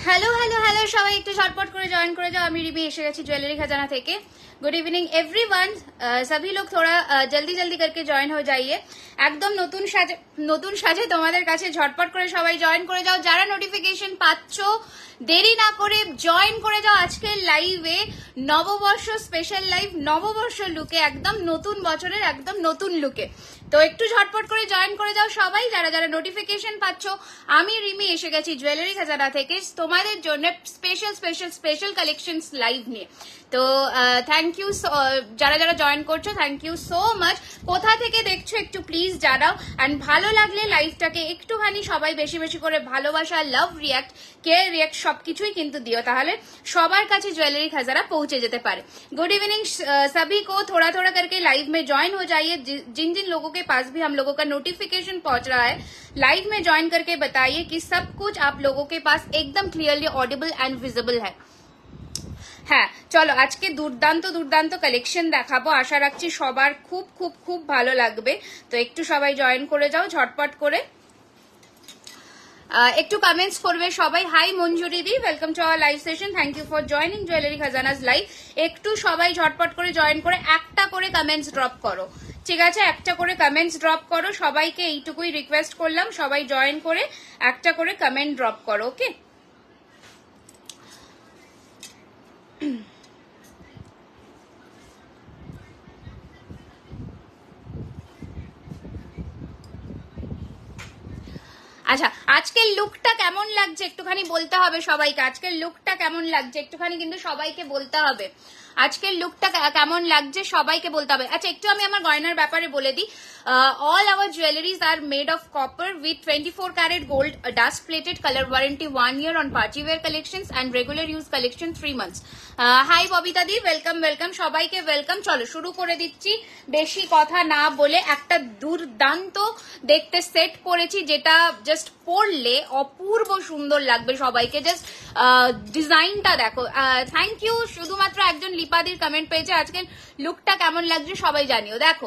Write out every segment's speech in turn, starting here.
Hello hello hello সবাই একটু ঝটপট করে জয়েন করে যাও। আমি রিমি এসে গেছি ज्वेलरी खजाना থেকে। Good evening everyone. सभी लोग थोड़ा जल्दी जल्दी करके জয়েন হয়ে যাইए। একদম নতুন সাজে তোমাদের কাছে ঝটপট করে সবাই জয়েন করে যাও। যারা নোটিফিকেশন পাচ্ছো দেরি না করে জয়েন করে যাও আজকের লাইভে। নববর্ষ স্পেশাল লাইভ, নববর্ষ লুকে, একদম নতুন বছরের একদম নতুন লুকে। তো একটু ঝটপট করে জয়েন করে যাও সবাই যারা যারা নোটিফিকেশন পাচ্ছ। আমি রিমি এসে গেছি ज्वेलरी खजाना থেকে তোমাদের জন্য special special special collections live নিয়ে। তো থ্যাংক ইউ যারা যারা জয়েন করছো, থ্যাংক ইউ সো মাচ। কোথা থেকে দেখছো একটু প্লিজ জানাও। অ্যান্ড ভালো লাগলে লাইভটাকে একটুখানি সবাই বেশি বেশি করে ভালোবাসা, লাভ, রিয়াক্ট, কেয়ার, রিয়াক্ট সবকিছুই কিন্তু দিও, তাহলে সবার কাছে ज्वेलरी खजाना पहुंचे যেতে পারে। गुड इवनिंग सभी को। थोड़ा थोड़ा करके लाइव में ज्वाइन हो जाइए। जिन जिन लोगों के पास भी हम लोगों का नोटिफिकेशन पहुंच रहा है, लाइव में ज्वाइन करके बताइए कि सब कुछ आप लोगों के पास एकदम क्लियरली ऑडिबल एंड विजिबल है। হ্যাঁ চলো আজকে দুর্দান্ত দুর্দান্ত কালেকশন দেখাবো। আশা রাখছি সবার খুব খুব খুব ভালো লাগবে। তো একটু সবাই জয়েন করে যাও ঝটপট করে। একটু কমেন্টস করবে সবাই। হাই মঞ্জুরি দি, welcome to our live session. Thank you for joining jewellery खजाना's লাইভ। একটু সবাই ঝটপট করে জয়েন করে একটা করে কমেন্টস ড্রপ করো, ঠিক আছে? একটা করে কমেন্টস ড্রপ করো। সবাইকে এইটুকুই রিকোয়েস্ট করলাম, সবাই জয়েন করে একটা করে কমেন্ট ড্রপ করো। ওকে, আচ্ছা আজকের লুকটা কেমন লাগছে একটুখানি বলতে হবে সবাইকে। আজকের লুকটা কেমন লাগছে একটুখানি কিন্তু সবাইকে বলতে হবে। আজকের লুকটা কেমন লাগছে সবাইকে বলতে হবে। আচ্ছা একটু আমি আমার গয়নার ব্যাপারে বলে দিই। All our jewelleries are made of copper with 24 carat gold, dust plated, colour warranty 1 year on party wear collections and regular use collection 3 months। Hi Babita দি, ওয়েলকাম ওয়েলকাম সবাইকে ওয়েলকাম। চলো শুরু করে দিচ্ছি বেশি কথা না বলে। একটা দুর্দান্ত দেখতে সেট পরেছি যেটা জাস্ট পরলে অপূর্ব সুন্দর লাগবে সবাইকে। জাস্ট ডিজাইনটা দেখো। থ্যাংক ইউ, শুধুমাত্র একজন লিপাদির কমেন্ট পেয়েছে আজকের লুকটা কেমন লাগছে সবাই জানিও। দেখো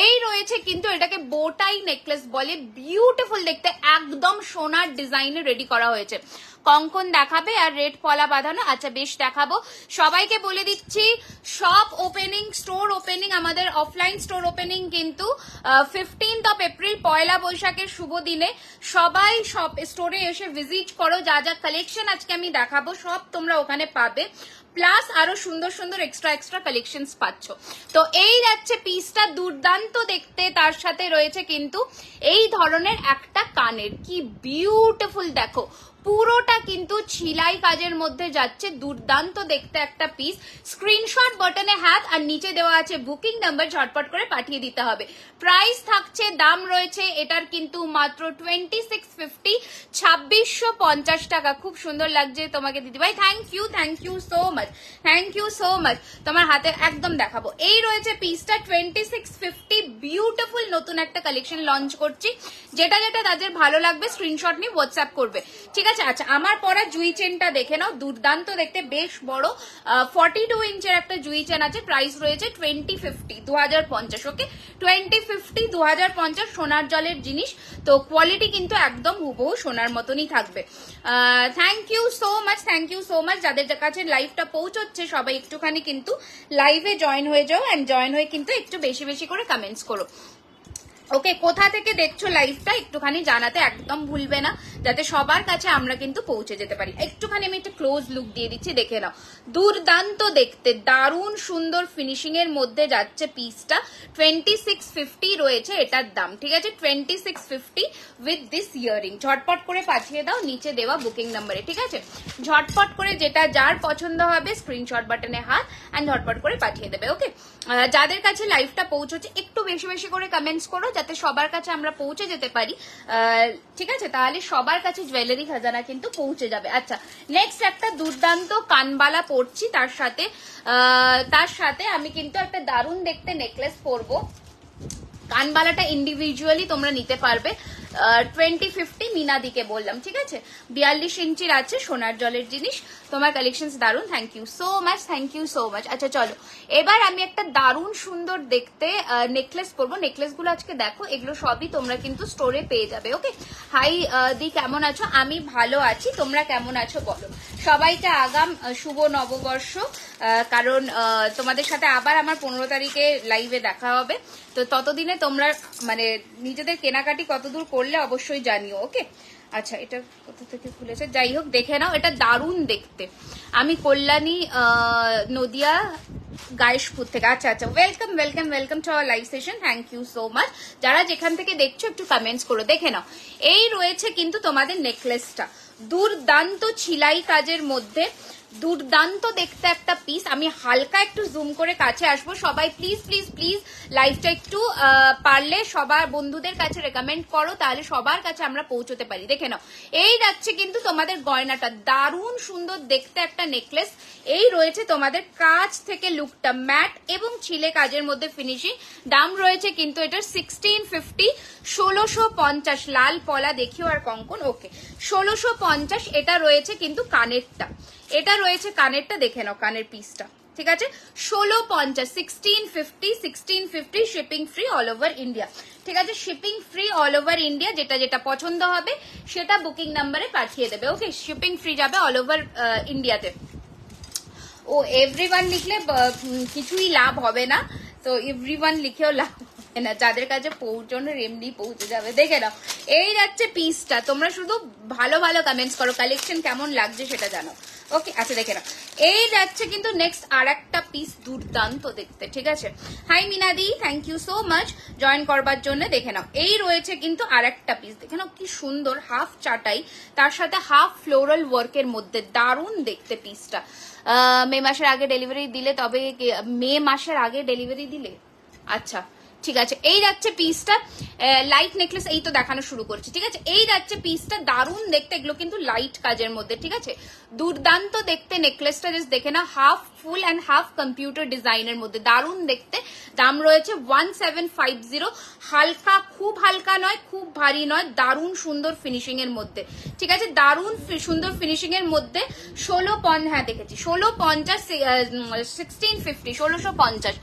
এই রয়েছে কিন্তু এটাকে বোটাই নেকলেস বলে, বিউটিফুল দেখতে, একদম সোনার ডিজাইনে রেডি করা হয়েছে। কঙ্কন দেখাবে আর রেড পলা বাঁধানো। আচ্ছা বেশ দেখাবো। সবাইকে বলে দিচ্ছি শপ ওপেনিং, স্টোর ওপেনিং, আমাদের অফলাইন স্টোর ওপেনিং কিন্তু 15th of April, পয়লা বৈশাখের শুভ দিনে। সবাই সব স্টোরে এসে ভিজিট করো। যা যা কালেকশন আজকে আমি দেখাবো সব তোমরা ওখানে পাবে, প্লাস আরো সুন্দর সুন্দর এক্সট্রা কালেকশনস পাচ্ছ। তো এই যাচ্ছে পিসটা দুর্দান্ত দেখতে, তার সাথে রয়েছে কিন্তু এই ধরনের একটা কানের, কি বিউটিফুল দেখো, পুরোটা কিন্তু ছিলাই কাজের মধ্যে যাচ্ছে, দুর্দান্ত দেখতে একটা পিস। স্ক্রিনশট বাটনে হাত আর নিচে দেওয়া আছে বুকিং নাম্বার, ঝটপট করে পাঠিয়ে দিতে হবে। প্রাইস থাকছে, দাম রয়েছে এটার কিন্তু মাত্র 2650, 2650 টাকা। খুব সুন্দর লাগছে তোমাকে দিদিভাই, thank you so much, thank you so much. তোমার হাতে একদম দেখাবো। এই রয়েছে পিসটা 2650, বিউটিফুল নতুন একটা কালেকশন লঞ্চ করছি। যেটা যেটা তাদের ভালো লাগবে স্ক্রিনশট নিয়ে হোয়াটসঅ্যাপ করবে, ঠিক আছে? আচ্ছা আমার পরা জুই চেনটা দেখে নাও, দুর্দান্ত দেখতে, বেশ বড় 42 ইঞ্চের একটা জুই চেন আছে। প্রাইস রয়েছে 2050, 2050। ওকে 2050, 2050 সোনার জলের জিনিস, তো কোয়ালিটি কিন্তু একদম হুবহু সোনার মতনই থাকবে। Thank you so much, thank you so much. যাদের কাছে লাইভটা পৌঁছচ্ছে সবাই একটুখানি কিন্তু লাইভে জয়েন হয়ে যাও, অ্যান্ড জয়েন হয়ে কিন্তু একটু বেশি বেশি করে কমেন্টস করো। ওকে, কোথা থেকে দেখছো লাইভটা একটুখানি জানাতে একদম ভুলবে না, যাতে সবার কাছে আমরা কিন্তু পৌঁছে যেতে পারি। একটুখানি আমি একটা ক্লোজ লুক দিয়ে দিচ্ছি, দেখে নাও। দুর্দান্ত দেখতে, দারুণ সুন্দর ফিনিশিং এর মধ্যে যাচ্ছে পিসটা। 2650 রয়েছে এটার দাম, ঠিক আছে? 2650 উইথ দিস ইয়ারিং। ঝটপট করে পাঠিয়ে দাও নিচে দেওয়া বুকিং নাম্বারে, ঠিক আছে? ঝটপট করে যেটা যার পছন্দ হবে স্ক্রিনশট বাটনে হাত অ্যান্ড ঝটপট করে পাঠিয়ে দেবে। ওকে, যাদের কাছে লাইভটা পৌঁছচ্ছে একটু বেশি বেশি করে কমেন্টস করো, যাতে সবার কাছে আমরা পৌঁছে যেতে পারি, ঠিক আছে? তাহলে সবার কাছে ज्वेलरी खजाना কিন্তু পৌঁছে যাবে। আচ্ছা নেক্সট একটা দুর্দান্ত কানবালা পরছি, তার সাথে আমি কিন্তু একটা দারুণ দেখতে নেকলেস পরবো। কানবালাটা ইন্ডিভিজুয়ালি তোমরা নিতে পারবে। 2050 মিনাদিকে বললাম, ঠিক আছে? 42 ইঞ্চির আছে, সোনার জলের জিনিস। তোমার কালেকশন দারুন, thank you so much, thank you so much. আচ্ছা চলো, এবার আমি একটা দারুণ সুন্দর দেখতে নেকলেস পরবো। নেকলেস গুলো আজকে দেখো, এগুলো সবই তোমরা কিন্তু স্টোরে পেয়ে যাবে। ওকে, হাই দি, কেমন আছো? আমি ভালো আছি, তোমরা কেমন আছো বলো? সবাইকে আগাম শুভ নববর্ষ। কারণ তোমাদের সাথে আবার আমার 15 তারিখে লাইভে দেখা হবে, তো ততদিনে তোমরা মানে নিজেদের কেনাকাটি কতদূর করলে অবশ্যই জানিও। ওকে, আচ্ছা এটা কোথা থেকে খুলেছে, যাই হোক দেখে নাও, এটা দারুণ দেখতে। আমি কল্যাণী, নদিয়া গায়েশপুর থেকে। আচ্ছা আচ্ছা, welcome welcome welcome to our live session, thank you so much. যারা যেখান থেকে দেখছো একটু কমেন্টস করো। দেখে নাও, এই রয়েছে কিন্তু তোমাদের নেকলেসটা, দুর্দান্ত ছিলাই কাজের মধ্যে, দুর্দান্ত দেখতে একটা পিস। আমি হালকা একটু জুম করে কাছে আসবো, সবাই প্লিজ প্লিজ প্লিজ লাইভটা একটু পারলে সবার বন্ধুদের কাছে রেকমেন্ড করো, তাহলে সবার কাছে আমরা পৌঁছতে পারি। দেখে নাও, এই যাচ্ছে কিন্তু তোমাদের গয়নাটা, দারুণ সুন্দর দেখতে একটা নেকলেস। এই রয়েছে তোমাদের কাজ থেকে লুকটা, ম্যাট এবং ছিলে কাজের মধ্যে ফিনিশিং। দাম রয়েছে কিন্তু এটার 1650, 1650। লাল পলা দেখিও আর কঙ্কন। ওকে, 1650। এটা রয়েছে কিন্তু কানেরটা, এটা রয়েছে কানেরটা, দেখে নাও কানের পিসটা, ঠিক আছে? 1650, 1650, 1650, shipping free all over India, ঠিক আছে? Shipping free all over India. যেটা যেটা পছন্দ হবে সেটা বুকিং নাম্বারে পাঠিয়ে দেবে। ওকে, শিপিং ফ্রি যাবে অল ওভার ইন্ডিয়াতে। ও এভরিওয়ান লিখলে কিছুই লাভ হবে না, তো এভরিওয়ান লিখেও লাভ হবে না, যাদের কাছে পৌঁছানোর এমনি পৌঁছে যাবে। দেখে নাও, এই যাচ্ছে পিসটা। তোমরা শুধু ভালো ভালো কমেন্টস করো, কালেকশন কেমন লাগছে সেটা জানো। ওকে, আচ্ছা দেখে নাও, এই যাচ্ছে কিন্তু নেক্সট আর একটা পিস, দুর্দান্ত দেখতে, ঠিক আছে? হাই মিনাদি, thank you so much join করবার জন্য। দেখে নাও, এই রয়েছে কিন্তু আর একটা পিস, দেখে নাও কি সুন্দর, হাফ চাটাই তার সাথে হাফ ফ্লোরাল ওয়ার্কের মধ্যে, দারুণ দেখতে পিসটা। মে মাসের আগে ডেলিভারি দিলে, তবে মে মাসের আগে ডেলিভারি দিলে, আচ্ছা ঠিক আছে। এই যাচ্ছে পিসটা, লাইট নেকলেস এই তো দেখানো শুরু করছি, ঠিক আছে? এই যাচ্ছে পিসটা, দারুণ দেখতে, এগুলো কিন্তু লাইট কাজের মধ্যে, ঠিক আছে? দুর্দান্ত দেখতে নেকলেসটা, জাস্ট দেখে না, half full and half computer ডিজাইনের মধ্যে, দারুণ দেখতে। দাম রয়েছে 1750। হালকা, খুব হালকা নয়, খুব ভারী নয়, দারুণ সুন্দর ফিনিশিং এর মধ্যে, ঠিক আছে? দারুণ সুন্দর ফিনিশিং এর মধ্যে। 1650, হ্যাঁ দেখেছি, 1650, 1650, 1650।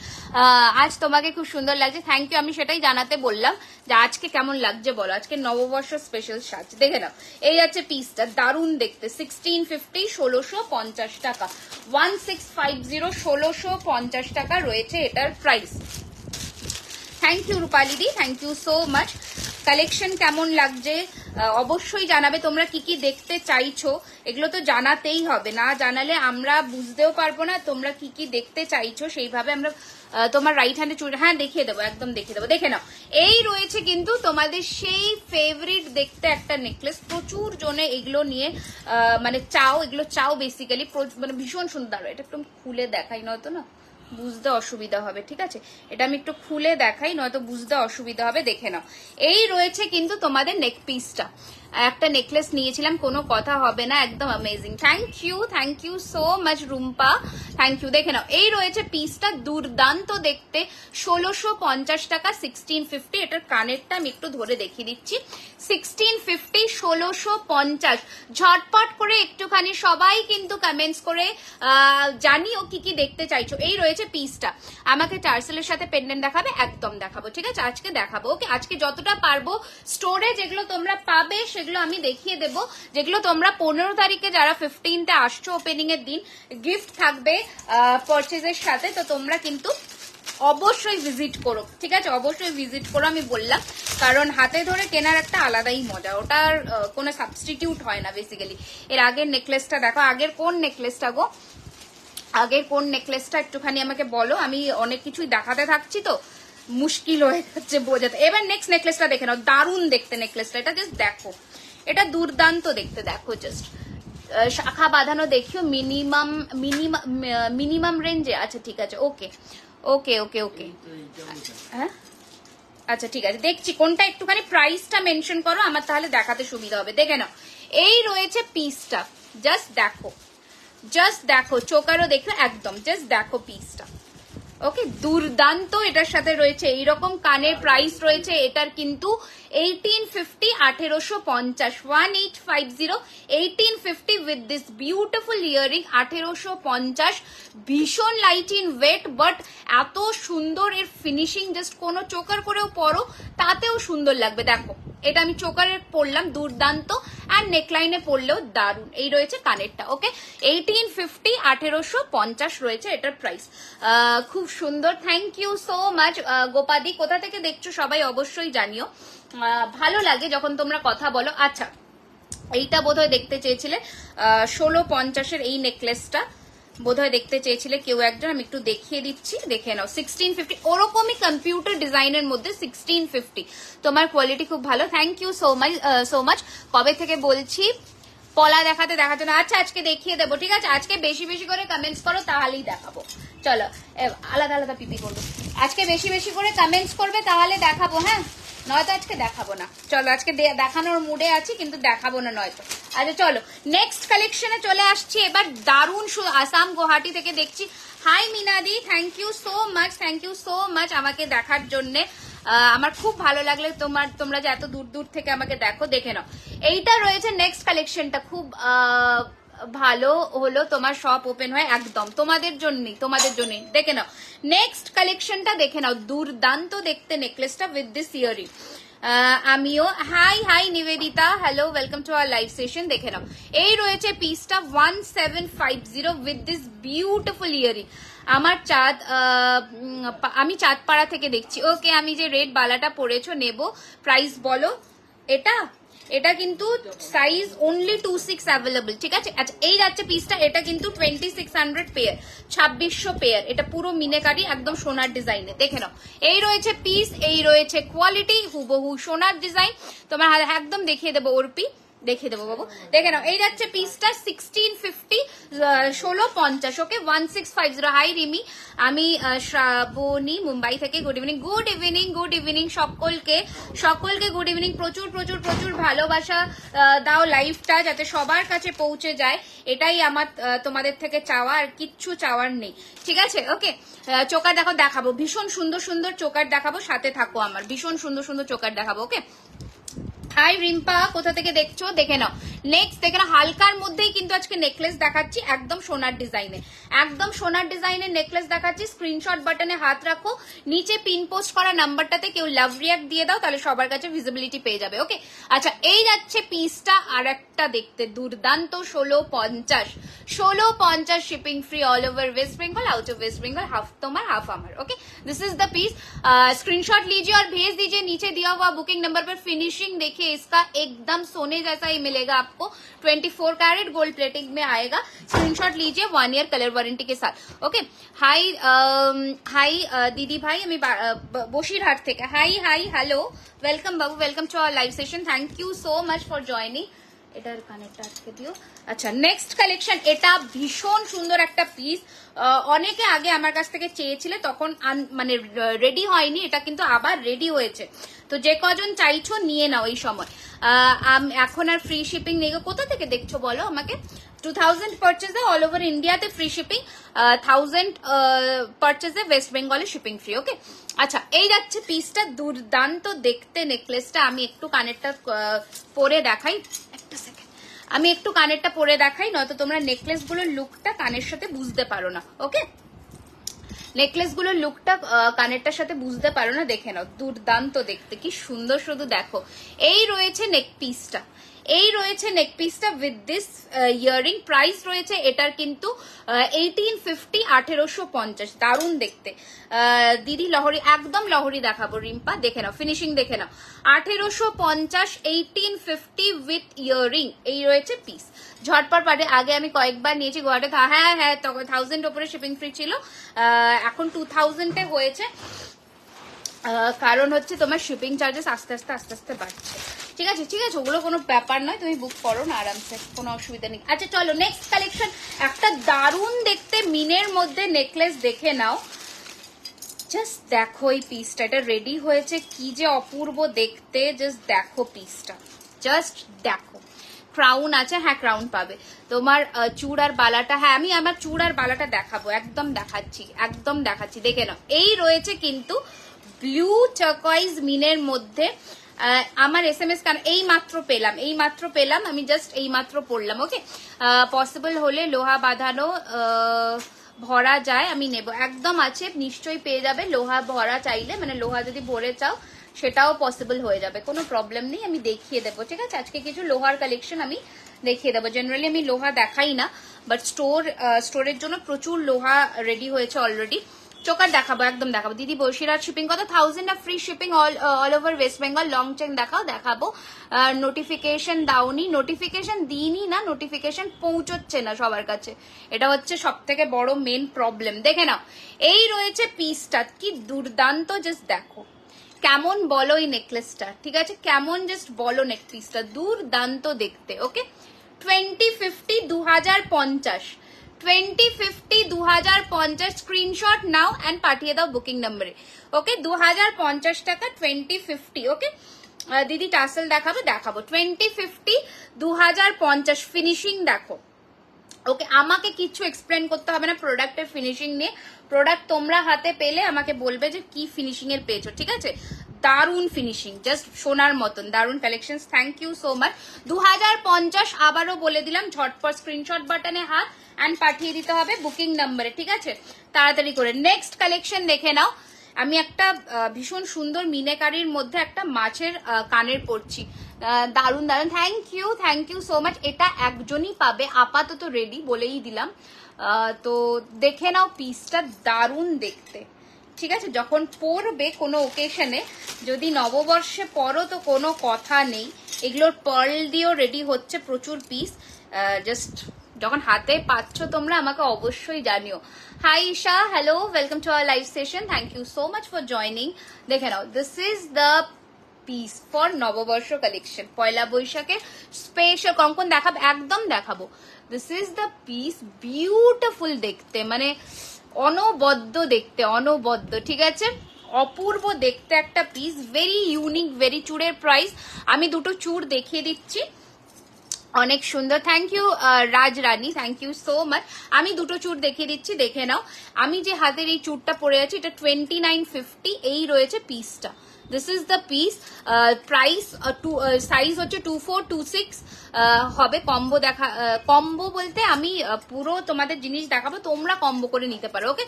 আজ তোমাকে খুব সুন্দর লাগছে, থ্যাংক ইউ। আমি সেটাই জানাতে বললাম যে আজকে কেমন লাগছে বলো, আজকে নববর্ষ স্পেশাল সাজ। দেখে নাও, এই যাচ্ছে পিসটা, দারুণ দেখতে, 1650, 1650 টাকা, 1650, 1650 টাকা রয়েছে এটার প্রাইস। থ্যাংক ইউ রূপালি দি, thank you so much. Collection কেমন লাগছে অবশ্যই জানাবে। তোমরা কি কি দেখতে চাইছো এগুলো তো জানাতেই হবে, না জানালে আমরা বুঝতেও পারবো না তোমরা কি কি দেখতে চাইছো, সেইভাবে আমরা তোমার রাইট হ্যান্ডে চুড়ি, হ্যাঁ দেখিয়ে দেবো, একদম দেখিয়ে দেবো। দেখে নাও, এই রয়েছে কিন্তু তোমাদের সেই ফেভারিট দেখতে একটা নেকলেস, প্রচুর জনে এগুলো নিয়ে মানে চাও, এগুলো চাও বেসিক্যালি, মানে ভীষণ সুন্দর। এটা একদম খুলে দেখাই, নয়তো না বুঝতে অসুবিধা হবে, ঠিক আছে? এটা আমি একটু খুলে দেখাই, নয়তো বুঝতে অসুবিধা হবে। দেখে নাও, এই রয়েছে কিন্তু তোমাদের নেক পিসটা, একটা নেকলেস নিয়েছিলাম, কোনো কথা হবে না, একদম amazing. Thank you so much Rumpa, thank you. দেখে নাও, এই রয়েছে পিসটা, দুর্দান্ত দেখতে, 1650 টাকা, 1650। এটার কানেরটা আমি একটু ধরে দেখিয়ে দিচ্ছি, 1650, 1650। ঝটপট করে একটুখানি সবাই কিন্তু কমেন্টস করে জানিও কি কি দেখতে চাইছো। এই রয়েছে পিসটা, আমাকে টার্সেলের সাথে পেন্ডেন্ট দেখাবে, একদম দেখাবো, ঠিক আছে? আজকে দেখাবো। ওকে, আজকে যতটা পারবো স্টোরে যেগুলো তোমরা পাবে সেগুলো আমি দেখিয়ে দেব, যেগুলো তোমরা 15 তারিখে যারা 15তে আসছো ওপেনিং এর দিন গিফট থাকবে পারচেজের সাথে, তো তোমরা কিন্তু অবশ্যই ভিজিট করো, ঠিক আছে? অবশ্যই ভিজিট করো, আমি বললাম, কারণ হাতে ধরে কেনার একটা আলাদাই মজা, ওটার কোনো সাবস্টিটিউট হয় না বেসিক্যালি। এর আগের নেকলেসটা দেখো, আগের কোন নেকলেসটা গো, আগের কোন নেকলেসটা একটুখানি আমাকে বলো, আমি অনেক কিছুই দেখাতে থাকছি তো মুশকিল হয়ে যাচ্ছে বোঝাতে। এবার নেক্সট নেকলেসটা দেখে নাও, দারুণ দেখতে নেকলেসটা, এটা জাস্ট দেখো, এটা দুর্দান্ত দেখতে, দেখো জাস্ট, শাখা বাঁধানো দেখিও, মিনিমাম রেঞ্জে, আচ্ছা ঠিক আছে, ওকে ওকে ওকে ওকে, হ্যাঁ আচ্ছা ঠিক আছে, দেখছি কোনটা, একটুখানি প্রাইসটা মেনশন করো আমার, তাহলে দেখাতে সুবিধা হবে। দেখে নাও, এই রয়েছে পিসটা, জাস্ট দেখো, জাস্ট দেখো, চোকারও দেখো, একদম জাস্ট দেখো পিসটা, ওকে, দুর্দান্ত। এটার সাথে রয়েছে এইরকম কানের, প্রাইস রয়েছে এটার কিন্তু 1850, 1850, 1850, 1850 with this beautiful earring, 1850। ভীষণ লাইট ইন ওয়েট, বাট এত সুন্দর এর ফিনিশিং, জাস্ট কোনো চোকার করেও পরো তাতেও সুন্দর লাগবে। দেখো এটা আমি চোকারে পরলাম, দুর্দান্ত, আর নেকলাইনে পরলেও দারুন। এই রয়েছে কানেরটা। ওকে, 1850, 1850 রয়েছে এটার প্রাইস। খুব সুন্দর, থ্যাংক ইউ সো মাচ গোপাদি। কোথা থেকে দেখছো সবাই অবশ্যই জানিও, ভালো লাগে যখন তোমরা কথা বলো। আচ্ছা, এইটা বোধহয় দেখতে চেয়েছিলে 1650 এই নেকলেসটা বোধহয় দেখতে চেয়েছিলে কেউ একজন, আমি একটু দেখিয়ে দিচ্ছি, দেখে নাও। 1650, ওরকমই কম্পিউটার ডিজাইনের মধ্যে 1650। তোমার কোয়ালিটি খুব ভালো, থ্যাংক ইউ সো মাচ। কবে থেকে বলছি পলা দেখাতে দেখাতে না। আচ্ছা, আজকে দেখিয়ে দেবো, ঠিক আছে? আজকে বেশি বেশি করে কমেন্টস করো, তাহলেই দেখাবো। চলো, আলাদা আলাদা পিপি করবো। আজকে বেশি বেশি করে কমেন্টস করবে, তাহলে দেখাবো। হ্যাঁ, নয়তো আজকে দেখাবো না। চলো, আজকে দেখানোর মুডে আছি, কিন্তু দেখাবো না নয়তো। আচ্ছা চলো, নেক্সট কালেকশনে চলে আসছি এবার। দারুণ, আসাম গুয়াহাটি থেকে দেখছি। হাই মিনাদি, thank you so much, thank you so much আমাকে দেখার জন্যে। আমার খুব ভালো লাগলে তোমরা যে এত দূর দূর থেকে আমাকে দেখো। দেখে নাও, এইটা রয়েছে নেক্সট কালেকশনটা, খুব ভালো হলো তোমার শপ ওপেন হয় একদম তোমাদের জন্যই। দেখে নাও নেক্সট কালেকশনটা, দেখে নাও, দুর্দান্ত দেখতে নেকলেসটা উইথ দিস ইয়ারিং। আমিও hi Nibedita, hello, welcome to our live session. দেখে নাও, এই রয়েছে পিসটা 1750 উইথ দিস বিউটিফুল ইয়ারিং। আমার আমি চাঁদপাড়া থেকে দেখছি। ওকে, আমি যে রেড বালাটা পরেছো নেব, প্রাইস বলো। এটা কিন্তু সাইজ অনলি 26 অ্যাভেলেবল, ঠিক আছে? আচ্ছা, এই যাচ্ছে পিসটা, এটা কিন্তু 2600 পেয়ার, 2600 পেয়ার। এটা পুরো মিনেকারি, একদম সোনার ডিজাইনে। দেখে নাও, এই রয়েছে পিস, এই রয়েছে কোয়ালিটি, হুবহু সোনার ডিজাইন। তোমার একদম দেখিয়ে দেবো ওরপি, দেখিয়ে দেবো বাবু। দেখে নাও, এই যাচ্ছে পিসটা 1650, 1650। ওকে, 1650। হাই রিমি, আমি শ্রাবণী মুম্বাই থেকে। Good evening, good evening, good evening সকলকে গুড ইভিনিং। প্রচুর প্রচুর প্রচুর ভালোবাসা দাও লাইভটা, যাতে সবার কাছে পৌঁছে যায়, এটাই আমার তোমাদের থেকে চাওয়া, আর কিচ্ছু চাওয়ার নেই, ঠিক আছে? ওকে, চোকার দেখাবো, ভীষণ সুন্দর সুন্দর চোকার দেখাবো, সাথে থাকো আমার, ভীষণ সুন্দর সুন্দর চোকার দেখাবো। ওকে, হাই রিম্পা, কোথা থেকে দেখছো? দেখে নাও নেক্সট, দেখে নাও, হালকার মধ্যেই কিন্তু আজকে নেকলেস দেখাচ্ছি, একদম সোনার ডিজাইনে, একদম সোনার ডিজাইনের নেকলেস দেখাচ্ছি। স্ক্রিনশট বাটনে হাত রাখো, নিচে পিন পোস্ট করা নাম্বারটাতে কেউ লাভ রিয়াক্ট দিয়ে দাও, তাহলে সবার কাছে ভিজিবিলিটি পেয়ে যাবে। ওকে, আচ্ছা, এই যাচ্ছে পিসটা, আর একটা দেখতে দুর্দান্ত, 1650 shipping free all over West Bengal, out of West Bengal, half तुम्हार हाफ हमार। Okay, this is the piece. Screenshot लीजिए और भेज दीजिए, नीचे दिया हुआ बुकिंग नंबर पर। फिनिशिंग देखिए इसका, एकदम सोने जैसा ही मिलेगा आपको, 24 कैरेट गोल्ड प्लेटिंग में आएगा। स्क्रीनशॉट लीजिए, 1 ईयर कलर वारंटी के साथ। ओके, हाई दीदी भाई, আমি বসিরহাট থেকে। হাই হ্যালো, ওয়েলকাম বাবু, welcome to our live session, thank you so much for joining. এটার কানেরটা আটকে দিও। আচ্ছা, নেক্সট কালেকশন, এটা ভীষণ সুন্দর একটা পিস। অনেকে আগে আমার কাছ থেকে চেয়েছিলে, তখন মানে রেডি হয়নি, এটা কিন্তু আবার রেডি হয়েছে। তো যে কজন চাইছো নিয়ে নাও এই সময়। এখন আর ফ্রি শিপিং নেই। কোথা থেকে দেখছো বলো আমাকে? 2000 পারচেজে অল ওভার ইন্ডিয়াতে ফ্রি শিপিং, 1000 পারচেজে ওয়েস্ট বেঙ্গলে শিপিং ফ্রি। ওকে, আচ্ছা, এই যাচ্ছে পিসটা, দুর্দান্ত দেখতে নেকলেসটা। আমি একটু কানেরটা পরে দেখাই, একটা সেকেন্ড, আমি একটু কানেরটা পরে দেখাই, নয়তো তোমরা নেকলেস গুলোর লুকটা কানের সাথে বুঝতে পারো না। ওকে, নেকলেস গুলোর লুকটা কানেরটার সাথে বুঝতে পারো না। দেখে নাও, দুর্দান্ত দেখতে, কি সুন্দর, শুধু দেখো। এই রয়েছে নেক পিসটা, এই রয়েছে নেক পিসটা উইথ দিস ইয়ারিং। প্রাইস রয়েছে এটার কিন্তু 1850, 1850। দারুণ দেখতে দিদি, লহরি, একদম লহরি দেখাবো রিম্পা। দেখে নাও, ফিনিশিং দেখে নাও, 1850, 1850 উইথ ইয়ারিং। এই রয়েছে পিস। ঝটপট পাঠে, আগে আমি কয়েকবার নিয়েছি গুয়াহাটি। হ্যাঁ, তখন 1000 ওপরে শিপিং ফ্রি ছিল, এখন 2000 হয়েছে। কারণ হচ্ছে তোমার শিপিং চার্জেস আস্তে আস্তে বাড়ছে। ঠিক আছে, ওগুলো কোনো ব্যাপার নয়, তুমি বুক করো না আরামসে, কোনো অসুবিধা নেই। আচ্ছা চলো, নেক্সট কালেকশন, একটা দারুণ দেখতে মিনের মধ্যে নেকলেস দেখে নাও। জাস্ট দেখো এই পিসটা, এটা রেডি হয়েছে, কি যে অপূর্ব দেখতে। জাস্ট দেখো পিসটা, জাস্ট দেখো, ক্রাউন আছে, হ্যাঁ ক্রাউন পাবে। তোমার চূড় আর বালাটা, হ্যাঁ আমি আমার চূড় আর বালাটা দেখাবো, একদম দেখাচ্ছি, দেখে নাও। এই রয়েছে কিন্তু ব্লু টার্কয়েজ মিনের মধ্যে আমার SMS এই মাত্র পেলাম, আমি জাস্ট এই মাত্র পড়লাম। ওকে, পসিবল হলে লোহা বাঁধানো ভরা যায় আমি নেব, একদম আছে, নিশ্চয়ই পেয়ে যাবে। লোহা ভরা চাইলে, মানে লোহা যদি ভরে চাও সেটাও পসিবল হয়ে যাবে, কোনো প্রবলেম নেই, আমি দেখিয়ে দেবো। ঠিক আছে, আজকে কিছু লোহার কালেকশন আমি দেখিয়ে দেবো। জেনারেলি আমি লোহা দেখাই না, বাট স্টোরের জন্য প্রচুর লোহা রেডি হয়েছে অলরেডি। চোকার দেখাবো, একদম দেখাবো। দিদি বসিরহাট শিপিং কত? 1000 of free shipping all over West Bengal. Long chain দেখাবো। নোটিফিকেশন দাওনি? নোটিফিকেশন দিইনি না, নোটিফিকেশন পৌঁছচ্ছে না সবার কাছে, এটা হচ্ছে সব থেকে বড় মেন প্রবলেম। দেখে নাও, এই রয়েছে পিসটা, কি দুর্দান্ত, জাস্ট দেখো কেমন বলো এই নেকলেসটা। ঠিক আছে, কেমন জাস্ট বলো নেক পিসটা, দুর্দান্ত দেখতে। ওকে, 2050 2050 2050 2050 স্ক্রিনশট নাও অ্যান্ড পাঠিয়ে দাও বুকিং নাম্বারে। ওকে, 2050 টাকা 2050। ওকে দিদি টাসেল দেখাবো 2050 2050 ফিনিশিং দেখো। ওকে, আমাকে কিছু এক্সপ্লেন করতে হবে না প্রোডাক্টের ফিনিশিং নিয়ে। প্রোডাক্ট তোমরা হাতে পেলে আমাকে বলবে যে কি ফিনিশিং এর পেয়েছো। ঠিক আছে, দারুন ফিনিশিং, জাস্ট সোনার মতন, দারুন collection. Thank you so much. 2050 আবারও বলে দিলাম, ঝটপট স্ক্রিনশট বাটনে হাত অ্যান্ড পাঠিয়ে দিতে হবে বুকিং নাম্বারে। ঠিক আছে, তাড়াতাড়ি করে নেক্সট কালেকশন দেখে নাও। আমি একটা ভীষণ সুন্দর মিনেকারির মধ্যে একটা মাছের কানের পরছি, দারুন। Thank you so much. এটা একজনই পাবে, আপাতত রেডি বলেই দিলাম। তো দেখে নাও পিসটা, দারুন দেখতে। ঠিক আছে, যখন পরবে কোনো ওকেশনে, যদি নববর্ষে পরো তো কোনো কথা নেই। এগুলোর পার্ল দিয়েও রেডি হচ্ছে প্রচুর পিস, জাস্ট যখন হাতে পাচ্ছ তোমরা আমাকে অবশ্যই জানিও। Hi Isha, hello, welcome to our live session, thank you so much for joining. দেখে নাও, this is the piece for Nababarsha collection, পয়লা বৈশাখে স্পেশাল। কঙ্কন দেখাবো, একদম দেখাবো। This is the piece, beautiful দেখতে, মানে অনবদ্য দেখতে, অনবদ্য। ঠিক আছে, অপূর্ব দেখতে একটা পিস, ভেরি ইউনিক, ভেরি। চূড়ের প্রাইস আমি দুটো চূড় দেখিয়ে দিচ্ছি, অনেক সুন্দর। Thank you Raj Rani, thank you so much. আমি দুটো চূড় দেখিয়ে দিচ্ছি, দেখে নাও। আমি যে হাতের এই চূড়টা পরে আছি এটা 2950, এই রয়েছে পিসটা। This is the piece, price size হচ্ছে 2426 হবে। কম্বো কম্বো বলতে আমি পুরো তোমাদের জিনিস দেখাবো, তোমরা কম্বো করে নিতে পারো। ওকে,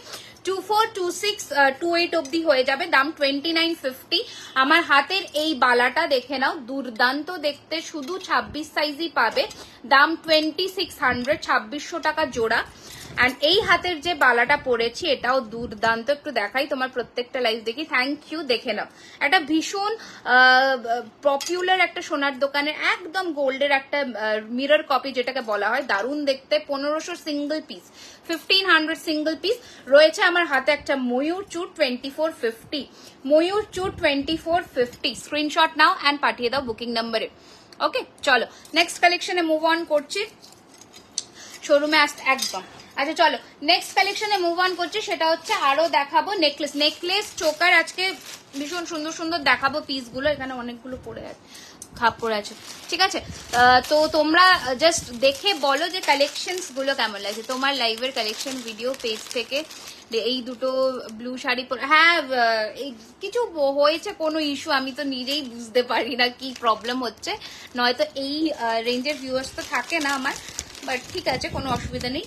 2426 28 অব্দি হয়ে যাবে, দাম 2950। আমার হাতের এই বালাটা দেখে নাও, দুর্দান্ত দেখতে, শুধু 26 সাইজই পাবে, দাম 2600, 2600 টাকা জোড়া। অ্যান্ড এই হাতের যে বালাটা পরেছি এটাও দুর্দান্ত, একটু দেখাই, তোমার প্রত্যেকটা লাইভ দেখি। থ্যাংক ইউ, দেখে নাও, একটা ভীষণ পপুলার একটা সোনার দোকানের একদম গোল্ডের একটা মিরর কপি যেটাকে বলা হয়, দারুণ দেখতে। 1500 সিঙ্গল পিস, 1500 সিঙ্গল পিস রয়েছে। আমার হাতে একটা ময়ূর চূড় 2450, ময়ূর চূড় 2450, স্ক্রিনশট নাও অ্যান্ড পাঠিয়ে দাও বুকিং নাম্বারে। ওকে, চলো নেক্সট কালেকশনে মুভ অন করছি, শোরুমে আসতে একদম। আচ্ছা চলো নেক্সট কালেকশনে মুভ অন করছি, সেটা হচ্ছে আরো দেখাবো নেকলেস চোকার। আজকে ভীষণ সুন্দর সুন্দর দেখাবো পিসগুলো, এখানে অনেকগুলো পড়ে আছে, খাপ পড়ে আছে। ঠিক আছে, তো তোমরা জাস্ট দেখে বলো যে কালেকশনস গুলো কেমন লাগছে তোমার লাইভের কালেকশন ভিডিও পেজ থেকে। এই দুটো ব্লু শাড়ি পরে, হ্যাঁ এই কিছু হয়েছে কোনো ইস্যু, আমি তো নিজেই বুঝতে পারি না কি প্রবলেম হচ্ছে, নয়তো এই রেঞ্জের ভিউয়ার্স তো থাকে না আমার, বাট ঠিক আছে কোনো অসুবিধা নেই,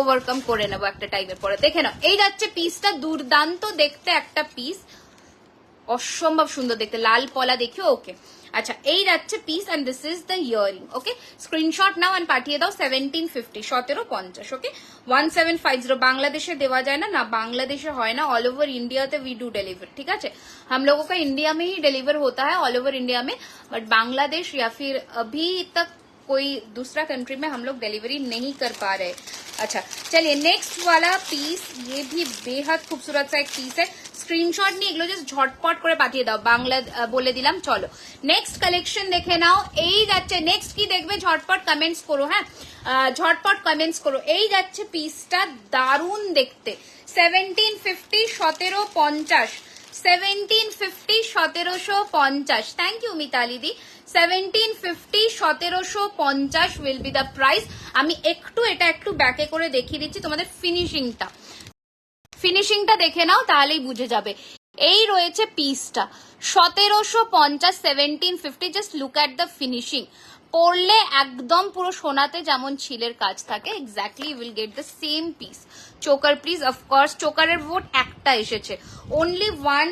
ওভারকাম করে নেবো একটা টাইমের পরে। দেখে নাও, এই যাচ্ছে পিসটা, দুর্দান্ত দেখতে একটা পিস, অসম্ভব সুন্দর দেখতে, লাল পলা দেখিও। ওকে, আচ্ছা এই যাচ্ছে piece and this is the earring. Okay, screenshot now and পাঠিয়ে দাও 1750, 1750। ওকে, 1750 বাংলাদেশে দেওয়া যায় না, না বাংলাদেশে হয় না, ऑल ओवर इंडिया ते वी डू डिलीवर। ठीक है, हम लोगों का इंडिया में ही डिलीवर होता है, ऑल ओवर इंडिया में, बट बांग्लादेश या फिर अभी तक कोई दूसरा कंट्री में हम लोग डिलीवरी नहीं कर पा रहे। अच्छा चलिए नेक्स्ट वाला पीस, ये भी बेहद खूबसूरत सा एक पीस है, স্ক্রিনশট নিয়ে এগুলো জাস্ট ঝটপট করে পাঠিয়ে দাও, বাংলা বলে দিলাম। চলো নেক্সট কালেকশন দেখে নাও, এই যাচ্ছে নেক্সট কি দেখবে ঝটপট কমেন্টস করো, হ্যাঁ ঝটপট কমেন্টস করো। এই যাচ্ছে পিসটা, দারুণ দেখতে, 1750, 1750, 1750 1750, থ্যাংক ইউ মিতালি দি। 1750 1750 উইল বি দ্য প্রাইস। আমি এটা একটু ব্যাকে করে দেখিয়ে দিচ্ছি তোমাদের ফিনিশিংটা দেখে নাও, তাহলেই বুঝে যাবে। এই রয়েছে পিসটা 1750 1750, just look at the finishing. পরলে একদম পুরো সোনাতে যেমন ছিলের কাজ থাকে, exactly will get the same piece. Choker please, of course চোকারের ভোট একটা এসেছে, only one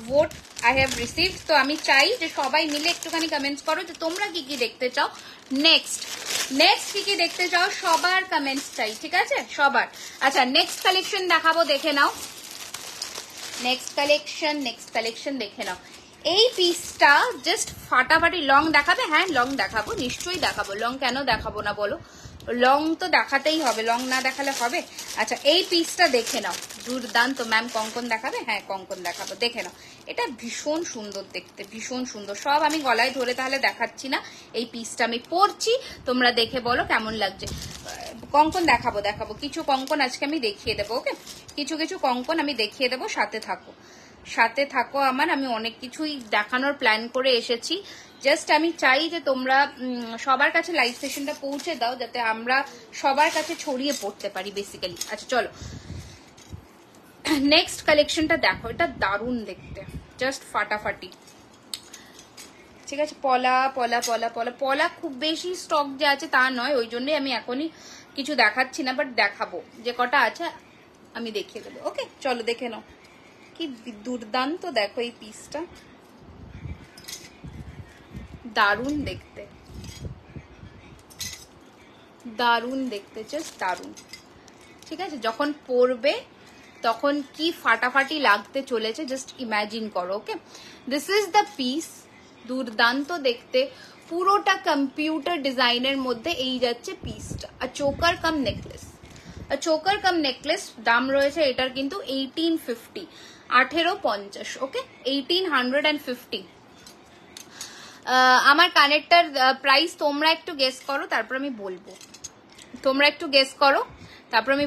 vote I have received. তো আমি চাই যে সবাই মিলে একটুখানি কমেন্টস করো যে তোমরা কি কি দেখতে চাও, নেক্সট কি কি দেখতে চাও, সবার কমেন্টস চাই, ঠিক আছে সবার। আচ্ছা নেক্সট কালেকশন দেখাবো, দেখে নাও নেক্সট কালেকশন দেখে নাও। এই পিসটা জাস্ট ফাটাফাটি। লং দেখাবে? হ্যাঁ লং দেখাবো, নিশ্চয়ই দেখাবো। লং কেন দেখাবো না বলো, লং তো দেখাতেই হবে, লং না দেখালে হবে? আচ্ছা এই পিসটা দেখে নাও, দুর্দান্ত। ম্যাম কঙ্কন দেখাবে? হ্যাঁ কঙ্কন দেখাবো, দেখে নাও। এটা ভীষণ সুন্দর দেখতে, ভীষণ সুন্দর। সব আমি গলায় ধরে তাহলে দেখাচ্ছি না, এই পিসটা আমি পরছি, তোমরা দেখে বলো কেমন লাগছে। কঙ্কন দেখাবো, কিছু কঙ্কন আজকে আমি দেখিয়ে দেবো। ওকে, কিছু কঙ্কন আমি দেখিয়ে দেবো, সাথে থাকো আমার। আমি অনেক কিছুই দেখানোর প্ল্যান করে এসেছি, জাস্ট আমি চাই যে তোমরা সবার কাছে লাইভ সেশনটা পৌঁছে দাও, যাতে আমরা সবার কাছে ছড়িয়ে পড়তে পারি বেসিক্যালি। আচ্ছা চলো নেক্সট কালেকশনটা দেখো, এটা দারুণ দেখতে, জাস্ট ফাটাফাটি। ঠিক আছে, পলা খুব বেশি স্টক যে আছে তা নয়, ওই জন্যই আমি এখনই কিছু দেখাচ্ছি না, বাট দেখাবো যে কটা আছে আমি দেখিয়ে দেবো। ওকে চলো দেখে নাও, কি দুর্দান্ত দেখো এই পিসটা, দারুণ দেখতে, জাস্ট দারুণ। ঠিক আছে, যখন পরবে তখন কি ফাটাফাটি লাগতে চলেছে, জাস্ট ইমাজিন করো। ওকে, দিস ইজ দ্য পিস, দুর্দান্ত দেখতে, পুরোটা কম্পিউটার ডিজাইনের মধ্যে এই যাচ্ছে পিসটা। আর চোকার কাম নেকলেস, দাম রয়েছে এটার কিন্তু 1850, 1850। ওকে 1850। আমার কানেরটার প্রাইস তোমরা একটু গেস করো, তারপর আমি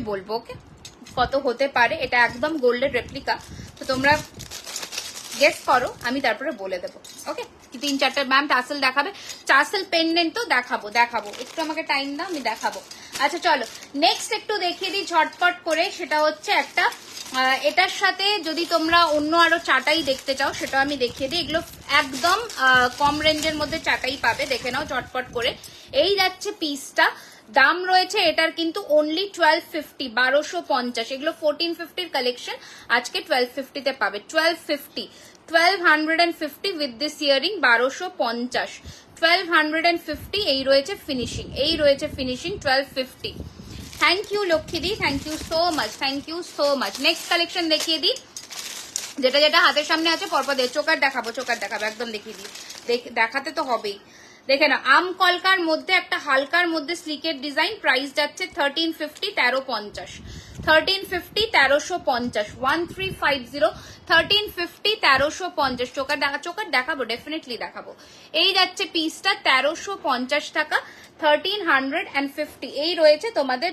বলবো। ওকে কত হতে পারে, এটা একদম গোল্ডের রেপ্লিকা, তো তোমরা গেস করো, আমি তারপরে বলে দেবো। ওকে 3-4টা ম্যাম টাসেল দেখাবে, টাসেল পেন্ডেন্ট তো দেখাবো, একটু আমাকে টাইম দাও, আমি দেখাবো। আচ্ছা চলো নেক্সট একটু দেখিয়ে দিই ঝটপট করে, সেটা হচ্ছে একটা এটার সাথে যদি তোমরা অন্য আরো চাটাই দেখতে চাও সেটা আমি দেখিয়ে দিই। এগুলো একদম কম রেঞ্জের মধ্যে চাটাই পাবে, দেখে নাও ঝটপট করে। এই যাচ্ছে পিসটা, দাম রয়েছে এটার কিন্তু অনলি 1250, 1250। এগুলো 1450-র কালেকশন, আজকে 1250-তে পাবে। 1250 উইথ দিস ইয়ারিং, 1250, 1250। এই রয়েছে ফিনিশিং, 1250। থ্যাংক ইউ লক্ষ্মীদি, thank you so much. Next collection দেখিয়ে দিই, যেটা হাতের সামনে আছে পরপর চোকার দেখাবো, একদম দেখিয়ে দিই, দেখাতে তো হবেই। দেখে না, আম কলকার মধ্যে একটা হালকার মধ্যে স্লিকের ডিজাইন, প্রাইস যাচ্ছে 1350, 1350, 1350, 1350, 1350, 1350, 1350। চোকার দেখাবো, ডেফিনেটলি দেখাবো। এই যাচ্ছে পিসটা 1350 টাকা, 1350। এই রয়েছে তোমাদের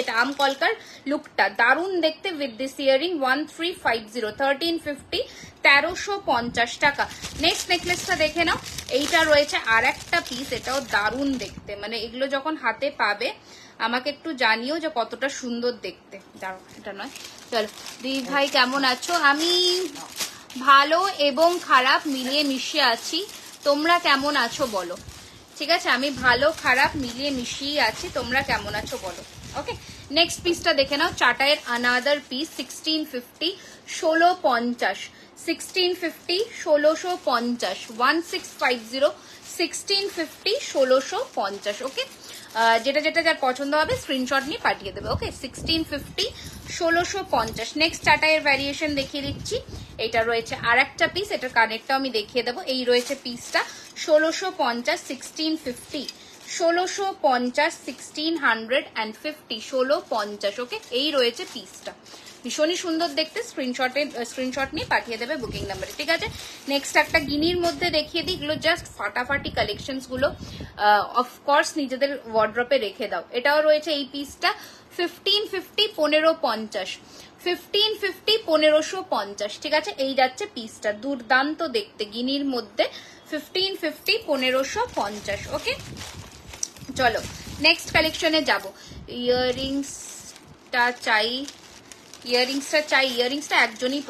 এটা আম কলকার লুকটা, দারুণ দেখতে উইথ দিস ইয়ারিং, 1350, 1350, 1350 টাকা। নেক্সট নেকলেসটা দেখে নাও, এইটা রয়েছে আর একটা পিস, এটাও দারুণ দেখতে, মানে এগুলো যখন হাতে পাবে আমাকে একটু জানিও যে কতটা সুন্দর দেখতে। দাঁড়াও এটা নয়, চলো। দিদি ভাই কেমন আছো? আমি ভালো এবং খারাপ মিলিয়ে মিশিয়ে আছি, তোমরা কেমন আছো বলো। ঠিক আছে, আমি ভালো খারাপ মিলিয়ে মিশিয়ে আছি, তোমরা কেমন আছো বলো। ওকে নেক্সট পিসটা দেখে নাও, চাটায়ের আনাদার পিস, 1650, 1650, 1650, 1650, 1650, 1650, 1650। ওকে যেটা যার পছন্দ হবে স্ক্রিনশট নিয়ে পাঠিয়ে দেবে। ওকে 1650, 1650। নেক্সট চাটায়ের ভ্যারিয়েশন দেখিয়ে দিচ্ছি, এটা রয়েছে আর একটা পিস, এটার কানেরটাও আমি দেখিয়ে দেবো। এই রয়েছে পিসটা 1650, 1650, 1650, 1650, 1650। ওকে এই রয়েছে পিসটা, ভীষণই সুন্দর দেখতে, স্ক্রিনশট নিয়ে পাঠিয়ে দেবে বুকিং নাম্বারে। ঠিক আছে, নেক্সট একটা গিনির মধ্যে দেখিয়ে দিই, এগুলো জাস্ট ফাটাফাটি কালেকশনস গুলো, অফকোর্স নিজেদের ওয়ার্ড্রপে রেখে দাও। এটাও রয়েছে এই পিসটা 1550, 1550, 1550 1550, ঠিক আছে। এই যাচ্ছে পিসটা, দুর্দান্ত দেখতে, গিনির মধ্যে 1550 1550। ওকে, চলো নেক্সট কালেকশনে যাব। ইয়াররিংসটা চাই, ইয়াররিংসটা একজনই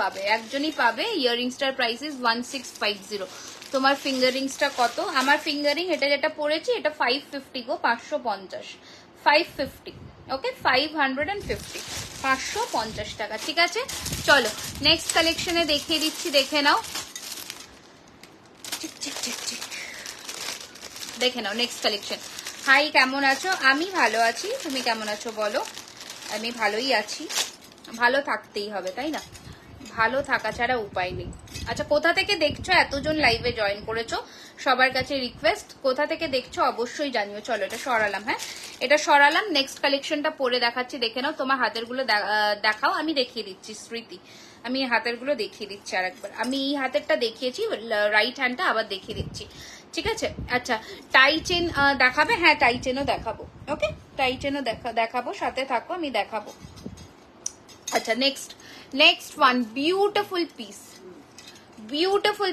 পাবে। ইয়াররিংসটার প্রাইস ইজ 1650। তোমার ফিঙ্গারিংসটা কত? আমার ফিঙ্গারিং এটা যেটা পড়েছি এটা 550 গো, 550, 550। ওকে, 550, 550 টাকা, ঠিক আছে। চলো নেক্সট কালেকশনে দেখিয়ে দিচ্ছি, দেখে নাও। দেখে নাও নেক্সট কালেকশন। হাই, কেমন আছো? আমি ভালো আছি, তুমি কেমন আছো বলো? আমি ভালোই আছি, ভালো থাকতেই হবে তাই না, ভালো থাকা ছাড়া উপায় নেই। আচ্ছা, কোথা থেকে দেখছো? এতজন লাইভে জয়েন করেছো, সবার কাছে রিকোয়েস্ট, কোথা থেকে দেখছো অবশ্যই জানিও। চলো এটা সরালাম, হ্যাঁ এটা সরালাম। নেক্সট কালেকশনটা পরে দেখাচ্ছি, দেখে নাও। তোমার হাতের গুলো দেখাও, আমি দেখিয়ে দিচ্ছি। স্মৃতি, আমি হাতের গুলো দেখিয়ে দিচ্ছি আরেকবার। আমি এই হাতেরটা দেখিয়েছি, রাইট হ্যান্ডটা আবার দেখিয়ে দিচ্ছি, ঠিক আছে। আচ্ছা, টাই চেন দেখাবে? হ্যাঁ টাই চেনও দেখাবো। ওকে, টাই চেনও দেখাবো, সাথে থাকো, আমি দেখাবো। আচ্ছা, নেক্সট ওয়ান, বিউটিফুল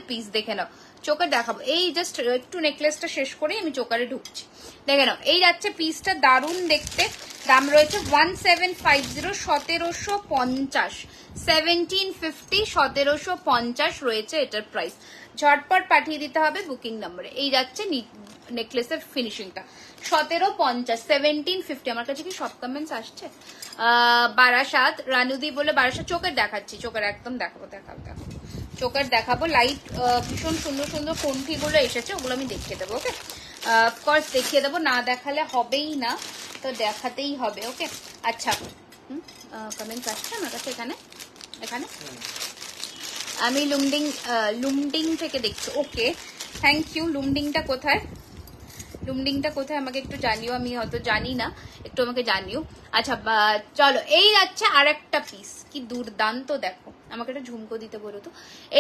পিস, দেখে নাও। চোকার দেখাবো, এই জাস্ট একটু নেকলেসটা শেষ করে আমি চোকারে ঢুকছি, দেখে নাও। এই যাচ্ছে পিসটা, দারুণ দেখতে। দাম রয়েছে 1750, 1750, 1750, 1750 রয়েছে এটার প্রাইস। ঝটপট পাঠিয়ে দিতে হবে বুকিং নাম্বারে। এই যাচ্ছে নেকলেসের ফিনিশিংটা 1750, 1750। আমার কাছে কি সব কমেন্টস আসছে? বারাসাত, রানুদি বলে বারাসাত। চোখের দেখাচ্ছি, চোখের একদম দেখাবো, চোখের দেখাবো। লাইট ভীষণ সুন্দর সুন্দর কোনটিগুলো এসেছে ওগুলো আমি দেখিয়ে দেবো। ওকে, অফকোর্স দেখিয়ে দেবো, না দেখালে হবেই না, তো দেখাতেই হবে। ওকে, আচ্ছা, কমেন্টস আসছে আমার কাছে এখানে আমি লুমডিং থেকে দেখছি। ওকে, থ্যাংক ইউ। লুমডিংটা কোথায় আমাকে একটু জানিও, আমি হয়তো জানি না, একটু আমাকে জানিও। আচ্ছা চলো, এই যাচ্ছে আর একটা পিস, কি দুর্দান্ত দেখো। আমাকে একটা ঝুমকো দিতে বলো তো।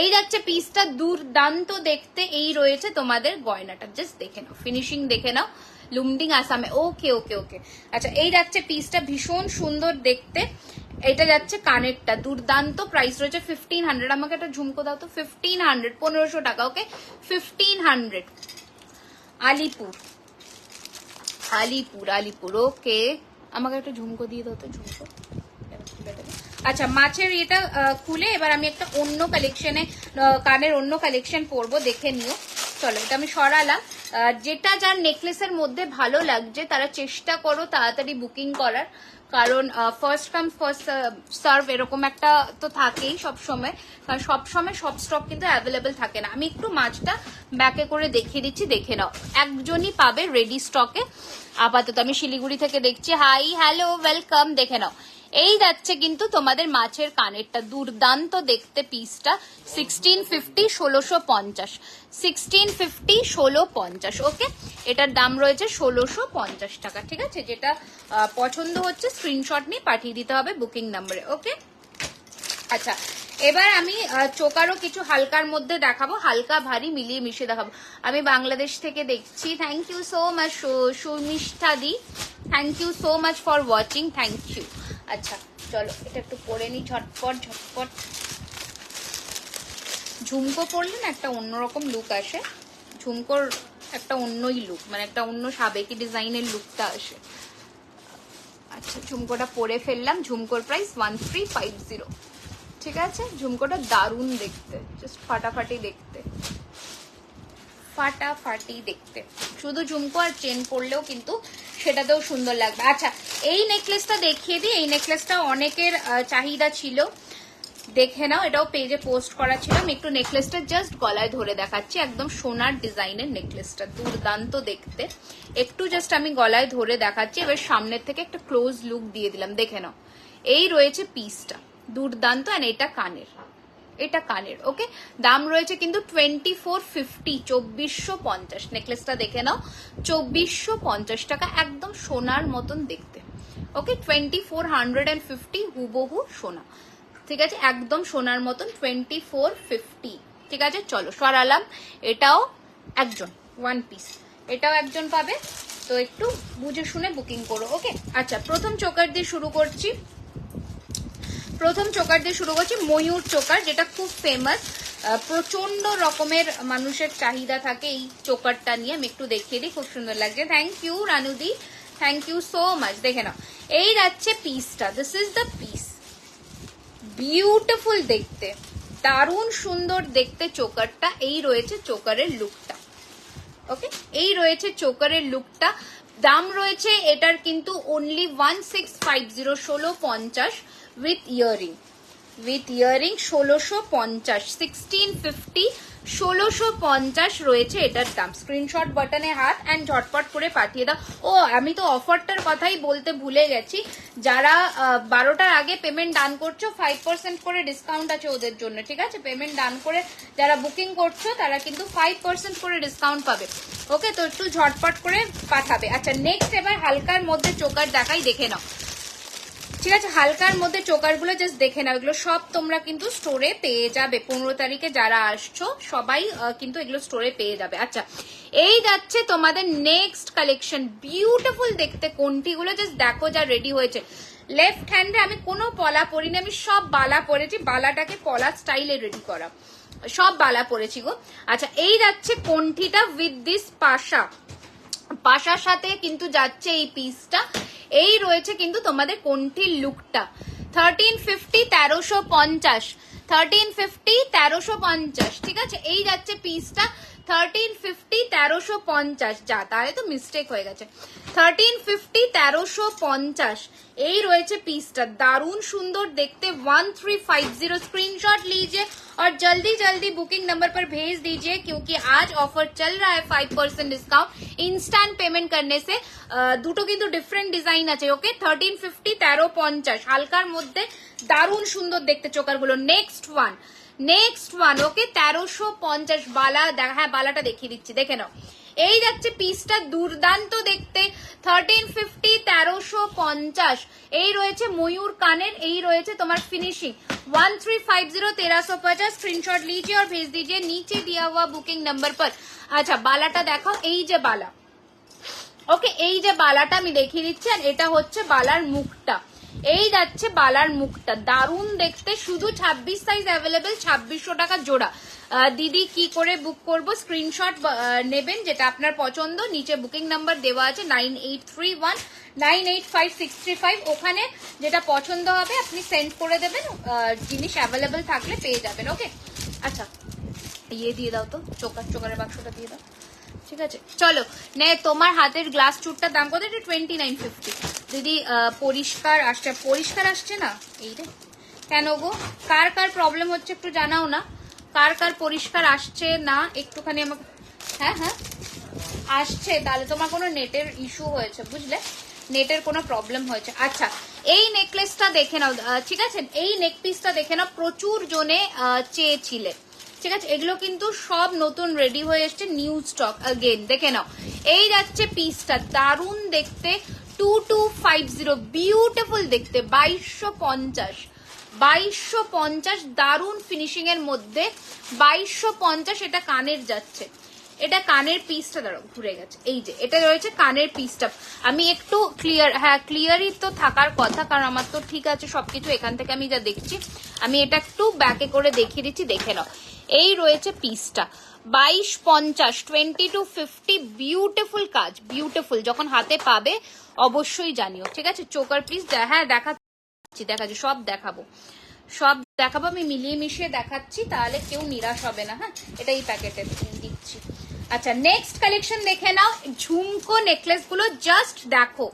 এই যাচ্ছে পিসটা, দুর্দান্ত দেখতে। এই রয়েছে তোমাদের গয়নাটা, জাস্ট দেখে নাও, ফিনিশিং দেখে নাও। লুমডিং আসামে। ওকে ওকে ওকে, আচ্ছা এই যাচ্ছে পিসটা, ভীষণ সুন্দর দেখতে। এটা যাচ্ছে কানেরটা, দুর্দান্ত। প্রাইস রয়েছে 1500। আমাকে একটা ঝুমকো দাও তো। 1500, 1500 টাকা। ওকে, 1500। আলিপুর। ওকে, আমাকে একটা ঝুমকো দিয়ে দাও তো, ঝুমকো। আচ্ছা, মাছের এটা খুলে এবার আমি একটা অন্য কালেকশনে, কানের অন্য কালেকশন পরবো, দেখে নিও। চলো, এটা আমি সরালাম। যেটা যার নেকলেসের মধ্যে ভালো লাগছে তারা চেষ্টা করো তাড়াতাড়ি বুকিং করার, কারণ ফার্স্ট কাম ফার্স্ট সার্ভ এরকম একটা তো থাকেই সবসময়, কারণ সবসময় সব স্টক কিন্তু অ্যাভেলেবেল থাকে না। আমি একটু মাছটা ব্যাকে করে দেখিয়ে দিচ্ছি, দেখে নাও। একজনই পাবে রেডি স্টকে আপাতত। আমি শিলিগুড়ি থেকে দেখছি। Hi, hello, welcome. দেখে নাও, এই যাচ্ছে কিন্তু তোমাদের মাছের কানেরটা, দুর্দান্ত দেখতে পিসটা। 1650, 1650, 1650, 1650। ওকে, এটার দাম রয়েছে 1650 টাকা, ঠিক আছে। যেটা পছন্দ হচ্ছে স্ক্রিনশট নিয়ে পাঠিয়ে দিতে হবে বুকিং নাম্বারে। ওকে, আচ্ছা এবার আমি চোকারও কিছু হালকার মধ্যে দেখাবো, হালকা ভারী মিলিয়ে মিশিয়ে দেখাবো। আমি বাংলাদেশ থেকে দেখছি। Thank you so much Sumistha দি, thank you so much for watching, thank you. আচ্ছা চলো, এটা একটু পরে নি ঝটপট। ঝুমকো পরলে না একটা অন্যরকম লুক আসে, ঝুমকোর একটা অন্যই লুক, মানে একটা অন্য সাবেকি ডিজাইনের লুকটা আসে। আচ্ছা, ঝুমকোটা পরে ফেললাম। ঝুমকোর প্রাইস 1350, ঠিক আছে। ঝুমকোটা দারুণ দেখতে, জাস্ট ফাটাফাটি দেখতে। শুধু ঝুমকো আর চেন পরলেও কিন্তু সেটাতেও সুন্দর লাগবে। আচ্ছা, এই নেকলেসটা দেখিয়ে দিই। এই নেকলেসটা অনেকের চাহিদা ছিল, দেখে নাও। এটাও পেজে পোস্ট করা ছিল। আমি একটু নেকলেসটা জাস্ট গলায় ধরে দেখাচ্ছি, একদম সোনার ডিজাইনের নেকলেসটা, দুর্দান্ত দেখতে। একটু জাস্ট আমি গলায় ধরে দেখাচ্ছি, এবার সামনের থেকে একটা ক্লোজ লুক দিয়ে দিলাম, দেখে নাও। এই রয়েছে পিসটা, দুর্দান্ত। আর এটা কানের। ওকে, দাম রয়েছে কিন্তু 2450, 2450। নেকলেসটা দেখে নাও, 2450 টাকা, একদম সোনার মতন দেখতে। ওকে, 2450, হুবহু সোনা, ঠিক আছে, একদম সোনার মতন, 2450, ঠিক আছে। চলো সরালাম। এটাও একজন, ওয়ান পিস, এটাও একজন পাবে, তো একটু বুঝে শুনে বুকিং করো। ওকে, আচ্ছা প্রথম চোকার দিয়ে শুরু করছি। প্রথম চোকার দিয়ে শুরু করছি, ময়ূর চোকার, যেটা খুব ফেমাস, প্রচন্ড রকমের মানুষের চাহিদা থাকে এই চোকারটা নিয়ে। আমি একটু দেখিয়ে দিই, খুব সুন্দর লাগছে। থ্যাংক ইউ রানুদি, থ্যাংক ইউ সো মাচ। দেখে নাও, এই যাচ্ছে পিসটা, this is the piece, beautiful দেখতে, দারুণ সুন্দর দেখতে চোকারটা। এই রয়েছে চোকারের লুকটা, ওকে, এই রয়েছে চোকারের লুকটা। দাম রয়েছে এটার কিন্তু only 1650, 1650 with earring, with earring 1650, 1650, 1650 রয়েছে এটার দাম। স্ক্রিনশট বাটনে হাত অ্যান্ড ঝটপট করে পাঠিয়ে দাও। ও আমি তো অফারটার কথাই বলতে ভুলে গেছি, যারা 12টার আগে পেমেন্ট ডান করছো 5% করে ডিসকাউন্ট আছে ওদের জন্য, ঠিক আছে? পেমেন্ট ডান করে যারা বুকিং করছো তারা কিন্তু 5% করে ডিসকাউন্ট পাবে, ওকে? তো একটু ঝটপট করে পাঠাবে। আচ্ছা, নেক্সট এবার হালকার মধ্যে চোকার দেখাই, দেখে নাও, ঠিক আছে? হালকার মধ্যে চোকারগুলো জাস্ট দেখে নাও, এগুলো সব তোমরা কিন্তু স্টোরে পেয়ে যাবে। 15 তারিখে যারা আসছো সবাই কিন্তু এগুলো স্টোরে পেয়ে যাবে। আচ্ছা, এই যাচ্ছে তোমাদের নেক্সট কালেকশন, বিউটিফুল দেখতে কোনটিগুলো, জাস্ট দেখো যা রেডি হয়েছে। লেফট হ্যান্ডে আমি কোনো পলা পরিনি, আমি সব বালা পরেছি, বালাটাকে পলা স্টাইলে রেডি করা, সব বালা পরেছি গো। আচ্ছা, এই যাচ্ছে কোনটিটা উইথ দিস পাশা, পাশার সাথে কিন্তু যাচ্ছে এই পিসটা। এই রয়েছে কিন্তু তোমাদের কোনটির লুকটা, 1350, 1350, 1350, 1350, ঠিক আছে? এই যাচ্ছে পিসটা 1350, 1350, যা তাহলে তো মিস্টেক হয়ে গেছে, 1350, 1350 এই রয়েছে পিসটা, দারুণ সুন্দর देखते। 1350 स्क्रीनशॉट लीजिए और जल्दी जल्दी बुकिंग नंबर पर भेज दीजिए, क्योंकि आज ऑफर चल रहा है 5% डिस्काउंट इंस्टैंट पेमेंट करने से। দুটো কিন্তু ডিফারেন্ট ডিজাইন আছে, ওকে? 1350, 1350 হালকার মধ্যে দারুণ সুন্দর দেখতে চোকারগুলো। নেক্সট ওয়ান, ওকে, 1350 বালা, হ্যাঁ বালাটা দেখিয়ে দিচ্ছি, দেখে নাও। এই যাচ্ছে পিসটা, দুর্দান্ত দেখতে, 1350, 1350 এই রয়েছে ময়ূর কানের, এই রয়েছে তোমার ফিনিশিং। 1350, 1350 स्क्रीनशॉट लीजिए और भेज दीजिए नीचे दिया हुआ बुकिंग नंबर पर। আচ্ছা, বালাটা দেখো, এই যে বালা, ওকে, এই যে বালাটা আমি দেখিয়ে দিচ্ছি, আর এটা হচ্ছে বালার মুখটা। এই যাচ্ছে বালার মুখটা, দারুণ দেখতে, শুধু 26 সাইজ অ্যাভেলেবেল, 2600 টাকা জোড়া। দিদি কি করে বুক করব? স্ক্রিনশট নেবেন যেটা আপনার পছন্দ, নিচে বুকিং নাম্বার দেওয়া আছে 9831 985635, ওখানে যেটা পছন্দ হবে আপনি সেন্ড করে দেবেন, জিনিস অ্যাভেলেবেল থাকলে পেয়ে যাবেন, ওকে? আচ্ছা, ইয়ে দিয়ে দাও তো, চোকারের বাক্সটা দিয়ে দাও, ঠিক আছে? চলো, নে, তোমার হাতের গ্লাস চুটটার দাম কত? এটা 2950। দিদি পরিষ্কার আসছে না, এই রে, কেন গো? কার কার প্রবলেম হচ্ছে একটু জানাও না, কার কার পরিষ্কার আসছে না একটুখানি আমাকে। হ্যাঁ হ্যাঁ আসছে, তাহলে তোমার কোনো নেটের ইস্যু হয়েছে, বুঝলে? নেটের কোনো প্রবলেম হয়েছে। আচ্ছা, এই নেকলেসটা দেখে নাও, ঠিক আছে? এই নেক পিসটা দেখে নাও, প্রচুর জনে চেয়েছিলে, ঠিক আছে? এগুলো কিন্তু সব নতুন রেডি হয়ে এসছে, নিউ স্টক अगेन, দেখে নাও। এই যাচ্ছে পিসটা, দারুণ দেখতে, 2250, বিউটিফুল দেখতে, 2250, 2250, দারুণ ফিনিশিং এর মধ্যে 2250। এটা কানের যাচ্ছে, এটা কানের পিসটা, দাঁড়াও ঘুরে গেছে, এই যে এটা রয়েছে কানের পিসটা। আমি একটু ক্লিয়ার, হ্যাঁ ক্লিয়ারই তো থাকার কথা, কারণ আমার তো ঠিক আছে সবকিছু, এখান থেকে আমি যা দেখছি। আমি এটা একটু ব্যাকে করে দেখিয়ে দিচ্ছি, দেখে নাও। এই রয়েছে পিসটা 2250, 2250, বিউটিফুল কাজ, বিউটিফুল। যখন হাতে পাবে অবশ্যই জানিও, ঠিক আছে? চোকার প্লিজ, হ্যাঁ দেখাচ্ছি, সব দেখাবো, আমি মিলিয়ে মিশিয়ে দেখাচ্ছি, তাহলে কেউ নিরাশ হবে না। হ্যাঁ, এটা এই প্যাকেটে দিচ্ছি। আচ্ছা, নেক্সট কালেকশন দেখে নাও, ঝুমকো নেকলেস গুলো জাস্ট দেখো,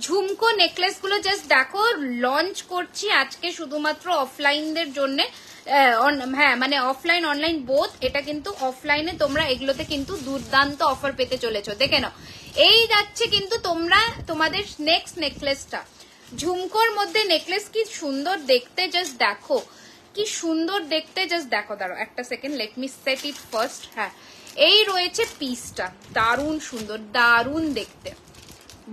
ঝুমকো নেকলেস গুলো জাস্ট দেখো, লঞ্চ করছি আজকে শুধুমাত্র অফলাইনদের জন্য। হ্যাঁ, মানে অফলাইন অনলাইন বোথ। এটা কিন্তু অফলাইনে তোমরা এগুলোতে কিন্তু দুর্দান্ত অফার পেতে চলেছো, দেখে নাও। এই যাচ্ছে কিন্তু তোমরা তোমাদের নেক্সট নেকলেসটা, ঝুমকোর মধ্যে নেকলেস, কি সুন্দর দেখতে, জাস্ট দেখো কি সুন্দর দেখতে, জাস্ট দেখো। দাঁড়াও একটা second, let me set it first. হ্যাঁ, এই রয়েছে পিসটা, দারুণ সুন্দর, দারুণ দেখতে,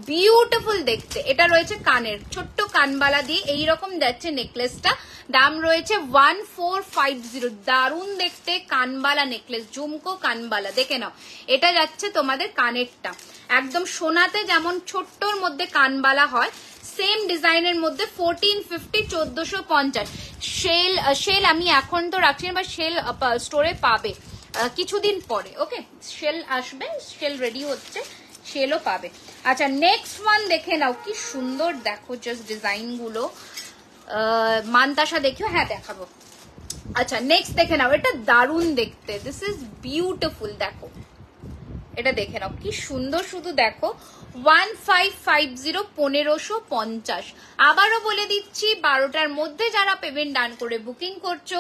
বিউটিফুল দেখতে। এটা রয়েছে কানের, ছোট্ট কানবালা দিয়ে এইরকম যাচ্ছে নেকলেসটা। দাম রয়েছে 1450, দারুণ দেখতে কানবালা নেকলেস, ঝুমকো কানবালা, দেখে নাও। এটা যাচ্ছে তোমাদের কানেরটা, একদম সোনাতে যেমন ছোট্টর মধ্যে কানবালা হয়, সেম ডিজাইনের মধ্যে 1450 1450 শেল আমি এখন তো রাখছি না, বা শেল স্টোরে পাবে কিছুদিন পরে। ওকে, শেল আসবে, শেল রেডি হচ্ছে, শেলও পাবে। আচ্ছা নেক্সট ওয়ান দেখে নাও, কি সুন্দর দেখো জাস্ট ডিজাইন গুলো। মানতাসা দেখিও, হ্যাঁ দেখাবো। আচ্ছা নেক্সট দেখে নাও, এটা দারুণ দেখতে, দিস ইজ বিউটিফুল। দেখো এটা দেখে নাও কি সুন্দর, শুধু দেখো 1550 1550। আবারও বলে দিচ্ছি 12টার মধ্যে যারা পেমেন্ট ডান করে বুকিং করছো,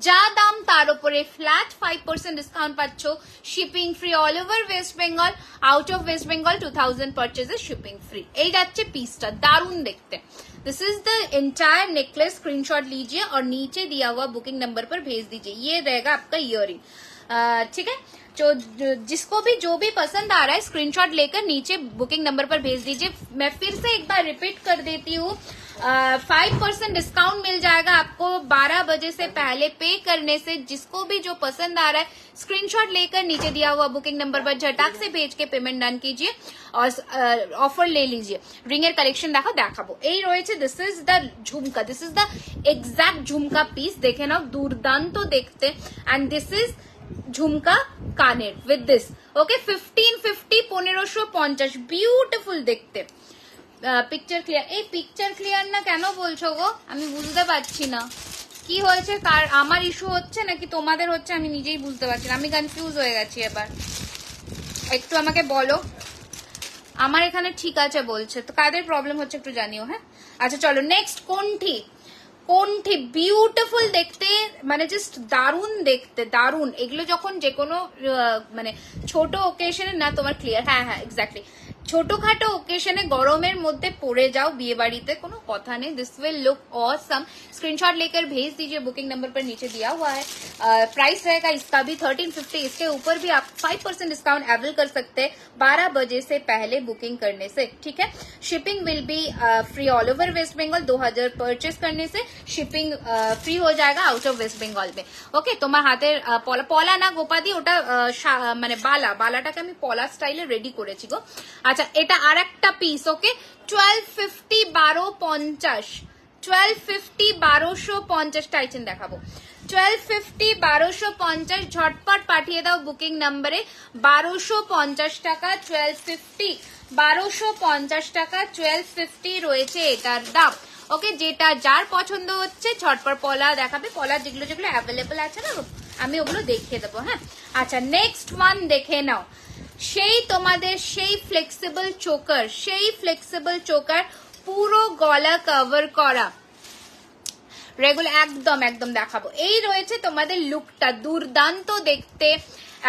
যা দাম তার উপরে ফ্ল্যাট 5% ডিসকাউন্ট পাচ্ছ, shipping free all over West Bengal, out of West Bengal 2000 purchases shipping free. এই যাচ্ছে পিসটা, দারুণ দেখতে। This is the entire necklace, screenshot लीजिए और नीचे दिया हुआ बुकिंग नंबर पर भेज दीजिए। ये रहेगा आपका इयररिंग, ठीक है। जो जिसको भी जो भी पसंद आ रहा है स्क्रीनशॉट लेकर नीचे बुकिंग नंबर पर भेज दीजिए। मैं फिर से एक बार रिपीट कर देती हूँ, 5% डिस्काउंट मिल जाएगा आपको 12 बजे से पहले पे करने से। जिसको भी जो पसंद आ रहा है स्क्रीनशॉट लेकर नीचे दिया हुआ बुकिंग नंबर पर झटाक से भेज के पेमेंट डन कीजिए और ऑफर ले लीजिए। रिंगर कलेक्शन देखो দেখাবো, এই রয়েছে, this is the jhumka, this is the exact jhumka piece, দেখে নাও দুর্দান্ত দেখতে। এন্ড দিস ইজ ঝুমকা কানের উইথ দিস, ওকে 1550 1550, বিউটিফুল দেখতে। পিকচার ক্লিয়ার, এই পিকচার ক্লিয়ার না কেন বলছো গো, আমি বুঝতে পারছি না কি হয়েছে, কার আমার ইস্যু হচ্ছে নাকি তোমাদের হচ্ছে, আমি নিজেই বুঝতে পারছি না, আমি কনফিউজ হয়ে গেছি এবার, একটু আমাকে বলো। আমার এখানে ঠিক আছে বলছে, তো কাদের প্রবলেম হচ্ছে একটু জানিও, হ্যাঁ। আচ্ছা চলো নেক্সট, কোনটি কোনটি বিউটিফুল দেখতে, মানে জাস্ট দারুণ দেখতে, দারুণ। এগুলো যখন যে কোনো মানে ছোট ওকেশনে না তোমার ক্লিয়ার, হ্যাঁ হ্যাঁ এক্স্যাক্টলি, ছোটখাটো ওকেশনে गरमेर मध्य पड़े जाओ, बिये बाड़ीते कोनो कथा नहीं। This will look awesome. Screenshot लेकर भेज दीजिए, बुकिंग नंबर पर नीचे दिया हुआ है। प्राइस रहेगा इसका भी 1350, इसके ऊपर भी आप 5% डिस्काउंट अवेल कर सकते हैं 12 बजे से पहले बुकिंग करने से, ठीक है। Shipping will be free all over West Bengal, 2000 purchase करने से शिपिंग फ्री हो जाएगा आउट ऑफ वेस्ट बंगाल में। ओके, তোমার হাতের পলা না গোপাদি, ওটা মানে বালাটাকে আমি পলা স্টাইলে রেডি করেছি গো। আচ্ছা এটা আর একটা পিস, ওকে 1250 1250, 1250 1250 টাইটেন দেখাবো, 1250 1250 ঝটপট পাঠিয়ে দাও বুকিং নম্বরে। 1250 টাকা 1250, 1250 টাকা 1250 রয়েছে এটার দাম। ওকে, যেটা যার পছন্দ হচ্ছে ঝটপট পলা দেখাবে, পলা যেগুলো যেগুলো অ্যাভেলেবল আছে না আমি ওগুলো দেখিয়ে দেবো, হ্যাঁ। আচ্ছা নেক্সট ওয়ান দেখে নাও, সেই তোমাদের সেই ফ্লেক্সিবল চোকার, সেই ফ্লেক্সিবল চোকার পুরো গলা কভার করা, রেগুলার একদম একদম দেখাবো। এই রয়েছে তোমাদের লুকটা, দুর্দান্ত দেখতে,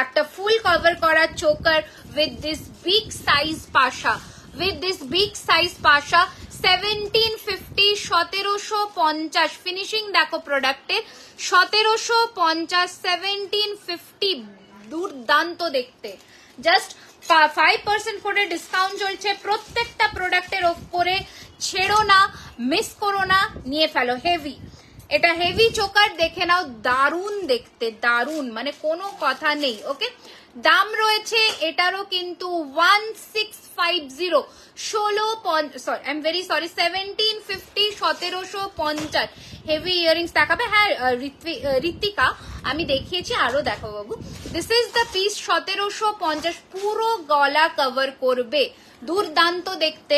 একটা ফুল কভার করা choker with this big size Pasha, with this big size Pasha 1750 1750 finishing দেখো প্রোডাক্টের, 1750 1750, দুর্দান্ত দেখতে। জাস্ট 5% করে ডিসকাউন্ট চলছে প্রত্যেকটা প্রোডাক্টের ওপরে, ছেড়ো না, মিস করো না, নিয়ে ফেলো। হেভি, এটা হেভি চোকার, দেখে নাও দারুণ দেখতে, দারুণ, মানে কোনো কথা নেই। ওকে, দাম রয়েছে এটারও কিন্তু 1650, 1750 1750। হেভি ইয়ারিংস দেখাবে, হ্যাঁ ঋতিকা আমি দেখিয়েছি, আরো দেখো বাবু। দিস ইজ দ্য পিস 1750, পুরো গলা কভার করবে, দুর্দান্ত দেখতে।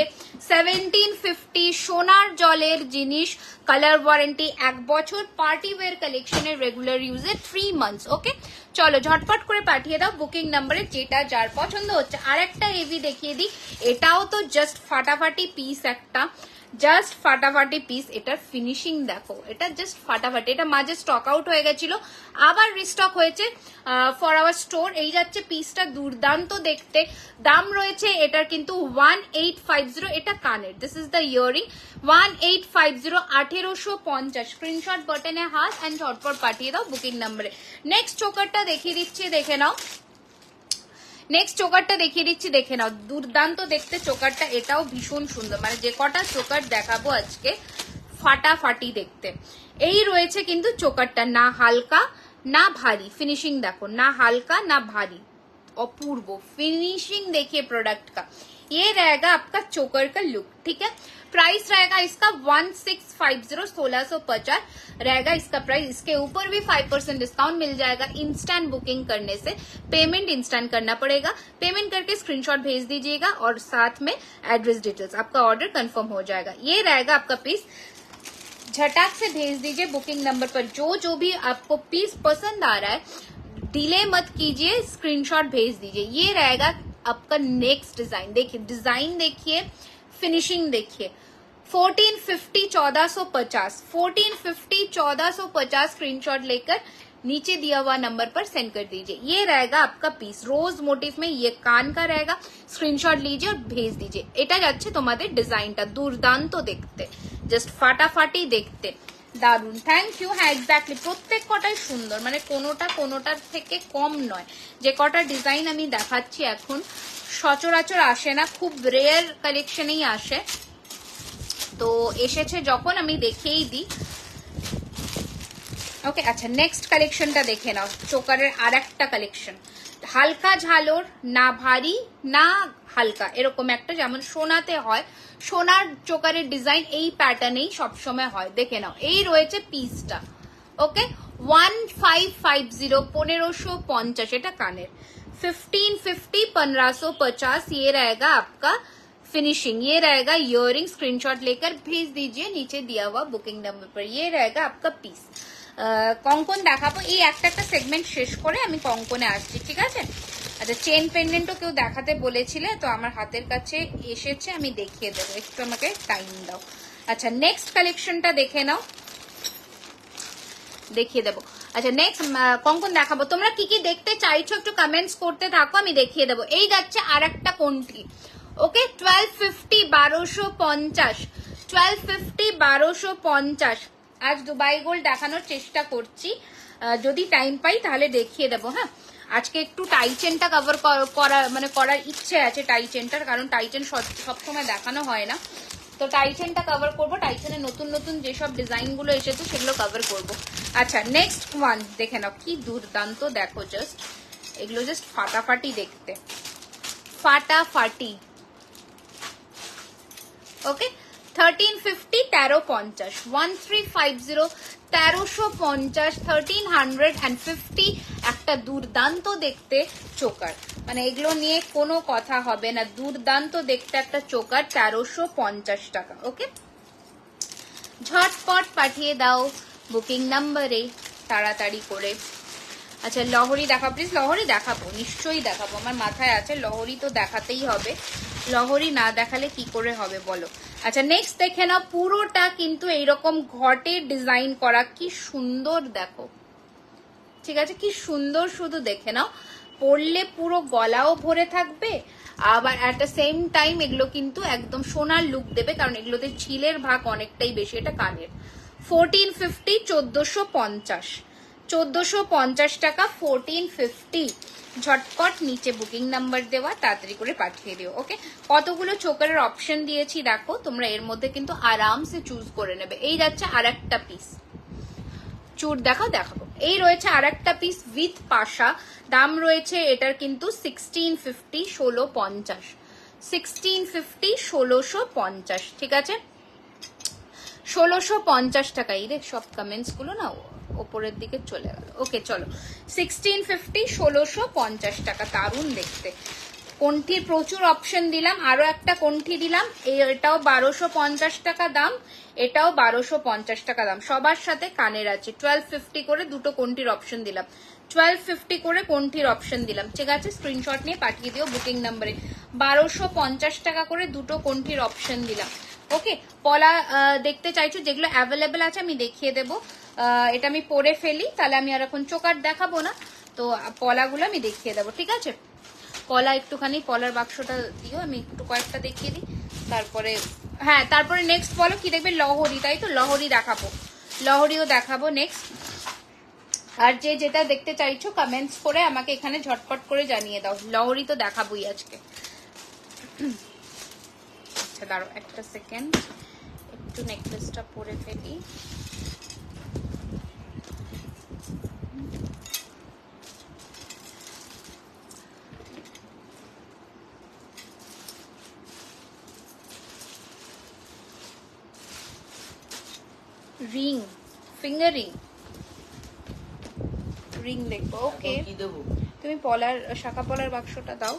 1750, সোনার জলের জিনিস, কালার ওয়ারেন্টি 1 বছর, পার্টি ওয়্যার কালেকশনের রেগুলার ইউজে 3 মান্থস। ওকে চলো ঝটপট করে পাঠিয়ে দাও বুকিং নাম্বারে, যেটা যার পছন্দ হচ্ছে। আর একটা হেভি দেখিয়ে দিই, এটাও তো জাস্ট ফাটাফাটি পিস একটা, জাস্ট ফাটাফাটি পিস। এটার ফিনিশিং দেখো, এটা জাস্ট ফাটাফাটি। এটা মাঝে স্টক আউট হয়ে গেছিল, আবার রিস্টক হয়েছে ফর আওয়ার স্টোর। এই যাচ্ছে পিসটা, দুর্দান্ত দেখতে। দাম রয়েছে এটার কিন্তু 1850, এটা কানের, this is the earring, 1850 1850। Screenshot বাটনে হাত এন্ড ঝটপট পাঠিয়ে দাও বুকিং নাম্বারে। নেক্সট চোকারটা দেখিয়ে দিচ্ছি, দেখে নাও। নেক্সট চোকারটা দেখিয়ে দিচ্ছি, দেখে নাও, দুর্দান্ত দেখতে চোকারটা, এটাও ভীষণ সুন্দর, মানে যে কটা চোকার দেখাবো আজকে ফাটাফাটি দেখতে। এই রয়েছে কিন্তু চোকারটা, না হালকা না ভারী, ফিনিশিং দেখো, না হালকা না ভারী, অপূর্ব ফিনিশিং देखिए प्रोडक्ट का। ये रहेगा आपका चोकर का लुक, ठीक है। प्राइस रहेगा इसका 1650, 1650 रहेगा इसका प्राइस। इसके ऊपर भी 5% डिस्काउंट मिल जाएगा इंस्टेंट बुकिंग करने से। पेमेंट इंस्टेंट करना पड़ेगा, पेमेंट करके स्क्रीनशॉट भेज दीजिएगा और साथ में एड्रेस डिटेल्स, आपका ऑर्डर कंफर्म हो जाएगा। ये रहेगा आपका पीस, झटाक से भेज दीजिए बुकिंग नंबर पर। जो भी आपको पीस पसंद आ रहा है डिले मत कीजिए, स्क्रीनशॉट भेज दीजिए। ये रहेगा आपका नेक्स्ट डिजाइन। देखिए डिजाइन, देखिए फिनिशिंग, देखिए 1450 1450 1450 1450 स्क्रीनशॉट लेकर नीचे दिया हुआ नंबर पर सेंड कर दीजिए। ये रहेगा आपका पीस रोज मोटिव में, ये कान का रहेगा। स्क्रीनशॉट लीजिए और भेज दीजिए। এটা যাচ্ছে তোমাদের ডিজাইনটা দুর্দান্ত দেখতে, জাস্ট ফাটাফাটি দেখতে, দারুন। Thank you. হ্যাঁ এক্স্যাক্টলি, প্রত্যেক কটাই সুন্দর, মানে কোনোটার থেকে কম নয়। যে কটা ডিজাইন আমি দেখাচ্ছি এখন সচরাচর আসে না, খুব রেয়ার কালেকশনেই আসে। তো এসেছে যখন আমি দেখিয়েই দিই। ওকে আচ্ছা, নেক্সট কালেকশনটা দেখে নাও। চোকারের আর একটা কালেকশন, হালকা ঝালোর, না ভারী না হালকা, এরকম একটা, যেমন সোনাতে হয়, সোনার চোকারের ডিজাইন এই প্যাটার্নেই সবসময় হয়। দেখে নাও, এই রয়েছে পিসটা। ওকে 1550 1550, এটা কানের। 1550 1550 ये रहेगा आपका फिनिशिंग। ये रहेगा इयरिंग। स्क्रीनशॉट लेकर भेज दीजिए नीचे दिया हुआ बुकिंग नंबर पर। ये रहेगा आपका পিস। কঙ্কন দেখাবো, এই একটা সেগমেন্ট শেষ করে আমি কঙ্কনে আসছি, ঠিক আছে। আচ্ছা, চেন পেন্ডেন্টও কেউ দেখাতে বলেছিলে, তো আমার হাতের কাছে এসেছে, আমি দেখিয়ে দেবো, একটু আমাকে টাইম দাও। আচ্ছা নেক্সট কালেকশনটা দেখে নাও, দেখিয়ে দেবো। আচ্ছা নেক্সট কঙ্কন দেখাবো। তোমরা কি কি দেখতে চাইছো একটু কমেন্টস করতে থাকো, আমি দেখিয়ে দেবো। এই যাচ্ছে আর একটা কোনটি। ওকে 1250 1250 1250 1250। আজ দুবাই গোল্ড দেখানোর চেষ্টা করছি, যদি টাইম পাই তাহলে দেখিয়ে দেবো। হ্যাঁ আজকে একটু টাই চেনটা কভার করার ইচ্ছে আছে, টাই চেনটার, কারণ টাই চেন সবসময় দেখানো হয় না, তো টাই চেনটা কভার করবো। টাই চেনের নতুন নতুন যেসব ডিজাইন গুলো এসেছে সেগুলো কভার করবো। আচ্ছা নেক্সট ওয়ান দেখে নাও, কি দুর্দান্ত দেখো, জাস্ট এগুলো জাস্ট ফাটাফাটি দেখতে, ফাটাফাটি। ওকে 1350 1350 1350 1350 1350 একটা দুর্দান্ত দেখতে চোকার, মানে এগুলো নিয়ে কোনো কথা হবে না, দুর্দান্ত দেখতে একটা চোকার 1350 টাকা। ওকে ঝটপট পাঠিয়ে দাও বুকিং নাম্বারে তাড়াতাড়ি করে। আচ্ছা লহরি দেখাবো প্লিজ, লহরি দেখাবো, নিশ্চয়ই দেখাবো, আমার মাথায় আছে লহরি তো দেখাতেই হবে, লহরি না দেখালে কি করে হবে বলো। আচ্ছা নেক্সট দেখে নাও, পুরোটা কিন্তু এইরকম ঘটের ডিজাইন করা, কি সুন্দর দেখো, ঠিক আছে, কি সুন্দর, শুধু দেখে নাও। পরলে পুরো গলাও ভরে থাকবে, আবার অ্যাট দ্য সেম টাইম এগুলো কিন্তু একদম সোনার লুক দেবে, কারণ এগুলোতে ঝিলের ভাগ অনেকটাই বেশি। এটা কানের। 1450 1450 1450 টাকা 1450। ঝটপট নিচে বুকিং নাম্বার দেওয়া, তাড়াতাড়ি করে পাঠিয়ে দিও। ওকে কতগুলো চোকারের অপশন দিয়েছি দেখো, তোমরা এর মধ্যে কিন্তু আরামসে চুজ করে নেবে। এই যাচ্ছে আর একটা পিস, চুর দেখাবো। এই রয়েছে আর একটা পিস উইথ পাশা, দাম রয়েছে এটার কিন্তু 1650 1650 1650 1650, ঠিক আছে 1650 টাকা। এই দেখ সব কমেন্টস গুলো না ওপরের দিকে চলে গেল। ওকে চলো 1650 1650 টাকা, দারুণ দেখতে। কোনটির প্রচুর অপশন দিলাম, আরো একটা কোনটি দিলাম, এটাও 1250 টাকা দাম, এটাও 1250 টাকা দাম, সবার সাথে কানের আছে। 1250 করে দুটো কোনটির অপশন দিলাম, 1250 করে কোনটির অপশন দিলাম, ঠিক আছে স্ক্রিনশট নিয়ে পাঠিয়ে দিও বুকিং নাম্বারে। 1250 টাকা করে দুটো কোনটির অপশন দিলাম। ওকে পলা দেখতে চাইছো, যেগুলো অ্যাভেলেবেল আছে আমি দেখিয়ে দেবো। এটা আমি পরে ফেলি, তাহলে আমি আর এখন চোকার দেখাবো না, তো পলাগুলো আমি দেখিয়ে দেবো, ঠিক আছে। পলা একটুখানি, পলার বাক্সটা দিও, আমি একটু কয়েকটা দেখিয়ে দিই, তারপরে হ্যাঁ তারপরে নেক্সট বলো কি দেখবে, লহরি, তাই তো লহরি দেখাবো, লহরিও দেখাবো নেক্সট। আর যে যেটা দেখতে চাইছো কমেন্টস করে আমাকে এখানে ঝটপট করে জানিয়ে দাও, লহরি তো দেখাবোই আজকে। আচ্ছা দাঁড়ো একটা সেকেন্ড, একটু নেকলেসটা পরে ফেলি। ফিঙ্গারিং রিং দেখবো। ওকে, তুমি পলার শাখা পলার বাক্সটা দাও।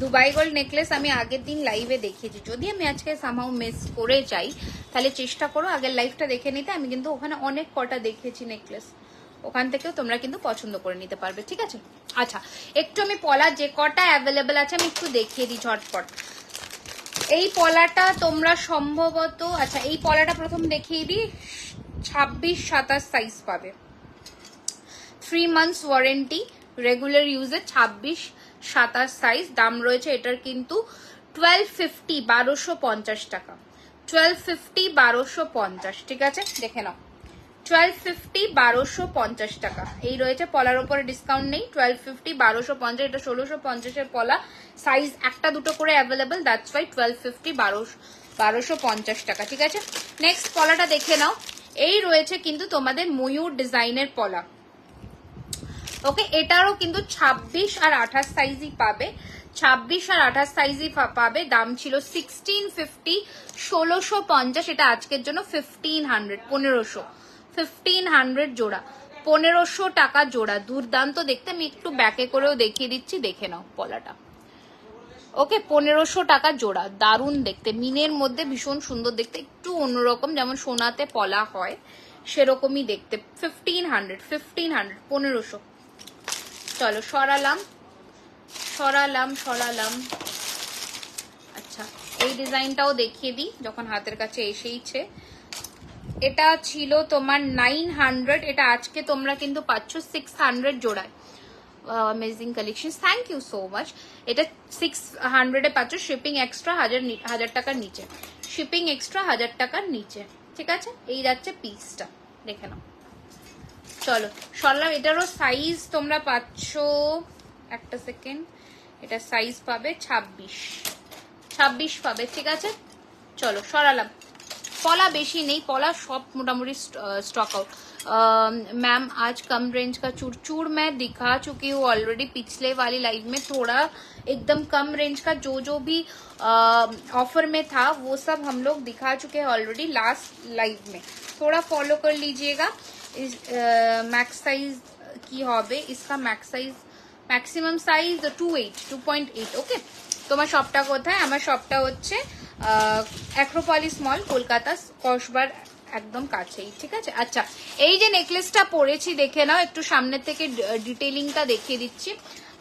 দুবাই গোল্ড নেকলেস আমি আগের দিন লাইভে দেখিয়েছি, যদি আমি আজকে সামহাউ মিস করে যাই তাহলে চেষ্টা করো আগের লাইভটা দেখে নিতে। আমি কিন্তু ওখানে অনেক কটা দেখিয়েছি নেকলেস, ওখান থেকেও তোমরা কিন্তু পছন্দ করে নিতে পারবে, ঠিক আছে। আচ্ছা, একটু আমি পলা যে কটা অ্যাভেলেবেল আছে আমি একটু দেখিয়ে দিই ঝটপট। এই পলাটা তোমরা সম্ভবত, আচ্ছা এই পলাটা প্রথম দেখিয়ে দিই, 26-27 সাইজ পাবে, 3 months ওয়ারেন্টি, রেগুলার ইউজে 26-27 সাইজ। দাম রয়েছে এটার কিন্তু 1250, 1250 টাকা, 1250, 1250, ঠিক আছে, দেখে নাও 1250, 1250 টাকা। এই রয়েছে, পলার উপরে ডিসকাউন্ট নেই, 1250, 1250, এটা 1650 পলা, সাইজ একটা দুটো করে অ্যাভেলেবেল, দ্যাটস ওয়াই 1250, 1250 টাকা, ঠিক আছে। নেক্সট পলাটা দেখে নাও, এই রয়েছে কিন্তু তোমাদের ময়ূর ডিজাইনের পলা। ওকে, এটারও কিন্তু 26 আর 28 সাইজই পাবে, 26 আর 28 সাইজই পাবে। দাম ছিল 1650, 1650, এটা আজকের জন্য 1500, 1500 জোড়া, 1500 টাকা জোড়া। দুর্দান্ত দেখতে, আমি একটু ব্যাকে করেও দেখিয়ে দিচ্ছি, দেখে নাও পলাটা। ওকে, 1500 টাকা জোড়া, দারুণ দেখতে, মিনের মধ্যে ভীষণ সুন্দর দেখতে, একটু অন্যরকম, যেমন সোনাতে পলা হয় সেরকমই দেখতে। 1500, 1500। চলো সরালাম। আচ্ছা, এই ডিজাইনটাও দেখিয়ে দিই যখন হাতের কাছে এসেইছে। এটা ছিল তোমার 900, এটা আজকে তোমরা কিন্তু পাচ্ছ 600 জোড়ায়। Amazing collection, thank you so much. এটা 600 পাচ্ছ, শিপিং এক্সট্রা 1000 টাকার নিচে, শিপিং এক্সট্রা 1000 টাকার নিচে, ঠিক আছে। এই যাচ্ছে পিসটা, দেখে নাও। চলো সরলাম। এটারও সাইজ তোমরা পাচ্ছ, একটা সেকেন্ড, এটা সাইজ পাবে 26 পাবে, ঠিক আছে। চলো সরালাম। पला बेशी नहीं, पला सब मोटामोटी स्टॉक आउट। मैम आज कम रेंज का चूर मैं दिखा चुकी हूँ ऑलरेडी, पिछले वाली लाइव में थोड़ा एकदम कम रेंज का जो भी ऑफर में था वो सब हम लोग दिखा चुके हैं ऑलरेडी लास्ट लाइव में, थोड़ा फॉलो कर लीजिएगा। मैक्स साइज की होबे, इसका max size maximum size 2.8 okay. তোমার শপটা কোথায়? আমার শপটা হচ্ছে অ্যাক্রোপলিস মল, কলকাতা কসবার একদম কাছেই, ঠিক আছে। আচ্ছা, এই যে নেকলেসটা পরেছি দেখে নাও, একটু সামনে থেকে ডিটেইলিংটা দেখিয়ে দিচ্ছি।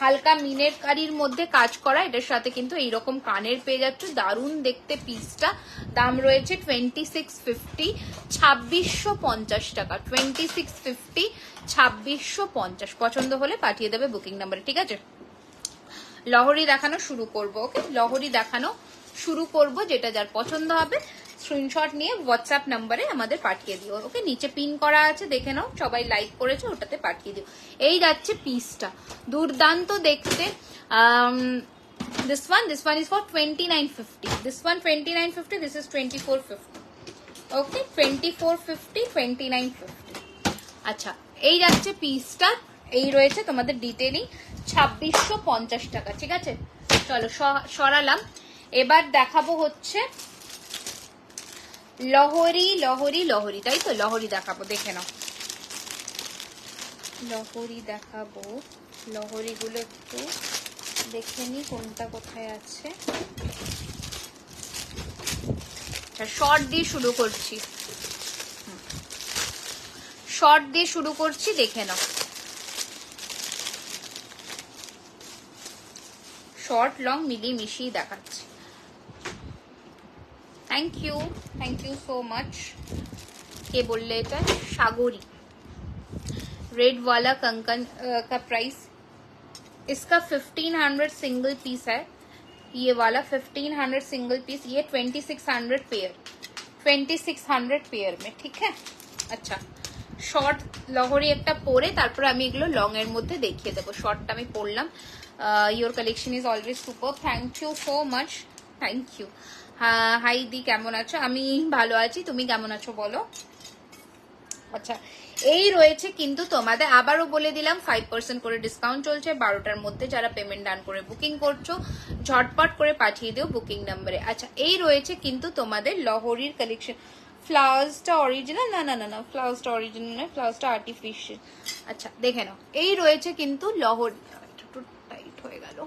হালকা মিনের কারির মধ্যে কাজ করা, এটার সাথে কিন্তু এইরকম কানের পেয়ে যাচ্ছ, দারুণ দেখতে পিসটা। দাম রয়েছে 2650, 2650 টাকা, 2650, 2650। পছন্দ হলে পাঠিয়ে দেবে বুকিং নাম্বারে, ঠিক আছে। লহরি দেখানো শুরু করব, ওকে, লহরি দেখানো শুরু করব, যেটা যার পছন্দ হবে স্ক্রিনশট নিয়ে হোয়াটসঅ্যাপ নাম্বারে আমাদের পাঠিয়ে দিও, ওকে। নিচে পিন করা আছে, দেখে নাও, সবাই লাইক করেছে, ওটাতে পাঠিয়ে দিও। এই যাচ্ছে পিসটা, দুর্দান্ত দেখতে। this one is for 2950, this one 2950, this is 2450, okay, 2450, 2950। আচ্ছা, এই যাচ্ছে পিসটা, এই রয়েছে তোমাদের ডিটেইলিং 2650 টাকা, ঠিক আছে। চলো সরালাম। এবার দেখাবো হচ্ছে লহরি, লহরি, লহরি, তাই তো, লহরি দেখাবো, দেখে নাও। লহরি দেখাবো, লহরি গুলো একটু দেখে নি কোনটা কোথায় আছে। শর্ট দিয়ে শুরু করছি, শর্ট দিয়ে শুরু করছি, দেখে নাও। শর্ট লং মিলিয়ে মিশিয়ে দেখাচ্ছি। Thank you so much. के बोल रहे सागोरी रेड वाला कंकन का प्राइस इसका 1500 सिंगल पीस है, ये वाला 1500 सिंगल पीस, ये 2600 पेयर, 2600 पेयर में, ठीक है। अच्छा, শর্ট লহরি একটা পরে তারপরে আমি এগুলো লং এর মধ্যে দেখিয়ে দেবো। শর্টটা আমি পরলাম। Your collection is always super, thank you so much, thank you. Hi দি, কেমন আছো? আমি ভালো আছি, তুমি কেমন আছো বলো। আচ্ছা, এই রয়েছে কিন্তু তোমাদের, আবারও বলে দিলাম 5% করে ডিসকাউন্ট চলছে 12টার মধ্যে। যারা পেমেন্ট ডান করে বুকিং করছো ঝটপট করে পাঠিয়ে দিও বুকিং নাম্বারে। আচ্ছা, এই রয়েছে কিন্তু তোমাদের লহরির কালেকশন। ফ্লাওয়ার্সটা অরিজিনাল? না না না না, ফ্লাওয়ার্সটা অরিজিনাল নয়, ফ্লাওয়ার্সটা আর্টিফিশিয়াল। আচ্ছা দেখে নাও, এই রয়েছে কিন্তু লহরি। একটু টাইট হয়ে গেল।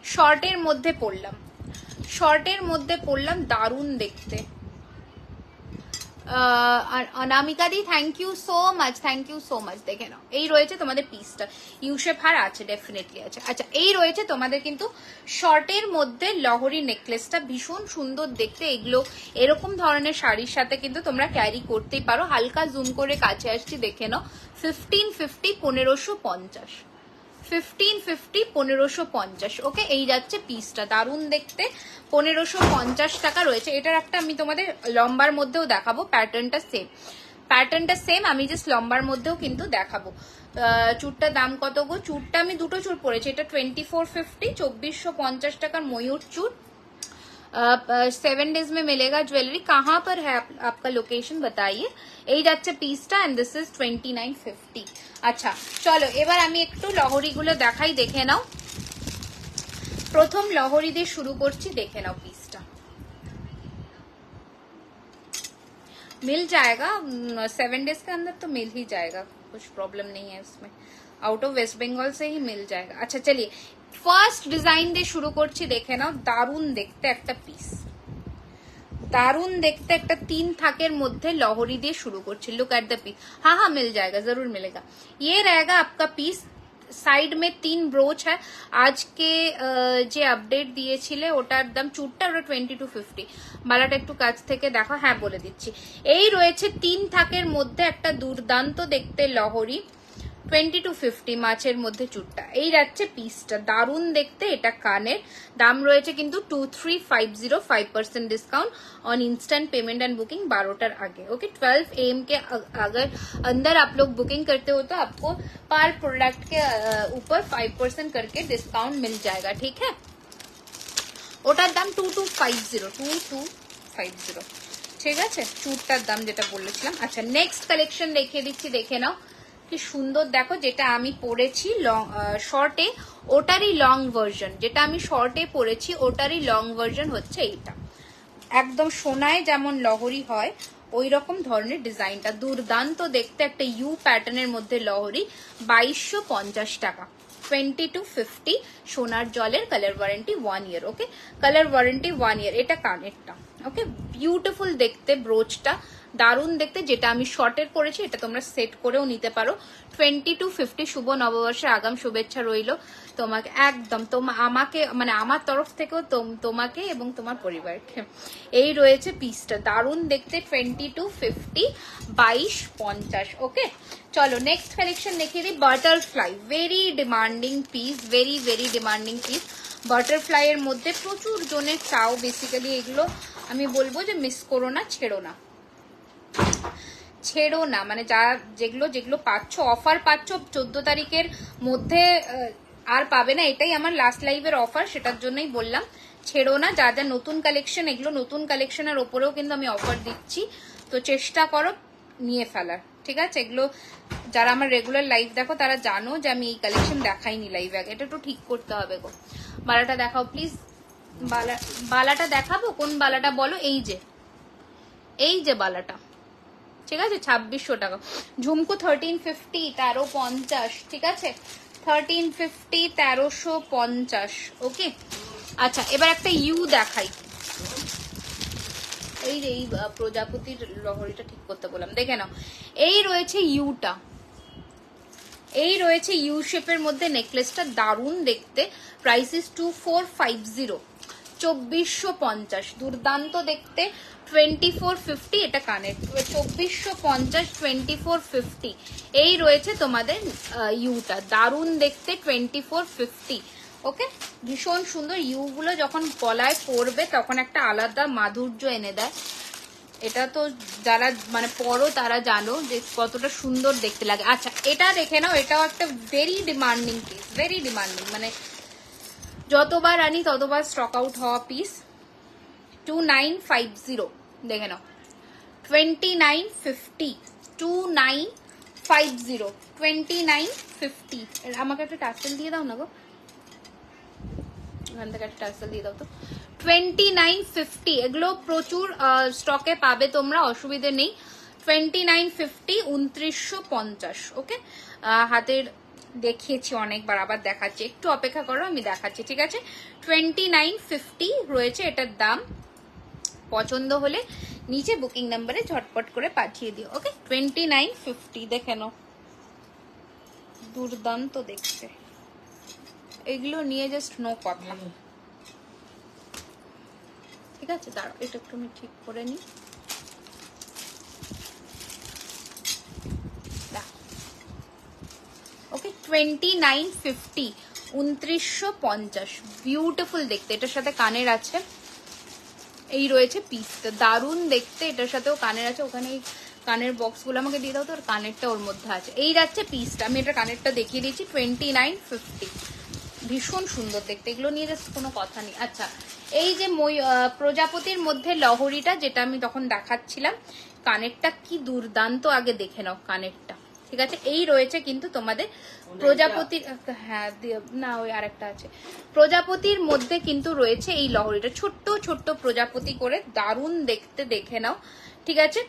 শর্টের মধ্যে পড়লাম, শর্টের মধ্যে পড়লাম, দারুণ দেখতে। আর Anamika di thank you so much, thank you so much. দেখে নাও, এই রয়েছে তোমাদের পিসটা, ইউশেপ হার আছে, ডেফিনেটলি আছে। আচ্ছা, এই রয়েছে তোমাদের কিন্তু শর্টের মধ্যে লহরি নেকলেসটা, ভীষণ সুন্দর দেখতে। এগুলো এরকম ধরনের শাড়ির সাথে কিন্তু তোমরা ক্যারি করতেই পারো। হালকা জুম করে কাছে আসছি, দেখে নাও। 1550, 1550, 1550, 1550। ওকে, এই যাচ্ছে পিসটা, দারুণ দেখতে। 1550 টাকা রয়েছে। এটার একটা আমি তোমাদের লম্বার মধ্যেও দেখাবো, প্যাটার্নটা সেম, প্যাটার্নটা সেম, আমি জাস্ট লম্বার মধ্যেও কিন্তু দেখাবো। চুরটার দাম কত গো? চুরটা আমি দুটো চুর পরেছি, এটা 2450, 2450 টাকার ময়ূর চুর। 7 डेज में मिलेगा ज्वेलरी। कहाँ पर है आपका लोकेशन बताइए। এই যাচ্ছে পিসটা এন্ড দিস ইজ 2950। আচ্ছা চলো এবার আমি একটু লহরি গুলো দেখাই, দেখে নাও। প্রথম লহরি দিয়ে শুরু করছি, দেখে নাও পিসটা। मिल जाएगा 7 डेज के अंदर, तो मिल ही जाएगा, कुछ प्रॉब्लम नहीं है इसमें। आउट ऑफ वेस्ट बंगाल से ही मिल जाएगा। अच्छा चलिए ফার্স্ট ডিজাইন দিয়ে শুরু করছি, দেখে নাও। দারুণ দেখতে একটা পিস, दारुण देखते एक 3 थाकेर मध्य लहरी दिए शुरू करछि। Look at the piece. हाँ हाँ मिल जाएगा, जरूर मिलेगा। ये रहेगा आपका पीस। साइड में 3 ब्रोच है। आज के जे अपडेट दिएछिले ओटार दाम चूरटा ওটা 2250। মালাটা একটু কাছ থেকে দেখো, হ্যাঁ বলে দিচ্ছি। এই রয়েছে 3 থাকের মধ্যে একটা দুর্দান্ত দেখতে লহরি, 2250 মাছের মধ্যে চুরটা। এই যাচ্ছে পিসটা, দারুণ দেখতে। এটা কানের, দাম রয়েছে কিন্তু 2350, 5% discount on instant payment and booking 12टार आगे। ओके, 12 AM के अगर अंदर आप लोग बुकिंग करते हो तो आपको पर प्रोडक्ट के ऊपर 5% करके डिस्काउंट मिल जाएगा, ठीक है। ওটার দাম 2250, ঠিক আছে, চুরটার দাম যেটা বলেছিলাম। আচ্ছা নেক্সট কালেকশন দেখিয়ে দিচ্ছি, দেখে নাও কি সুন্দর। দেখো যেটা আমি পরেছি শর্টে, ওটারই লং ভার্সন, যেটা আমি শর্টে পরেছি ওটারই লং ভার্সন হচ্ছে এইটা। একদম সোনায় যেমন লহরি হয় ওই রকম ধরনের ডিজাইনটা, দুর্দান্ত দেখতে। একটা ইউ প্যাটার্নের মধ্যে লহরি, 2250 টাকা, 2250। সোনার জলের, কালার ওয়ারেন্টি 1 ইয়ার। ওকে, কালার ওয়ারেন্টি 1 ইয়ার। এটা কানেরটা। ওকে, বিউটিফুল দেখতে, ব্রোচটা দারুণ দেখতে। যেটা আমি শর্টের পরেছি এটা তোমরা সেট করেও নিতে পারো। 2250। শুভ নববর্ষের আগাম শুভেচ্ছা রইল তোমাকে, একদম আমাকে মানে আমার তরফ থেকেও তোমাকে এবং তোমার পরিবারকে। এই রয়েছে পিসটা, দারুণ দেখতে, 2250, 2250। ওকে চলো নেক্সট কালেকশন দেখিয়ে দিই। Butterfly, very demanding piece, very very demanding piece. Butterfly এর মধ্যে প্রচুর জনের চাও, বেসিক্যালি এগুলো আমি বলবো যে মিস করো না, ছেড়ো না, ছেড়ো না। মানে যা যেগুলো যেগুলো পাচ্ছ, অফার পাচ্ছ 14 তারিখের মধ্যে আর পাবে না, এটাই আমার লাস্ট লাইভের অফার, সেটার জন্যই বললাম ছেড়ো না। যা যা নতুন কালেকশন, এগুলো নতুন কালেকশনের ওপরেও কিন্তু আমি অফার দিচ্ছি, তো চেষ্টা করো নিয়ে ফেলার, ঠিক আছে। এগুলো যারা আমার রেগুলার লাইভ দেখো তারা জানো যে আমি এই কালেকশন দেখাইনি লাইভ আগে, এটা একটু ঠিক করতে হবে গো। বালাটা দেখাও প্লিজ, বালাটা দেখাবো, কোন বালাটা বলো? এই যে বালাটা, ঠিক আছে, 2600 টাকা। ঝুমকু 1350, 1350, ঠিক আছে, 1350, 1350। ওকে আচ্ছা এবার একটা ইউ দেখাই। এই যে এই প্রজাপতির লহরিটা ঠিক করতে বললাম, দেখে নাও। এই রয়েছে ইউটা, এই রয়েছে ইউ শেপের মধ্যে নেকলেসটা, দারুণ দেখতে। প্রাইস ইস 2450, 2450, দুর্দান্ত দেখতে। 2450 এটা কানের, 2450, 2450। এই রয়েছে তোমাদের ইউটা, দারুণ দেখতে, 2450। ওকে, ভীষণ সুন্দর। ইউ গুলো যখন গলায় পরবে তখন একটা আলাদা মাধুর্য এনে দেয়। এটা তো যারা মানে পরো তারা জানো যে কতটা সুন্দর দেখতে লাগে। আচ্ছা এটা দেখে নাও, এটাও একটা very demanding piece, very demanding, মানে যতবার আনি ততবার স্টক আউট হওয়া পিস। 2950, দেখে নাও, 2950, 2950 2950। আমাকে একটা টাসেল দিয়ে দাও না গো, এখান থেকে একটা টাসেল দিয়ে দাও তো। 2950 এগুলো প্রচুর স্টকে পাবে তোমরা, অসুবিধে নেই। 2950 2950। ওকে, হাতের দেখিয়েছি অনেকবার, আবার দেখাচ্ছি, একটু অপেক্ষা করো আমি দেখাচ্ছি, ঠিক আছে। 2950 রয়েছে এটার দাম। পছন্দ হলে নিচে বুকিং নাম্বারে ঝটপট করে পাঠিয়ে দিও। ওকে, 2950 দেখে নাও, দুর্দান্ত দেখতে। এগুলো নিয়ে জাস্ট নো কথা, ঠিক আছে। দাঁড়াও এটা একটু আমি ঠিক করে নিই। ওকে, 2950 2950, বিউটিফুল দেখতে। এটার সাথে কানের আছে, এই রয়েছে পিসটা, দারুণ দেখতে। এটার সাথেও কানের আছে, ওখানে কানের বক্স গুলো আমাকে দিয়ে দাও তো, আর কানেরটা ওর মধ্যে আছে। এই যাচ্ছে পিসটা, আমি এটা কানেরটা দেখিয়ে দিচ্ছি। 2950, ভীষণ সুন্দর দেখতে, এগুলো নিয়ে জাস্ট কোনো কথা নেই। আচ্ছা, এই যে প্রজাপতির মধ্যে লহরীটা, যেটা আমি তখন দেখাচ্ছিলাম, কানেরটা কি দুর্দান্ত, আগে দেখে নাও কানেরটা, ঠিক আছে। এই রয়েছে কিন্তু তোমাদের প্রজাপতির, হ্যাঁ না ওই আরেকটা আছে, প্রজাপতির মধ্যে কিন্তু রয়েছে এই লহরীটা, ছোট্ট ছোট্ট প্রজাপতি করে, দারুণ দেখতে, দেখে নাও, ঠিক আছে।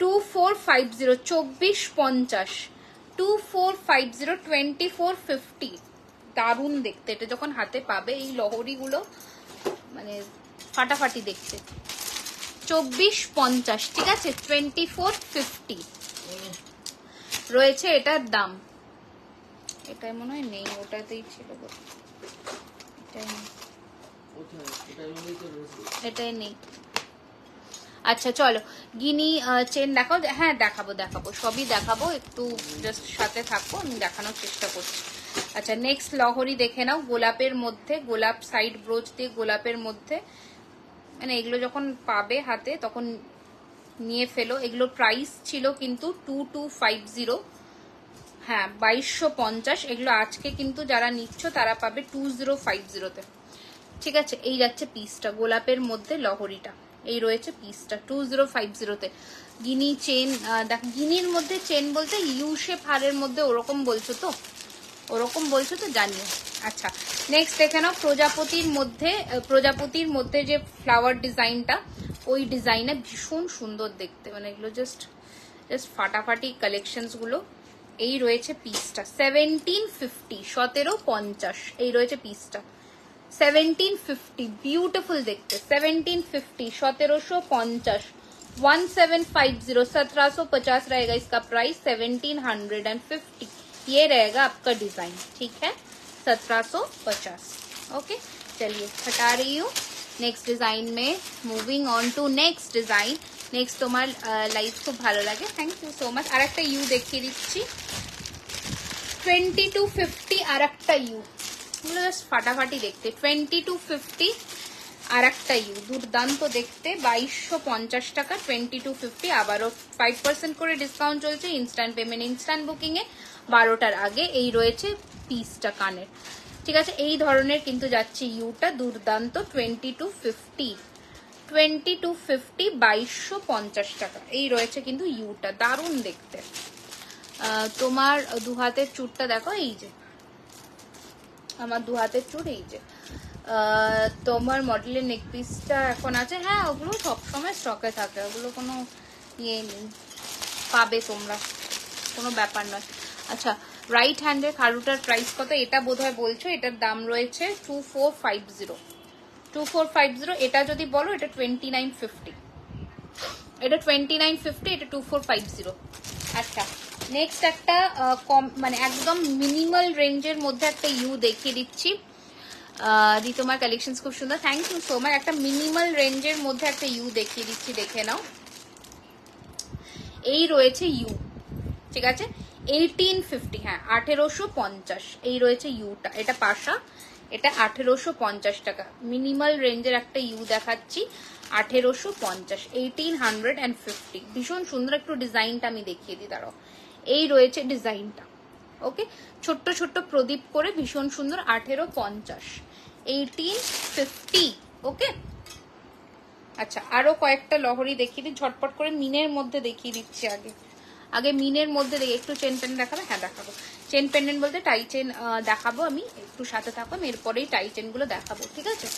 2450 2450 2450 2450, দারুণ দেখতে। এটা যখন হাতে পাবে এই লহরীগুলো মানে ফাটাফাটি দেখতে। 2450, ঠিক আছে। 2450 রয়েছে এটার দাম। এটাই মনে হয় নেই, ওটাতেই ছিল, এটাই নেই। আচ্ছা চলো, গিনি চেন দেখাও। হ্যাঁ দেখাবো দেখাবো, সবই দেখাবো, একটু জাস্ট সাথে থাকো, আমি দেখানোর চেষ্টা করছি। আচ্ছা, নেক্সট লহরি দেখে নাও, গোলাপের মধ্যে, গোলাপ সাইড ব্রোচ দিয়ে গোলাপের মধ্যে, মানে এগুলো যখন পাবে হাতে তখন নিয়ে ফেলো। এগুলো প্রাইস ছিল কিন্তু 2250, হ্যাঁ 2250। এগুলো আজকে কিন্তু যারা নিচ্ছ তারা পাবে 2050-তে, ঠিক আছে। এই যাচ্ছে পিসটা, গোলাপের মধ্যে লহরিটা, এই রয়েছে পিসটা 2050-তে। গিনি চেন, দেখ গিনির মধ্যে চেন বলতে ইউ শেপ হারের মধ্যে, ওরকম বলছো তো, ওরকম বলছো তো, জানিও। আচ্ছা, নেক্সট দেখে নাও প্রজাপতির মধ্যে যে ফ্লাওয়ার ডিজাইনটা, ওই ডিজাইনে ভীষণ সুন্দর দেখতে, মানে এগুলো জাস্ট ফাটাফাটি কালেকশনস গুলো। এই রয়েছে পিসটা 1750 1750, এই রয়েছে পিসটা 1750, বিউটিফুল দেখতে। 1750 1750 1750 1750 रहेगा इसका प्राइस। 1750 ये रहेगा आपका डिजाइन, ठीक है। 1750। ओके, चलिए हटा रही हूँ। नेक्स्ट डिजाइन में moving on to next design. Next তোমার লাইভ খুব ভালো লাগে, থ্যাংক ইউ সো মাচ। আর একটা ইউ দেখিয়ে দিচ্ছি 2250, আর একটা ইউ, জাস্ট ফাটাফাটি দেখতে। 2250 আর একটা ইউ, দুর্দান্ত দেখতে, 2250 টাকা 2250। আবারও 5% করে ডিসকাউন্ট চলছে, ইনস্ট্যান্ট পেমেন্ট, ইনস্ট্যান্ট বুকিং এ 12টার আগে। এই রয়েছে পিসটা কানের, ঠিক আছে। এই ধরনের কিন্তু যাচ্ছে ইউটা, দুর্দান্ত। 2250 2250 টাকা, এই রয়েছে কিন্তু ইউটা, দারুণ দেখতে। তোমার দু হাতের চুড়টা দেখো, এই যে আমার দু হাতের চুড়, এই যে তোমার মডেলের নেক পিসটা এখন আছে, হ্যাঁ ওগুলো সবসময় স্টকে থাকে, ওগুলো কোনো ইয়ে নেই, পাবে তোমরা, কোনো ব্যাপার নয়। আচ্ছা, রাইট হ্যান্ডের খাড়ুটার প্রাইস কত এটা বোধহয় বলছো, এটার দাম রয়েছে 2450 2450। এটা যদি বলো এটা 2950, এটা 2950, এটা 2450। আচ্ছা, নেক্সট একটা কম মানে একদম মিনিমাল রেঞ্জের মধ্যে একটা ইউ দেখিয়ে দিচ্ছি। দি তোমার কালেকশন খুব সুন্দর, থ্যাংক ইউ সো মাচ। একটা মিনিমাল রেঞ্জের মধ্যে একটা ইউ দেখিয়ে দিচ্ছি, দেখে নাও। এই রয়েছে ইউ, ঠিক আছে। 1850, হ্যাঁ 1850, এই রয়েছে ইউটা, এটা পাশা, এটা 1850 টাকা। মিনিমাল রেঞ্জের একটা ইউ দেখাচ্ছি 1850, 1850, ভীষণ সুন্দর। একটু ডিজাইনটা আমি দেখিয়ে দিই, দাঁড়াও। এই রয়েছে ডিজাইনটা, ওকে, ছোট্ট ছোট্ট প্রদীপ করে, ভীষণ সুন্দর। 1850, 1850, ওকে। আচ্ছা, আরো কয়েকটা লহরি দেখিয়ে দিই ঝটপট করে, মিনের মধ্যে দেখিয়ে দিচ্ছি আগে। আগে মিনের মধ্যে দেখি, একটু চেন পেন্ডেন্ট দেখাবে? হ্যাঁ দেখাবো। চেন পেন্ডেন্ট বলতে টাই চেন দেখাবো আমি, একটু সাথে থাকো, এরপরেই টাই চেন গুলো দেখাবো, ঠিক আছে?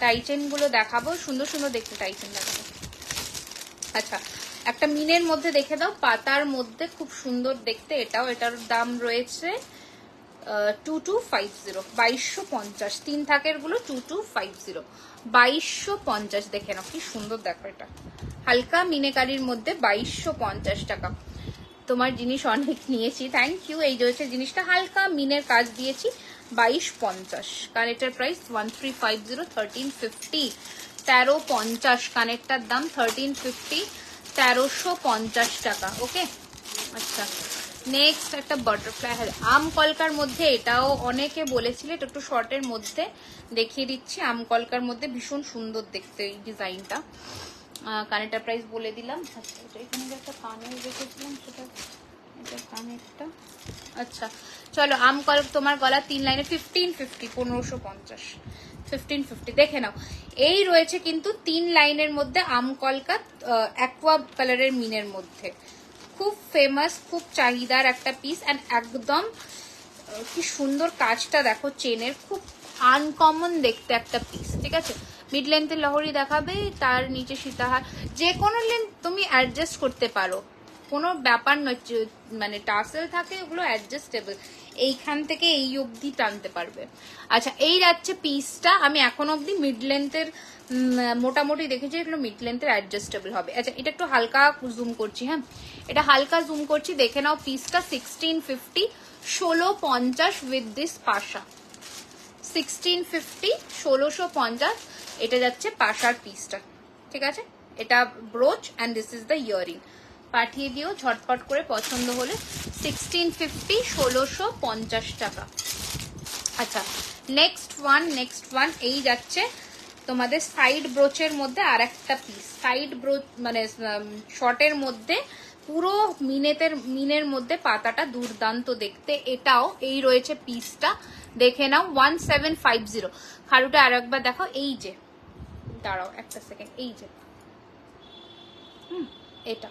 টাই চেন গুলো দেখাবো, সুন্দর সুন্দর দেখতে টাই চেন দেখাবো। আচ্ছা, একটা মিনের মধ্যে দেখে দাও, পাতার মধ্যে খুব সুন্দর দেখতে এটাও। এটার দাম রয়েছে 2250, 2250, 3 থাকের গুলো 2250, 2250। দেখে নাও কি সুন্দর, দেখো এটা হালকা মিনেকারির মধ্যে 2250 টাকা। তোমার জিনিস অনেক নিয়েছি, থ্যাংক ইউ। এই যে হচ্ছে জিনিসটা, হালকা মিনের কাজ দিয়েছি, 2250। Connector price 1350, 1350, 1350। কানেক্টার দাম 1350, 1350 টাকা। ওকে, আচ্ছা নেক্সট একটা বাটারফ্লাই আম কলকার মধ্যে, এটাও অনেকে বলেছিলে, এটা একটু শর্টের মধ্যে দেখিয়ে দিচ্ছি। আম কলকার মধ্যে ভীষণ সুন্দর দেখতে এই ডিজাইনটা। কানেরটা প্রাইস বলে দিলাম। আচ্ছা, এখানে যে একটা কানের রেখেছিলাম সেটা, এটা কানেরটা। আচ্ছা চলো, আম কলক তোমার গলা 3 লাইনে 1550, 1550, 1550। দেখে নাও, এই রয়েছে কিন্তু 3 লাইনের মধ্যে আম কলকা অ্যাকোয়া কালারের মিনের মধ্যে, খুব ফেমাস, খুব চাহিদার একটা পিস। অ্যান্ড একদম কি সুন্দর কাজটা দেখো চেনের, খুব আনকমন দেখতে একটা পিস, ঠিক আছে? মিড লেন্থের লহরি দেখাবে, তার নিচে সীতাহার, যে কোনো লেন্থ তুমি অ্যাডজাস্ট করতে পারো, কোনো ব্যাপার নয়। মানে টাসেল থাকে, ওগুলো অ্যাডজাস্টেবল, এইখান থেকে এই অবধি টানতে পারবে। আচ্ছা, এই যাচ্ছে পিসটা। আমি এখন অবধি মিড লেন্থের মোটামুটি দেখেছি, এগুলো মিড লেন্থের অ্যাডজাস্টেবল হবে। আচ্ছা, এটা একটু হালকা জুম করছি, হ্যাঁ এটা হালকা জুম করছি, দেখে নাও পিসটা 1650, 1650 উইথ দিস পাশা, 1650, 1650। এটা যাচ্ছে পাশার পিসটা, ঠিক আছে? এটা ব্রোচ and this is the earring. পাঠিয়ে দিও ঝটপট করে, পছন্দ হলে। 1650, 1650 টাকা। আচ্ছা নেক্সট ওয়ান, এই যাচ্ছে তোমাদের সাইড ব্রোচের মধ্যে আর একটা পিস, সাইড ব্রোচ মানে শর্টের মধ্যে, পুরো মিনের মধ্যে পাতাটা দুর্দান্ত দেখতে। এটাও এই রয়েছে পিসটা, দেখে নাও 1750। খারুটা আর একবার দেখো, এই যে দাঁড়াও একটা সেকেন্ড, এই যে এটা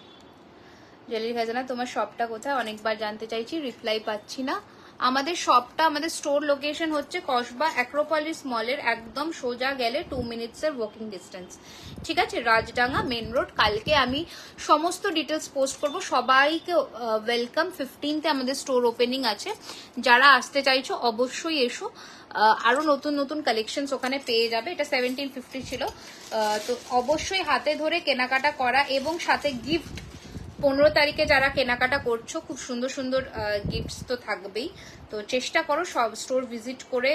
জেলির খাজানা। তোমার শপটা কোথায়? অনেকবার জানতে চাইছি, রিপ্লাই পাচ্ছি না। আমাদের শপটা, আমাদের স্টোর লোকেশন হচ্ছে কসবা অ্যাক্রোপলিস মলের একদম সোজা গেলে 2 মিনিটসের ওয়াকিং ডিস্টেন্স, ঠিক আছে? Rajdanga main road. কালকে আমি সমস্ত ডিটেলস পোস্ট করব, সবাইকে ওয়েলকাম। 15th আমাদের স্টোর ওপেনিং আছে, যারা আসতে চাইছো অবশ্যই এসো। আরো নতুন নতুন কালেকশন ওখানে পেয়ে যাবে। এটা 1750 ছিল, তো অবশ্যই হাতে ধরে কেনাকাটা করা, এবং সাথে গিফট। 15 তারিখে যারা কেনাকাটা করছো, খুব সুন্দর সুন্দর গিফটস তো থাকবেই, তো চেষ্টা করো সব স্টোর ভিজিট করে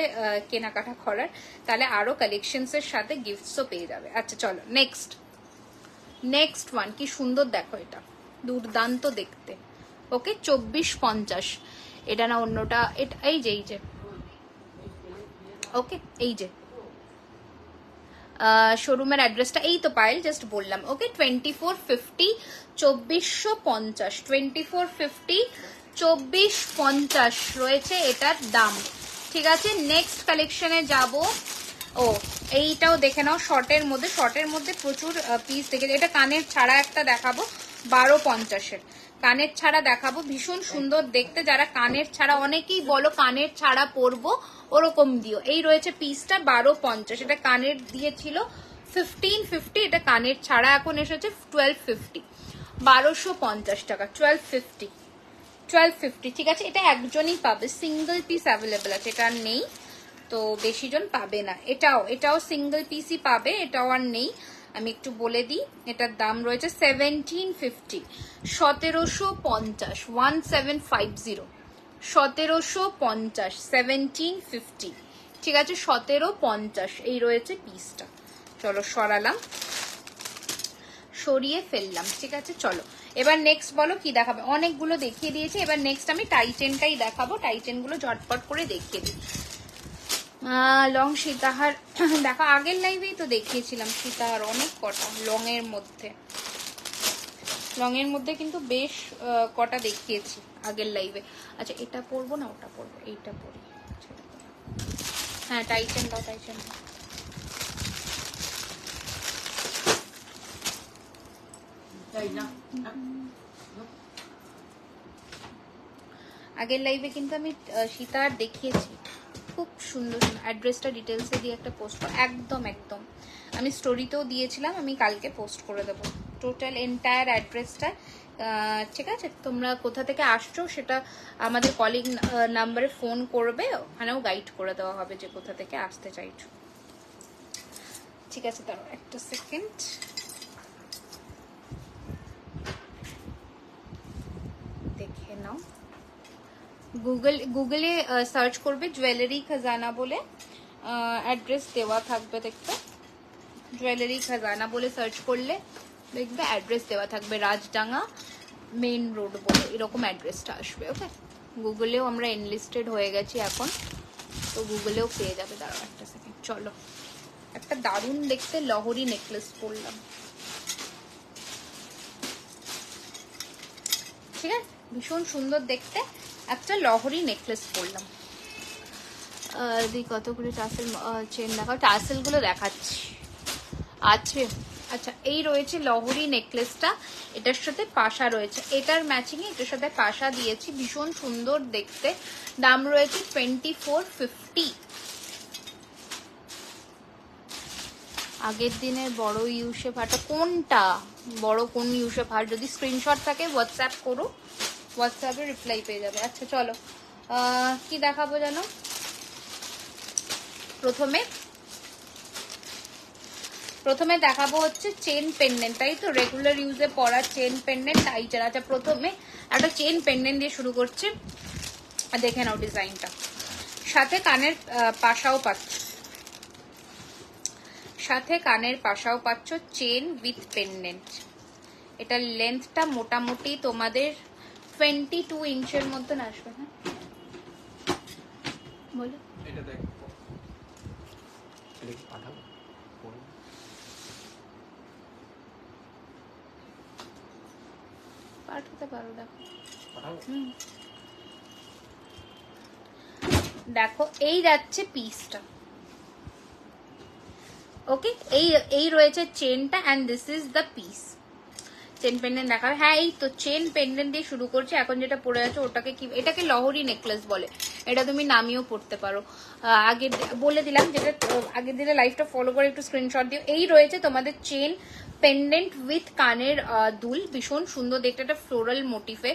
কেনাকাটা করার, তাহলে আরো কালেকশনস এর সাথে গিফটসও পেয়ে যাবে। আচ্ছা চলো নেক্সট ওয়ান, কি সুন্দর দেখো, এটা দুর্দান্ত দেখতে। ওকে, 2450। এটা না অন্যটা, এটা এই যে ওকে, এই যে শোরুমের অ্যাড্রেসটা এই তো পায়েল জাস্ট বললাম। ওকে, 2450, 2450, 2450, 2450 রয়েছে এটার দাম, ঠিক আছে? নেক্সট কালেকশনে যাব। ও এইটাও দেখে নাও, শর্টের মধ্যে প্রচুর পিস দেখে। এটা কানের ছাড়া একটা দেখাবো, 1250-এর কানের ছাড়া দেখাবো, ভীষণ সুন্দর দেখতে। যারা কানের ছাড়া, অনেকেই বলো কানের ছাড়া পরবো, ওরকম দিও। এই রয়েছে পিসটা 1250। এটা কানের দিয়েছিল 1550, এটা কানের ছাড়া এখন এসেছে 1250, 1250 টাকা, 1250, ঠিক আছে? এটা একজনই পাবে, সিঙ্গেল পিস অ্যাভেলেবেল আছে, এটা আর নেই, তো বেশি জন পাবে না। এটাও সিঙ্গেল পিসই পাবে, এটাও আর নেই। আমি একটু বলে দিই, এটার দাম রয়েছে 1750, 1750, 1750, 1750, 1750, ঠিক আছে? 1750 এই রয়েছে পিসটা। চলো সরালাম, সরিয়ে ফেললাম, ঠিক আছে? চলো এবার নেক্সট বলো কি দেখাবে। অনেকগুলো দেখিয়ে দিয়েছি, এবার নেক্সট আমি টাই চেনটাই দেখাবো। টাই চেনগুলো ঝটপট করে দেখিয়ে দিই। লং সীতাহার দেখো, আগের লাইভেই তো দেখিয়েছিলাম সীতাহার অনেক কটা লং এর মধ্যে কিন্তু বেশ কটা দেখিয়েছি আগের লাইভে। আচ্ছা, এটা পরবো না ওটা পরবো, এইটা পরি। হ্যাঁ, টাই চেন দাও, টাই চেন দাও। আগের লাইভে কিন্তু আমি সীতার দেখিয়েছি, খুব সুন্দর সুন্দর। অ্যাড্রেসটা ডিটেলসে দিয়ে একটা পোস্ট, একদম একদম আমি স্টোরিতেও দিয়েছিলাম, আমি কালকে পোস্ট করে দেবো টোটাল এন্টায়ার অ্যাড্রেসটা। ঠিক আছে, তোমরা কোথা থেকে আসছো সেটা আমাদের কলিং নাম্বারে ফোন করবে, ওখানেও গাইড করে দেওয়া হবে যে কোথা থেকে আসতে চাইছো। ঠিক আছে, দাঁড়াও একটা সেকেন্ড। দেখে নাও, গুগলে সার্চ করবে জুয়েলারি খাজানা বলে, অ্যাড্রেস দেওয়া থাকবে, দেখবে জুয়েলারি খাজানা বলে সার্চ করলে দেখবে অ্যাড্রেস দেওয়া থাকবে, রাজডাঙ্গা মেইন রোড বলে এরকম অ্যাড্রেসটা আসবে। ওকে, গুগলেও আমরা এনলিস্টেড হয়ে গেছি এখন, তো গুগলেও পেয়ে যাবে। দাঁড়াও একটা সেকেন্ড। চলো, একটা দারুণ দেখতে লহরি নেকলেস পরলাম, ঠিক আছে, ভীষণ সুন্দর দেখতে একটা লহরি নেকলেস পরলাম। কত করে টাসেল চেন দেখাও, টাসেল গুলো দেখাচ্ছি আছে। আচ্ছা, এই রয়েছে লহরি নেকলেসটা, এটার সাথে পাশা রয়েছে, এটার ম্যাচিং এ এটার সাথে পাশা দিয়েছি, ভীষণ সুন্দর দেখতে। দাম রয়েছে 2450। আগের দিনের বড় ইউসেফ হারটা কোনটা, বড় কোন ইউসেফ হার? যদি স্ক্রিনশট থাকে হোয়াটসঅ্যাপ করো, হোয়াটসঅ্যাপে রিপ্লাই পেয়ে যাবে। আচ্ছা চলো, কি দেখাবো জানো, প্রথমে দেখাবো হচ্ছে চেন পেন্ডেন্ট, তাই তো রেগুলার ইউজে পরা চেন পেন্ডেন্ট টাইটার। আচ্ছা, প্রথমে একটা চেন পেন্ডেন্ট দিয়ে শুরু করছি, দেখে নাও ডিজাইনটা। সাথে কানের পাশাও পাচ্ছ, সাথে কানের পাশাও পাচ্ছ, চেন উইথ পেন্ডেন্ট। এটার লেন্থটা মোটামুটি তোমাদের 22 ইঞ্চের মতন আসবে। হ্যাঁ বলো, এটা দেখ পাঠাবো, পাঠাতে পারো, দেখো দেখো এই যাচ্ছে পিসটা। ওকে, এই রয়েছে চেনটা and this is the piece. Chain pendant দেখাবে, হ্যাঁ এই তো চেন পেন্ডেন্ট দিয়ে শুরু করছি। এখন যেটা পরে আছে ওটাকে কি, এটাকে লহরি নেকলেস বলে, এটা তুমি নামিয়েও পড়তে পারো। আগে বলে দিলাম, যেটা আগের দিনে লাইভটা ফলো করে একটু স্ক্রিনশট দিও। এই রয়েছে তোমাদের চেন পেন্ডেন্ট উইথ কানের দুল, ভীষণ সুন্দর দেখতে, একটা ফ্লোরাল মোটিফে,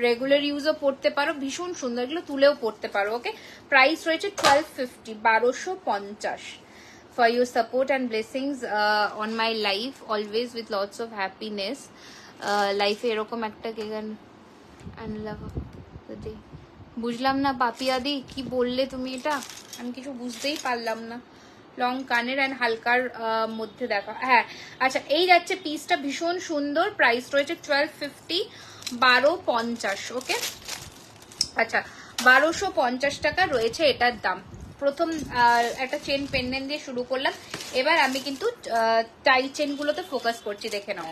রেগুলার ইউজও পড়তে পারো, ভীষণ সুন্দর, এগুলো তুলেও পড়তে পারো। ওকে, প্রাইস রয়েছে 1250, 1250। For your support and blessings on my life, always with lots of happiness. Life এরকম একটা কেগান বুঝলাম না পাপিয়াদি, কি বললে তুমি? এটা আমি কিছু বুঝতেই পারলাম না। লং কানের অ্যান্ড হালকার মধ্যে দেখা, হ্যাঁ। আচ্ছা, এই যাচ্ছে পিসটা, ভীষণ সুন্দর, প্রাইস রয়েছে 1250, 1250। ওকে, আচ্ছা 1250 টাকা রয়েছে এটার দাম। প্রথম একটা চেন পেন্ডেন্ট দিয়ে শুরু করলাম, এবার আমি কিন্তু টাই চেন গুলোতে ফোকাস করছি, দেখে নাও।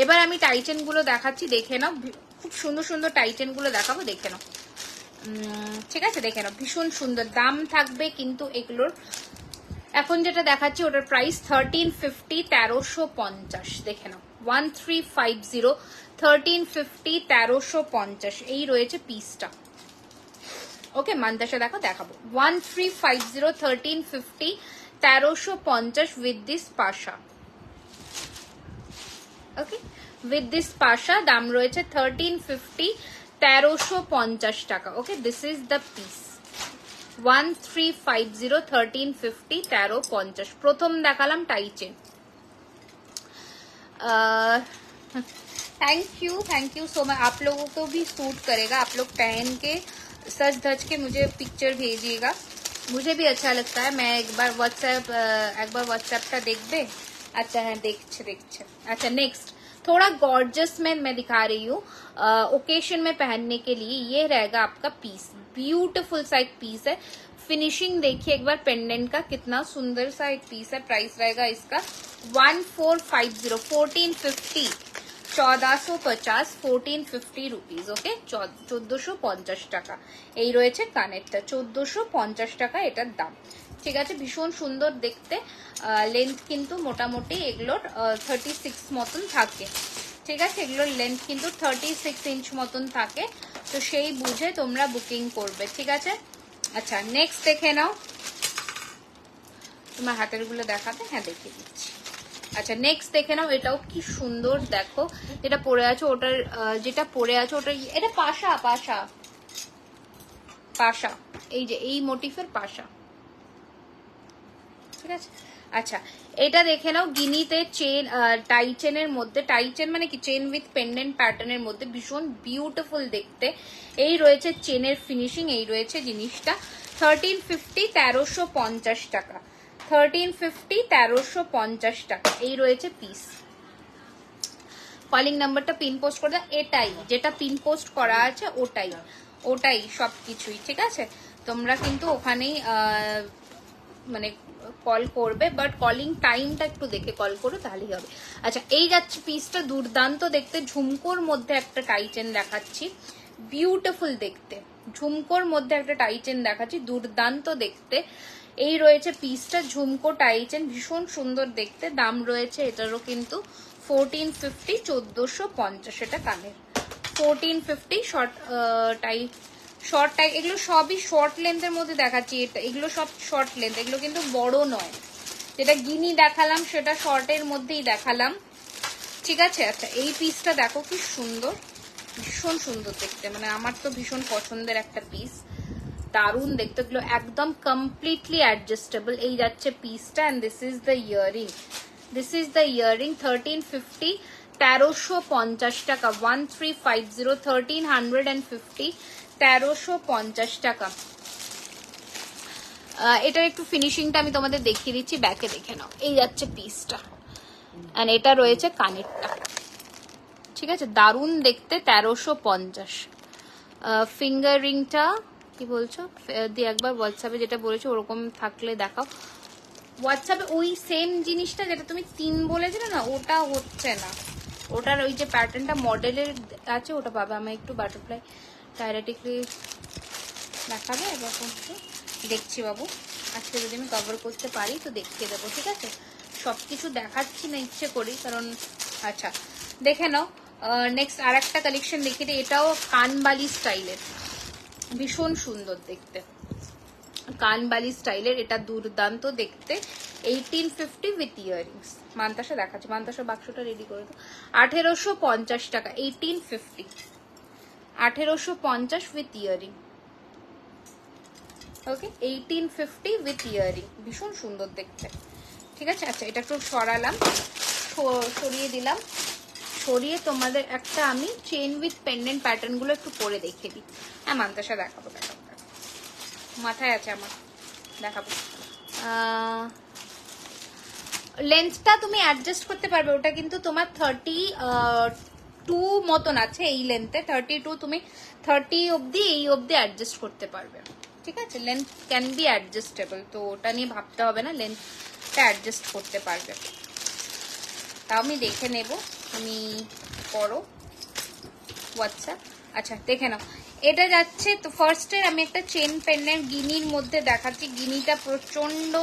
এবার আমি টাই চেন গুলো দেখাচ্ছি, দেখে নাও, খুব সুন্দর সুন্দর টাই চেন গুলো দেখাবো, দেখে নাও। ঠিক আছে, দেখে নাও, ভীষণ সুন্দর। দাম থাকবে কিন্তু এগুলোর, এখন যেটা দেখাচ্ছি ওটার প্রাইস 1350, 1350। দেখে নাও, 1350, 1350, 1350। এই রয়েছে পিসটা। ওকে, মান্তাসা দেখাবো 1350, 1350, 1350 উইথ দিস পাশা। ওকে, উইথ দিস পাশা দাম রয়েছে 1350, 1350 টাকা। Okay, this is the piece 1350, 1350, 1350। प्रथम देखालाम tie chain. Thank you so much. आप लोगों को भी सूट करेगा, आप लोग पहन के सज धज के मुझे पिक्चर भेजिएगा, मुझे भी अच्छा लगता है। मैं एक बार व्हाट्सएप का देख दे। अच्छा है, देख। अच्छा, नेक्स्ट थोड़ा गॉर्जस में मैं दिखा रही हूँ, ओकेशन में पहनने के लिए। ये रहेगा आपका पीस, ब्यूटीफुल सा एक पीस है। फिनिशिंग देखिए एक बार पेंडेंट का, कितना सुंदर सा एक पीस है। प्राइस रहेगा इसका 1450, 1450, 1450, 1450 रुपीज। ओके, 1450 টাকা। এই রয়েছে কানেরটা, 1450 টাকা এটার দাম। ঠিক আছে, ভীষণ সুন্দর দেখতে। লেন্থ কিন্তু মোটামুটি এগুলোর 36 মতন থাকে। ঠিক আছে, এগুলোর লেন্থ কিন্তু 36 ইঞ্চ মতন থাকে, তো সেই বুঝে তোমরা বুকিং করবে, ঠিক আছে। আচ্ছা নেক্সট দেখে নাও, তোমার হাতের গুলো দেখাতে, হ্যাঁ দেখিয়ে দিচ্ছি। আচ্ছা নেক্সট দেখে নাও, এটাও কি সুন্দর দেখো, যেটা পরে আছে ওটার যেটা পরে আছে ওটার এটা পাশা পাশা পাশা, এই যে এই মোটিফের পাশা, ঠিক আছে। আচ্ছা এটা দেখে নাও, গিনিতে চেন, টাই চেনের মধ্যে, টাই চেন মানে কি চেন উইথ পেন্ডেন্ট প্যাটার্নের মধ্যে, ভীষণ বিউটিফুল দেখতে। এই রয়েছে চেনের ফিনিশিং, এই রয়েছে জিনিসটা। 1350, 1350 টাকা, 1350, 1350 টাকা, এই রয়েছে পিস। কলিং নাম্বারটা পিন পোস্ট করে দাও, এটাই যেটা পিন পোস্ট করা আছে ওটাই, ওটাই সবকিছুই, ঠিক আছে। তোমরা কিন্তু ওখানেই মানে কল করবে, বাট কলিং টাইমটা একটু দেখে কল করো তাহলেই হবে। আচ্ছা এই যাচ্ছে পিসটা, দুর্দান্ত দেখতে, ঝুমকোর মধ্যে একটা টাই চেন দেখাচ্ছি, বিউটিফুল দেখতে, ঝুমকোর মধ্যে একটা টাই চেন দেখাচ্ছি, দুর্দান্ত দেখতে। এই রয়েছে পিসটা, ঝুমকো টাই চেন, ভীষণ সুন্দর দেখতে। দাম রয়েছে এটারও কিন্তু 1450, 1450, এটা কানের 1450। শর্ট টাই, শর্ট টাই, এগুলো সবই শর্ট লেন্থের মধ্যে দেখাচ্ছি, এটা এগুলো সব শর্ট লেন্থ, এগুলো কিন্তু বড় নয়। যেটা গিনি দেখালাম সেটা শর্টের মধ্যেই দেখালাম, ঠিক আছে। আচ্ছা এই পিসটা দেখো কি সুন্দর, ভীষণ সুন্দর দেখতে, মানে আমার তো ভীষণ পছন্দের একটা পিস, দারুন দেখতে, এগুলো একদম কমপ্লিটলি অ্যাডজাস্টেবল। এই যাচ্ছে পিসটা, and this is the earring, this is the earring. 1350, 1350 টাকা, 1350, 1350, 1350 টাকা। এটার একটু ফিনিশিংটা আমি তোমাদের দেখিয়ে দিচ্ছি, ব্যাকে দেখে নাও। এই যাচ্ছে পিসটা, এন্ড এটা রয়েছে কানেরটা, ঠিক আছে, দারুন দেখতে, 1350। ফিঙ্গার রিংটা কি বলছো দিয়ে একবার হোয়াটসঅ্যাপে যেটা বলেছো ওরকম থাকলে দেখাও। হোয়াটসঅ্যাপে ওই সেম জিনিসটা যেটা তুমি 3 বলেছিলে না, ওটা হচ্ছে না, ওটার ওই যে প্যাটার্নটা মডেলের আছে ওটা পাবে। আমি একটু বাটারফ্লাই ডাইরেক্টলি দেখাবে এবার, দেখছি বাবু, আজকে যদি আমি কভার করতে পারি তো দেখিয়ে দেবো, ঠিক আছে। সবকিছু দেখাচ্ছি না ইচ্ছে করি, কারণ আচ্ছা দেখে নাও। নেক্সট আর একটা কালেকশন দেখিয়ে দিই, এটাও কানবালি স্টাইলের, ভীষণ সুন্দর দেখতে, কানবালি স্টাইলের, এটা দুর্দান্ত দেখতে। 1850 উইথ ইয়ারিংস। মান্তাসা দেখাচ্ছে, মান্তাসা বাক্সটা রেডি করে দাও। 1850 টাকা, 1850, 1850 with earring, okay, 1850 with earring, ভীষণ সুন্দর দেখতে, ঠিক আছে। আচ্ছা এটা একটু সরালাম, সরিয়ে দিলাম, সরিয়ে তোমাদের একটা আমি চেন উইথ পেন্ডেন্ট প্যাটার্ন গুলো একটু পরে দেখিয়ে দিই। হ্যাঁ মান্তাসা দেখাবো, দেখাবো, মাথায় আছে আমার, দেখাবো। লেন্থটা তুমি অ্যাডজাস্ট করতে পারবে, ওটা কিন্তু তোমার 32 মতন আছে এই লেন্থে, 32 তুমি 30 অব্দি, এই অব্দি অ্যাডজাস্ট করতে পারবে, ঠিক আছে। লেন্থ ক্যান বি অ্যাডজাস্টেবল, তো ওটা নিয়ে ভাবতে হবে না, লেন্থটা অ্যাডজাস্ট করতে পারবে। তাও আমি দেখে নেব, তুমি করো হোয়াটসঅ্যাপ। আচ্ছা দেখে নাও, এটা যাচ্ছে তো ফার্স্টের আমি একটা চেন পেন্ডেন্ট গিনির মধ্যে দেখাচ্ছি, গিনিটা প্রচন্ড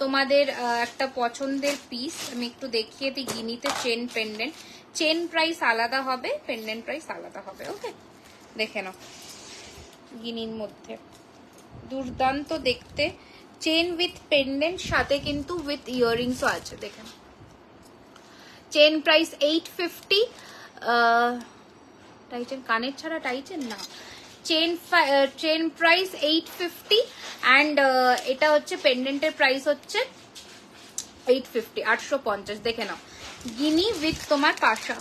তোমাদের একটা পছন্দের পিস, আমি একটু দেখিয়ে দিই। গিনিতে চেন পেন্ডেন্ট, চেন প্রাইস আলাদা হবে, পেন্ডেন্ট প্রাইস আলাদা হবে, ওকে। দেখে নাও গিনির মধ্যে, দুর্দান্ত দেখতে, চেন উইথ পেন্ডেন্ট, সাথে কিন্তু উইথ ইয়ারিংসও আছে, দেখে নাও। চেন প্রাইস 850, টাইচেন কানের ছাড়া টাইচেন না, চেন প্রাইস 850, অ্যান্ড এটা হচ্ছে পেন্ডেন্টের প্রাইস হচ্ছে 850, 850। দেখে নাও গিনি উইথ তোমার পাশা,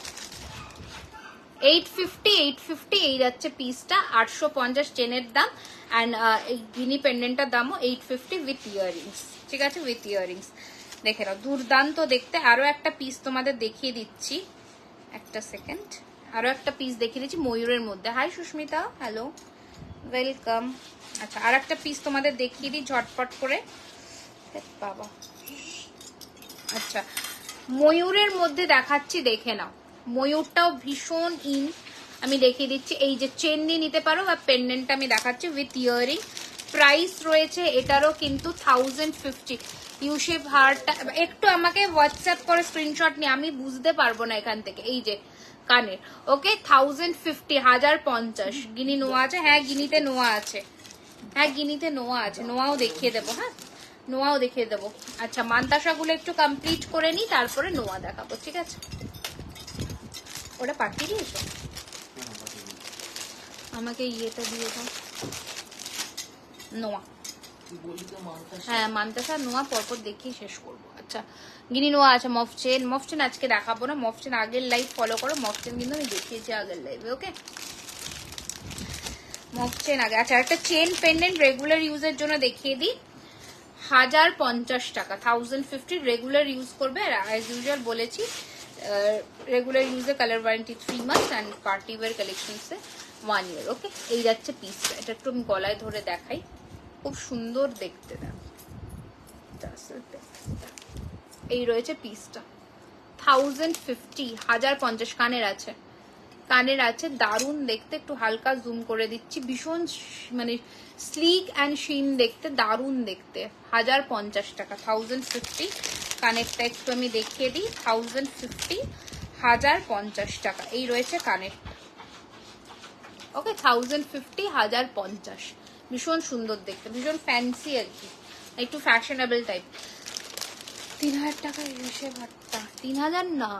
850, 850, এই যাচ্ছে পিসটা, 850 চেনের দাম, অ্যান্ড এই গিনি পেন্ডেন্টটার দামও 850 উইথ ইয়ারিংস, ঠিক আছে, উইথ ইয়ারিংস। দেখে নাও দুর্দান্ত দেখতে। আরো একটা পিস তোমাদের দেখিয়ে দিচ্ছি, একটা সেকেন্ড, আরো একটা পিস দেখিয়ে দিচ্ছি ময়ূরের মধ্যে। Hi Susmita, hello, welcome. আচ্ছা আর একটা পিস তোমাদের দেখিয়ে দিই ঝটপট করে, বাবা। আচ্ছা ময়ূরের মধ্যে দেখাচ্ছি, দেখে নাও, ময়ূরটাও ভীষণ ইন, আমি দেখিয়ে দিচ্ছি। এই যে চেন নিয়ে নিতে পারো, বা পেন্ডেন্টটা আমি দেখাচ্ছি উইথ ইয়ারিং। প্রাইস রয়েছে এটারও কিন্তু 1050। ইউশেপ হারটা একটু আমাকে হোয়াটসঅ্যাপ করে স্ক্রিনশট নিয়ে, আমি বুঝতে পারবো না এখান থেকে। এই যে কানের। ওকে 1050, 1050। গিনি নোয়া আছে, হ্যাঁ গিনিতে নোয়া আছে, হ্যাঁ গিনিতে নোয়া আছে, নোয়াও দেখিয়ে দেবো, হ্যাঁ নোয়াও দেখিয়ে দেবো। আচ্ছা মান্তাসাগুলো একটু কমপ্লিট করে নিই, তারপরে নোয়া দেখাবো, ঠিক আছে? ওটা পাঠিয়ে দিয়েছো আমাকে, ইয়েটা দিয়ে দাও নোয়া। হ্যাঁ মান্তাসা নোয়া পরপর দেখিয়ে শেষ করবো। আচ্ছা গিনি নোয়া আছে। মফচেন, মফচেন আজকে দেখাবো না, মফচেন আগের লাইভ ফলো করো, মফচেন কিন্তু আমি দেখিয়েছি আগের লাইভে। ওকে মফচেন আগে। আচ্ছা একটা চেন পেন্ডেন্ট রেগুলার ইউজের জন্য দেখিয়ে দিই, 1050 টাকা, 1050 রেগুলার ইউজ করবে। আর অ্যাজ ইউজুয়াল বলেছি রেগুলার ইউজে colour warranty 3 months and party wear কালেকশনসে 1 ইয়ার। ওকে এই যাচ্ছে পিসটা, এটা একটু আমি গলায় ধরে দেখাই, খুব সুন্দর দেখতে। এই রয়েছে পিসটা 1050, 1050। কানের আছে, কানের আছে, দারুণ দেখতে, একটু হালকা জুম করে দিচ্ছি, ভীষণ মানে স্লিক অ্যান্ড শিন দেখতে, দারুণ দেখতে। 1050 টাকা, 1050। কানেরটা একটু আমি দেখিয়ে দিই, 1050, 1050 টাকা। এই রয়েছে কানের। ওকে 1050, 1050, ভীষণ সুন্দর দেখতে, ভীষণ ফ্যান্সি আর কি, একটু ফ্যাশনেবল টাইপ। 3000 টাকা এসে ভাট্টা, 3000 না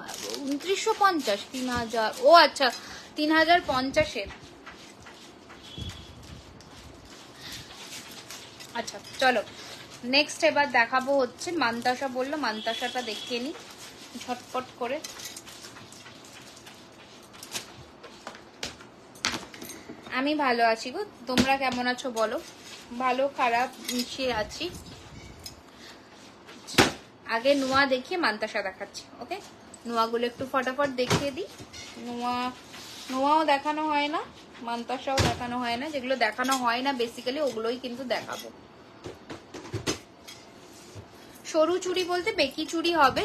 2950, 3000, ও আচ্ছা 3050-এর। আচ্ছা চলো নেক্সট এবার দেখাবো হচ্ছে মান্তাসা বললো, মান্তাসাটা দেখিয়ে নি ঝটপট করে। আমি ভালো আছি গো, তোমরা কেমন আছো বলো? ভালো খারাপ মিশিয়ে আছি। আগে নোয়া দেখিয়ে মান্তাসা দেখাচ্ছি। ওকে নোয়াগুলো একটু ফটাফট দেখিয়ে দিই। নোয়াও দেখানো হয় না, মান্তাসাও দেখানো হয় না, যেগুলো দেখানো হয় না বেসিক্যালি ওগুলোই কিন্তু দেখাবো। সরু চুড়ি বলতে বেকি চুড়ি হবে,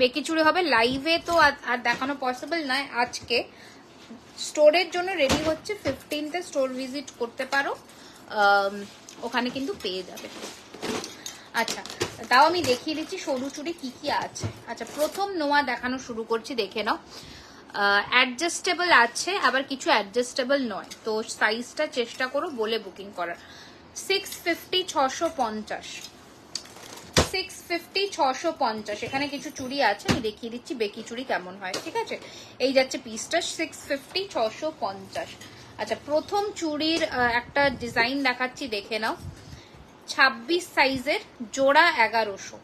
বেকি চুড়ি হবে। লাইভে তো আর দেখানো পসিবল নয় আজকে, স্টোরের জন্য রেডি হচ্ছে, 15th স্টোর ভিজিট করতে পারো, ওখানে কিন্তু পেয়ে যাবে। আচ্ছা তাও আমি দেখিয়ে দিচ্ছি সরু চুড়ি কি কি আছে। আচ্ছা প্রথম নোয়া দেখানো শুরু করছি, দেখে নাও। অ্যাডজাস্টেবল আছে, আবার কিছু অ্যাডজাস্টেবল নয়, তো সাইজটা চেষ্টা করো বলে বুকিং করার। 650, 650, 650, 650। এখানে কিছু চুড়ি আছে, আমি দেখিয়ে দিচ্ছি বেকি চুড়ি কেমন হয়, ঠিক আছে? এই যাচ্ছে পিসটা 650, 650। আচ্ছা প্রথম চুড়ির একটা ডিজাইন দেখাচ্ছি, দেখে নাও। 26 সাইজের, জোড়া 1100,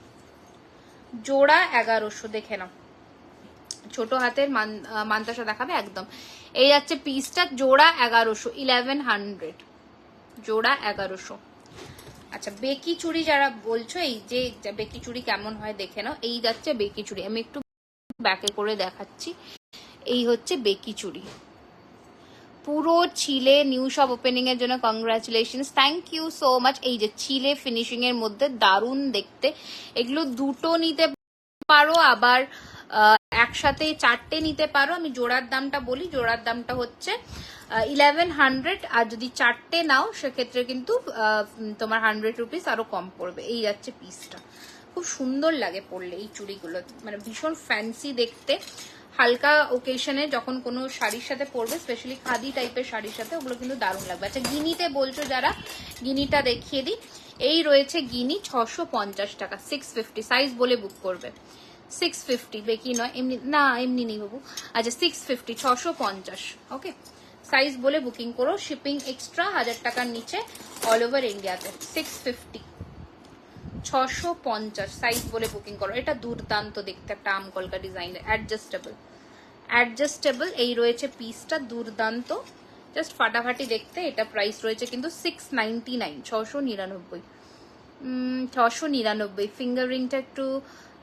জোড়া 1100, দেখে নাও। ছোট হাতের মান্তাসা দেখাবে একদম। এই যাচ্ছে পিসটা, জোড়া 1100, 1100, জোড়া 1100। আচ্ছা বেকি চুড়ি যারা বলছো, এই যে বেকি চুড়ি কেমন হয় দেখে নাও। এই যাচ্ছে বেকি চুড়ি, আমি একটু ব্যাকে করে দেখাচ্ছি। এই হচ্ছে বেকি চুড়ি, পুরো ছিলে। নিউ শপ ওপেনিং এর জন্য congratulations, thank you so much. এই যে ছিলে ফিনিশিং এর মধ্যে দারুণ দেখতে, এগুলো দুটো নিতে পারো, আবার একসাথে 4টে নিতে পারো। আমি জোড়ার দামটা বলি, জোড়ার দামটা হচ্ছে 1100, আর যদি 4টে নাও সেক্ষেত্রে কিন্তু তোমার 100 রুপিস আরো কম পড়বে। এই যাচ্ছে পিসটা, খুব সুন্দর লাগে পরলে এই চুড়িগুলো, মানে ভীষণ ফ্যান্সি দেখতে। হালকা ওকেশনে যখন কোনো শাড়ির সাথে পরবে, স্পেশালি খাদি টাইপের শাড়ির সাথে, ওগুলো কিন্তু দারুণ লাগবে। আচ্ছা গিনিতে বলছো যারা, গিনিটা দেখিয়ে দিই। এই রয়েছে গিনি 650 টাকা, 650, সাইজ বলে বুক করবে। 650 বেকি নয়, এমনি না, এমনি নেই বাবু। আচ্ছা 650, 650। ওকে সাইজ বলে বুকিং করো, শিপিং এক্সট্রা 1000 টাকার নিচে অল ওভার ইন্ডিয়াতে। 650, 650 সাইজ বলে বুকিং করো। এটা দুর্দান্ত দেখতে, একটা আমকলকা ডিজাইনের, অ্যাডজাস্টেবল, অ্যাডজাস্টেবল। এই রয়েছে পিসটা, দুর্দান্ত, জাস্ট ফাটাফাটি দেখতে। এটা প্রাইস রয়েছে কিন্তু 699, 699, 699। ফিঙ্গার রিংটা একটু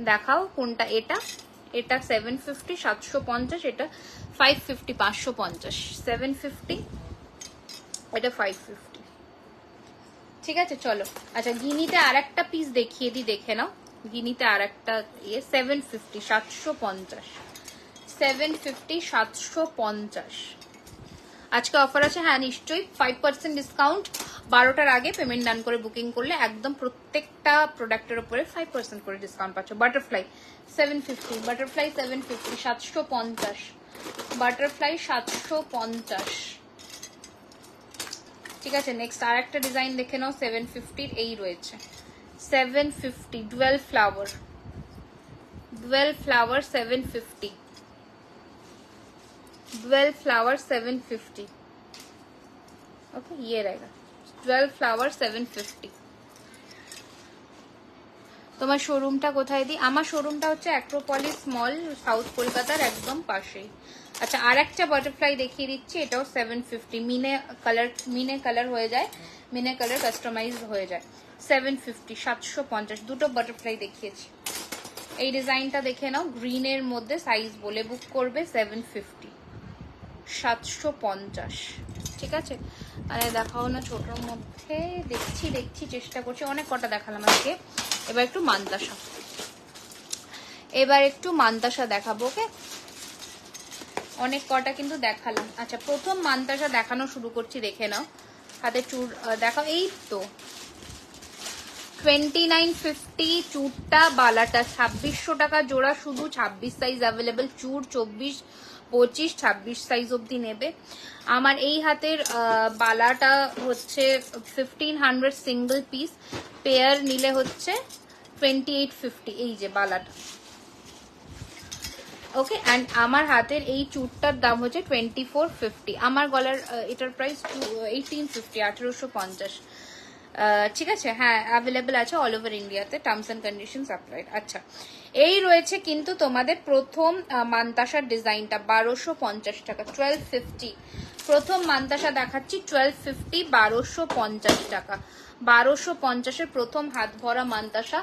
দেখাও কোনটা, এটা 750, 750, এটা 550, 550, 750, এটা 550, ঠিক আছে চলো। আচ্ছা গিনিতে আর একটা পিস দেখিয়ে দিই, দেখে নাও। গিনিতে আর একটা 750, 750, 750, 750। আজকে অফার আছে, হ্যাঁ নিশ্চয়ই, 5% ডিসকাউন্ট 12টার আগে পেমেন্ট ডান করে বুকিং করলে একদম প্রত্যেকটা প্রোডাক্টের উপরে 5% করে ডিসকাউন্ট পাচ্ছ। Butterfly 750, butterfly 750, 750, butterfly 750। ঠিক আছে, নেক্সট আর একটা ডিজাইন দেখে নাও 750 এই রয়েছে 750 dual flower, dual flower 750, dual flower 750। Okay ये रहेगा 12 फ्लावर 750। তোমার শোরুমটা কোথায় দি? আমার শোরুমটা হচ্ছে অ্যাক্রোপলিস মল, সাউথ কলকাতার একদম পাশেই। আচ্ছা আর একটা বাটারফ্লাই দেখিয়ে দিচ্ছি, এটাও 750, মিনে কালার হয়ে যায়, মিনে কালার কাস্টমাইজ হয়ে যায় 750, 750। দুটো বাটারফ্লাই দেখিয়েছি। এই ডিজাইনটা দেখে নাও, গ্রিনের মধ্যে সাইজ বলে বুক করবে 750, 750। ঠিক আছে, মানে দেখাও না ছোটর মধ্যে, দেখছি চেষ্টা করছি, অনেক কটা দেখালাম আজকে। এবার একটু মান্তাসা দেখাবো। ওকে, অনেক কটা কিন্তু দেখালাম। আচ্ছা প্রথম মান্তাসা দেখানো শুরু করছি, দেখে নাও। হাতে চুর দেখাও, এই তো 2950 চুরটা, বালাটা 2600 টাকা জোড়া, শুধু 26 সাইজ অ্যাভেলেবেল। চুর 24, 25, 26 সাইজ অবধি নেবে। আমার এই হাতের বালাটা হচ্ছে 1500 সিঙ্গেল পিস, পেয়ার নিলে হচ্ছে 2850 এই যে বালাটা। ওকে, অ্যান্ড আমার হাতের এই চুরটার দাম হচ্ছে 2450। আমার গলার এটার প্রাইস 1850, 1850। ঠিক আছে, হ্যাঁ অ্যাভেলেবেল আছে অল ওভার ইন্ডিয়াতে, টার্মস অ্যান্ড কন্ডিশনস অ্যাপ্লাইড। আচ্ছা এই রয়েছে কিন্তু তোমাদের প্রথম মান্তাসার ডিজাইনটা 1250 টাকা, 1250। প্রথম মান্তাসা দেখাচ্ছি 1250, 1250 টাকা, 1250-এর প্রথম হাত ভরা মান্তাসা।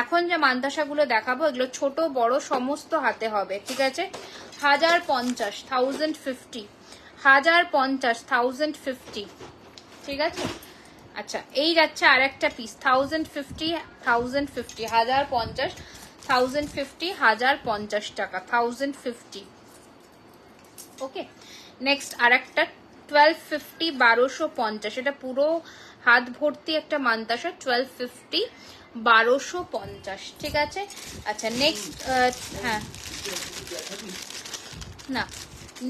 এখন যে মান্তাসাগুলো দেখাবো এগুলো ছোট বড় সমস্ত হাতে হবে। ঠিক আছে, 1050, 1050, 1050, 1050। ঠিক আছে, আচ্ছা এই যাচ্ছে আর একটা পিস 1050, 1050, 1050, 1050, 1050 টাকা, 1050। ওকে, নেক্সট আর একটা 1250, 1250। এটা পুরো হাত ভর্তি একটা মান্তাসা, 1250, 1250। ঠিক আছে, আচ্ছা নেক্সট হ্যাঁ না,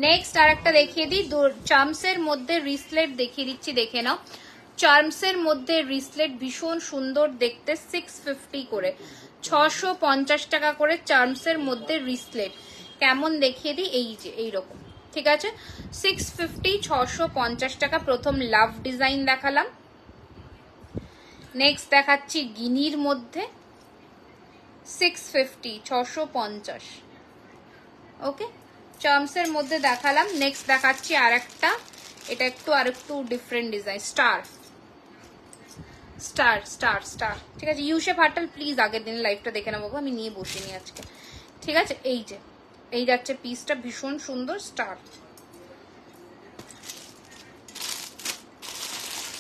নেক্সট আর একটা দেখিয়ে দিই, চার্মসের মধ্যে রিসলেট দেখিয়ে দিচ্ছি, দেখে নাও। চার্মসের মধ্যে রিসলেট ভীষণ সুন্দর দেখতে, 650 করে, 650 টাকা করে চার্মসের মধ্যে রিসলেট। কেমন দেখিয়ে দিই, এই যে এইরকম। ঠিক আছে, 650, 650 টাকা। প্রথম লাভ ডিজাইন দেখালাম, নেক্সট দেখাচ্ছি গিনির মধ্যে 650, 650। ওকে, চার্মসের মধ্যে দেখালাম। নেক্সট দেখাচ্ছি আর একটা, এটা আরেকটু ডিফারেন্ট ডিজাইন, স্টার। ঠিক আছে, ইউশেপ হার্টাল প্লিজ আগের দিন লাইভটা দেখে নেবো, আমি নিয়ে বসিনি আজকে। ঠিক আছে, এই যে এই যাচ্ছে পিসটা, ভীষণ সুন্দর স্টার।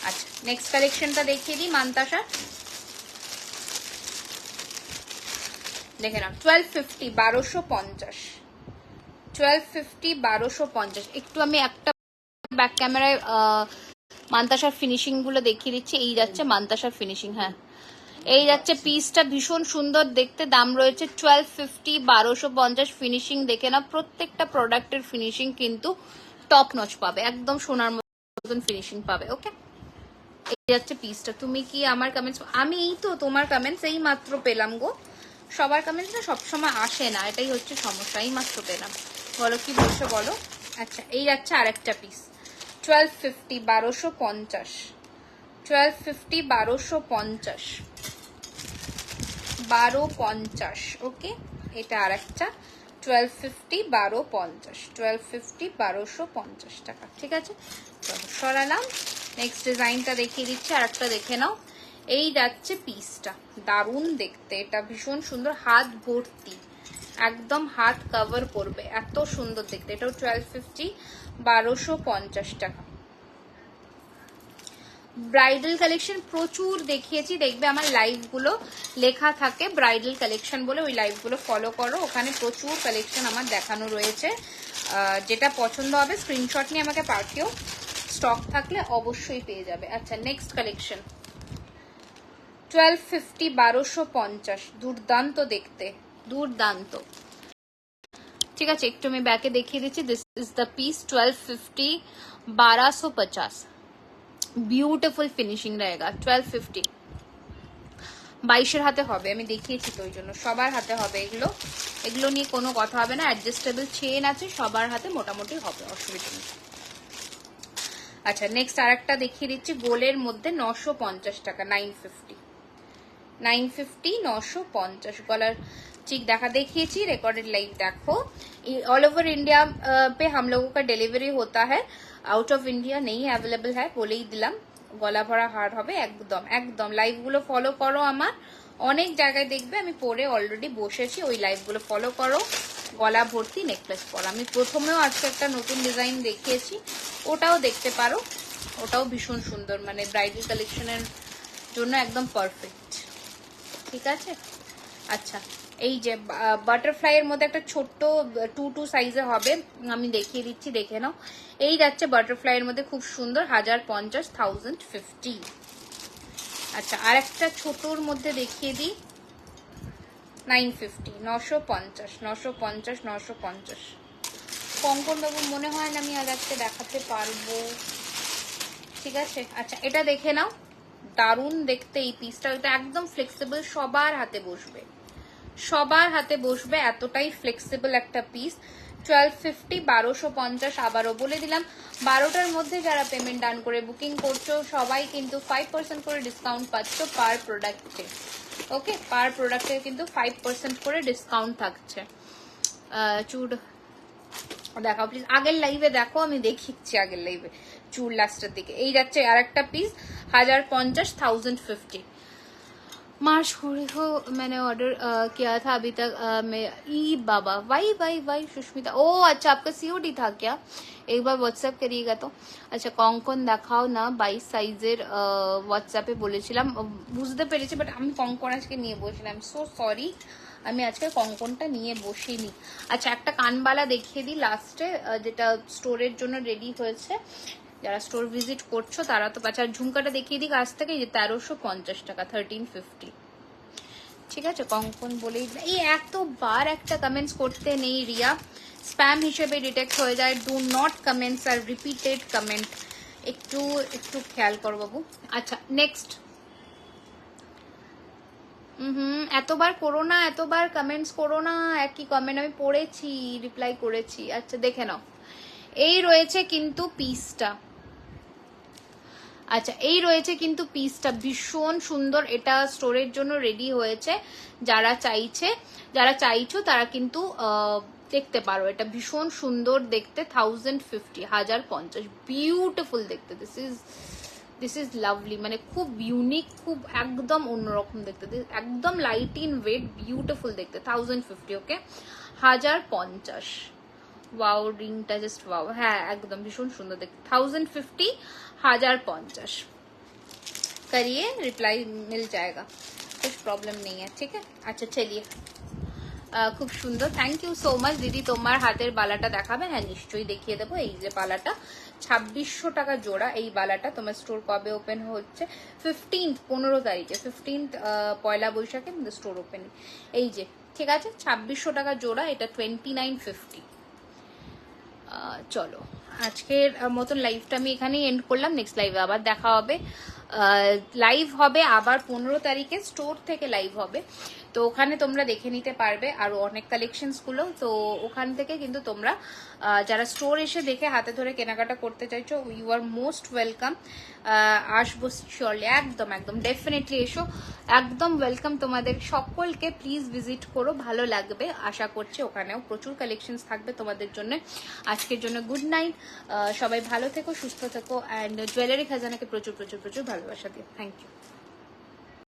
আচ্ছা নেক্সট কালেকশনটা দেখিয়ে দিই মান্তাসা, দেখে নাও 1250, 1250, 1250, 1250। একটু আমি একটা ব্যাক ক্যামেরায় মান্তাসার ফিনিশিং গুলো দেখিয়ে দিচ্ছি। এই যাচ্ছে মান্তাসার ফিনিশিং, হ্যাঁ এই যাচ্ছে পিসটা, ভীষণ সুন্দর দেখতে। দাম রয়েছে 1250, 1250। ফিনিশিং দেখে না, প্রত্যেকটা প্রোডাক্টের ফিনিশিং কিন্তু টপ নচ পাবে, একদম সোনার মতন ফিনিশিং পাবে। ওকে, এই যাচ্ছে পিসটা। তুমি কি আমার কমেন্টস, আমি এই তো তোমার কমেন্টস এই মাত্র পেলাম গো, সবার কমেন্টস না সবসময় আসে না, এটাই হচ্ছে সমস্যা, এই মাত্র পেলাম। বলো কি বলছো বলো। আচ্ছা এই যাচ্ছে আরেকটা পিস 1250, 1250, 1250, 1250, 1250। ওকে, এটা আরেকটা 1250, 1250, 1250, 1250 টাকা। ঠিক আছে, চলো সরালাম। নেক্সট ডিজাইনটা দেখিয়ে দিচ্ছি, আর একটা দেখে নাও। এই যাচ্ছে পিসটা, দারুণ দেখতে, এটা ভীষণ সুন্দর, হাত ভর্তি, একদম হাত কভার করবে, এত সুন্দর দেখতে। এটাও 1250, 1250 টাকা। ব্রাইডাল কালেকশন প্রচুর দেখিয়েছি, দেখবে আমার লাইভগুলো লেখা থাকে ব্রাইডাল কালেকশন বলে, ওই লাইভগুলো ফলো করো, ওখানে প্রচুর কালেকশন আমার দেখানো রয়েছে। যেটা পছন্দ হবে স্ক্রিনশট নিয়ে আমাকে পাঠিও, স্টক থাকলে অবশ্যই পেয়ে যাবে। আচ্ছা নেক্সট কালেকশন 1250 1250, দুর্দান্ত দেখতে, দুর্দান্ত। ঠিক আছে, একটু আমি ব্যাকে দেখিয়ে দিচ্ছি। This is the piece 1250 1250, beautiful finishing रहेगा। 1250 22-এর হাতে হবে, আমি দেখিয়েছি তো ওই জন্য। সবার হাতে হবে এগুলো, এগুলো নিয়ে কোনো কথা হবে না। অ্যাডজাস্টেবল চেন আছে, সবার হাতে মোটামুটি হবে, অসুবিধা নেই। আচ্ছা নেক্সট আরেকটা দেখিয়ে দিচ্ছি গোলের মধ্যে 950 টাকা, 950 950 गॉलर चिक देखा देखिए रिकॉर्डेड लाइव देखो। ऑल ओवर इंडिया पे हम लोगों का डिलीवरी होता है, आउट ऑफ इंडिया नहीं अवेलेबल है बोले ही दिलाम। गला भरा हार হবে একদম একদম। লাইভগুলো ফলো করো, আমার অনেক জায়গায় দেখবে আমি পরে অলরেডি বসেছি, ওই লাইভগুলো ফলো করো। গলা ভর্তি নেকলেস পরা, আমি প্রথমেও আজকে একটা নতুন ডিজাইন দেখিয়েছি, ওটাও দেখতে পারো, ওটাও ভীষণ সুন্দর, মানে ব্রাইডাল কালেকশনের জন্য একদম পারফেক্ট। ঠিক আছে। আচ্ছা এই যে বাটারফ্লাই এর মধ্যে একটা ছোট্ট 2 সাইজে হবে, আমি দেখিয়ে দিচ্ছি, দেখে নাও। এই যাচ্ছে বাটারফ্লাই এর মধ্যে, খুব সুন্দর, 1050 1050। আচ্ছা আর একটা ছোটর মধ্যে দেখিয়ে দিই, 950 950 950 950। কঙ্কন বাবু মনে হয় না আমি আর একটা দেখাতে পারবো। ঠিক আছে। আচ্ছা এটা দেখে নাও, দারুণ দেখতে এই পিসটা, এটা একদম ফ্লেক্সিবল, সবার হাতে বসবে, সবার হাতে বসবে, এতটাই ফ্লেক্সিবল একটা পিস। 1250 1250 আবারও বলে দিলাম। 12টার মধ্যে যারা পেমেন্ট ডান করে বুকিং করছো সবাই কিন্তু 5% করে ডিসকাউন্ট পাচ্ছ পার প্রোডাক্টে। ওকে, পার প্রোডাক্টে কিন্তু 5% করে ডিসকাউন্ট থাকছে। চুড় দেখাও প্লিজ, আগের লাইভে দেখো, আমি দেখিচ্ছি আগের লাইভে চুড় লাস্টের দিকে। এই যাচ্ছে আর একটা পিস 1050 1050। मार्च को मैंने ऑर्डर किया था, अभी तक मैं ई बाबा वाई वाई वाई सुष्मिता, ओ अच्छा आपका सीओडी था क्या? एक बार व्हाट्सएप करिएगा तो। अच्छा কঙ্কন দেখাও না, 22 সাইজের হোয়াটসঅ্যাপে বলেছিলাম, বুঝতে পেরেছি, বাট আমি কঙ্কন আজকে নিয়ে বসিলাম, সো সরি, আমি আজকে কঙ্কনটা নিয়ে বসিনি। আচ্ছা একটা কানবালা দেখিয়ে দিই লাস্টে, যেটা স্টোরের জন্য রেডি হয়েছে, যারা স্টোর ভিজিট করছো তারা তো পাচ্ছ। আর ঝুমকাটা দেখিয়ে দিই কাছ থেকে, যে 1350 টাকা, 1350। ঠিক আছে, কঙ্কন বলেই এই এতবার একটা কমেন্টস করতে নেই রিয়া, স্প্যাম হিসেবে ডিটেক্ট হয়ে যায়। ডু নট কমেন্টস আর রিপিটেড কমেন্ট, একটু একটু খেয়াল করো বাবু। আচ্ছা নেক্সট, এতবার করো না, এতবার কমেন্টস করো না, একই কমেন্ট আমি পড়েছি, রিপ্লাই করেছি। আচ্ছা দেখে নাও, এই রয়েছে কিন্তু পিসটা। আচ্ছা এই রয়েছে কিন্তু পিসটা, ভীষণ সুন্দর, এটা স্টোরের জন্য রেডি হয়েছে। যারা চাইছো তারা কিন্তু দেখতে পারো, এটা ভীষণ সুন্দর দেখতে, 1050 1050, বিউটিফুল দেখতে। দিস ইজ লাভলি, মানে খুব ইউনিক, খুব একদম অন্যরকম দেখতে, একদম লাইট ইন ওয়েট, বিউটিফুল দেখতে, 1050। ওকে 1050। वाओ रिंगটা জাস্ট वाओ, হ্যাঁ একদম ভীষণ সুন্দর দেখতে, 1050 1050 करिए, रिप्लाई मिल जाएगा, कुछ प्रॉब्लम नहीं है। ठीक है। अच्छा चलिए, খুব সুন্দর, থ্যাংক ইউ সো মাচ দিদি। তোমার হাতের বালাটা দেখাবে? হ্যাঁ নিশ্চয়ই দেখিয়ে দেবো। এই যে বালাটা 2600 টাকা জোড়া, এই বালাটা তোমার স্টোর কবে ওপেন হচ্ছে? 15 তারিখে, 15 পয়লা বৈশাখে স্টোর ওপেনিং। এই যে ঠিক আছে, 2600 টাকা জোড়া, এটা 2950। চলো আজকের মতন লাইভটা আমি এখানেই এন্ড করলাম, নেক্সট লাইভে আবার দেখা হবে। লাইভ হবে আবার 15 তারিখে, স্টোর থেকে লাইভ হবে, তো ওখানে তোমরা দেখে নিতে পারবে আরো অনেক কালেকশনস গুলো। তো ওখান থেকে কিন্তু তোমরা যারা স্টোর এসে দেখে হাতে ধরে কেনাকাটা করতে চাইছো, ইউ আর মোস্ট ওয়েলকাম। আসবো শিওরলি, একদম একদম ডেফিনেটলি এসো, একদম ওয়েলকাম তোমাদের সকলকে। প্লিজ ভিজিট করো, ভালো লাগবে আশা করছি। ওখানেও প্রচুর কালেকশনস থাকবে তোমাদের জন্য। আজকের জন্য গুড নাইট, সবাই ভালো থেকো, সুস্থ থেকো, অ্যান্ড জুয়েলারি খাজানাকে প্রচুর প্রচুর প্রচুর ভালোবাসা দিও। Thank you.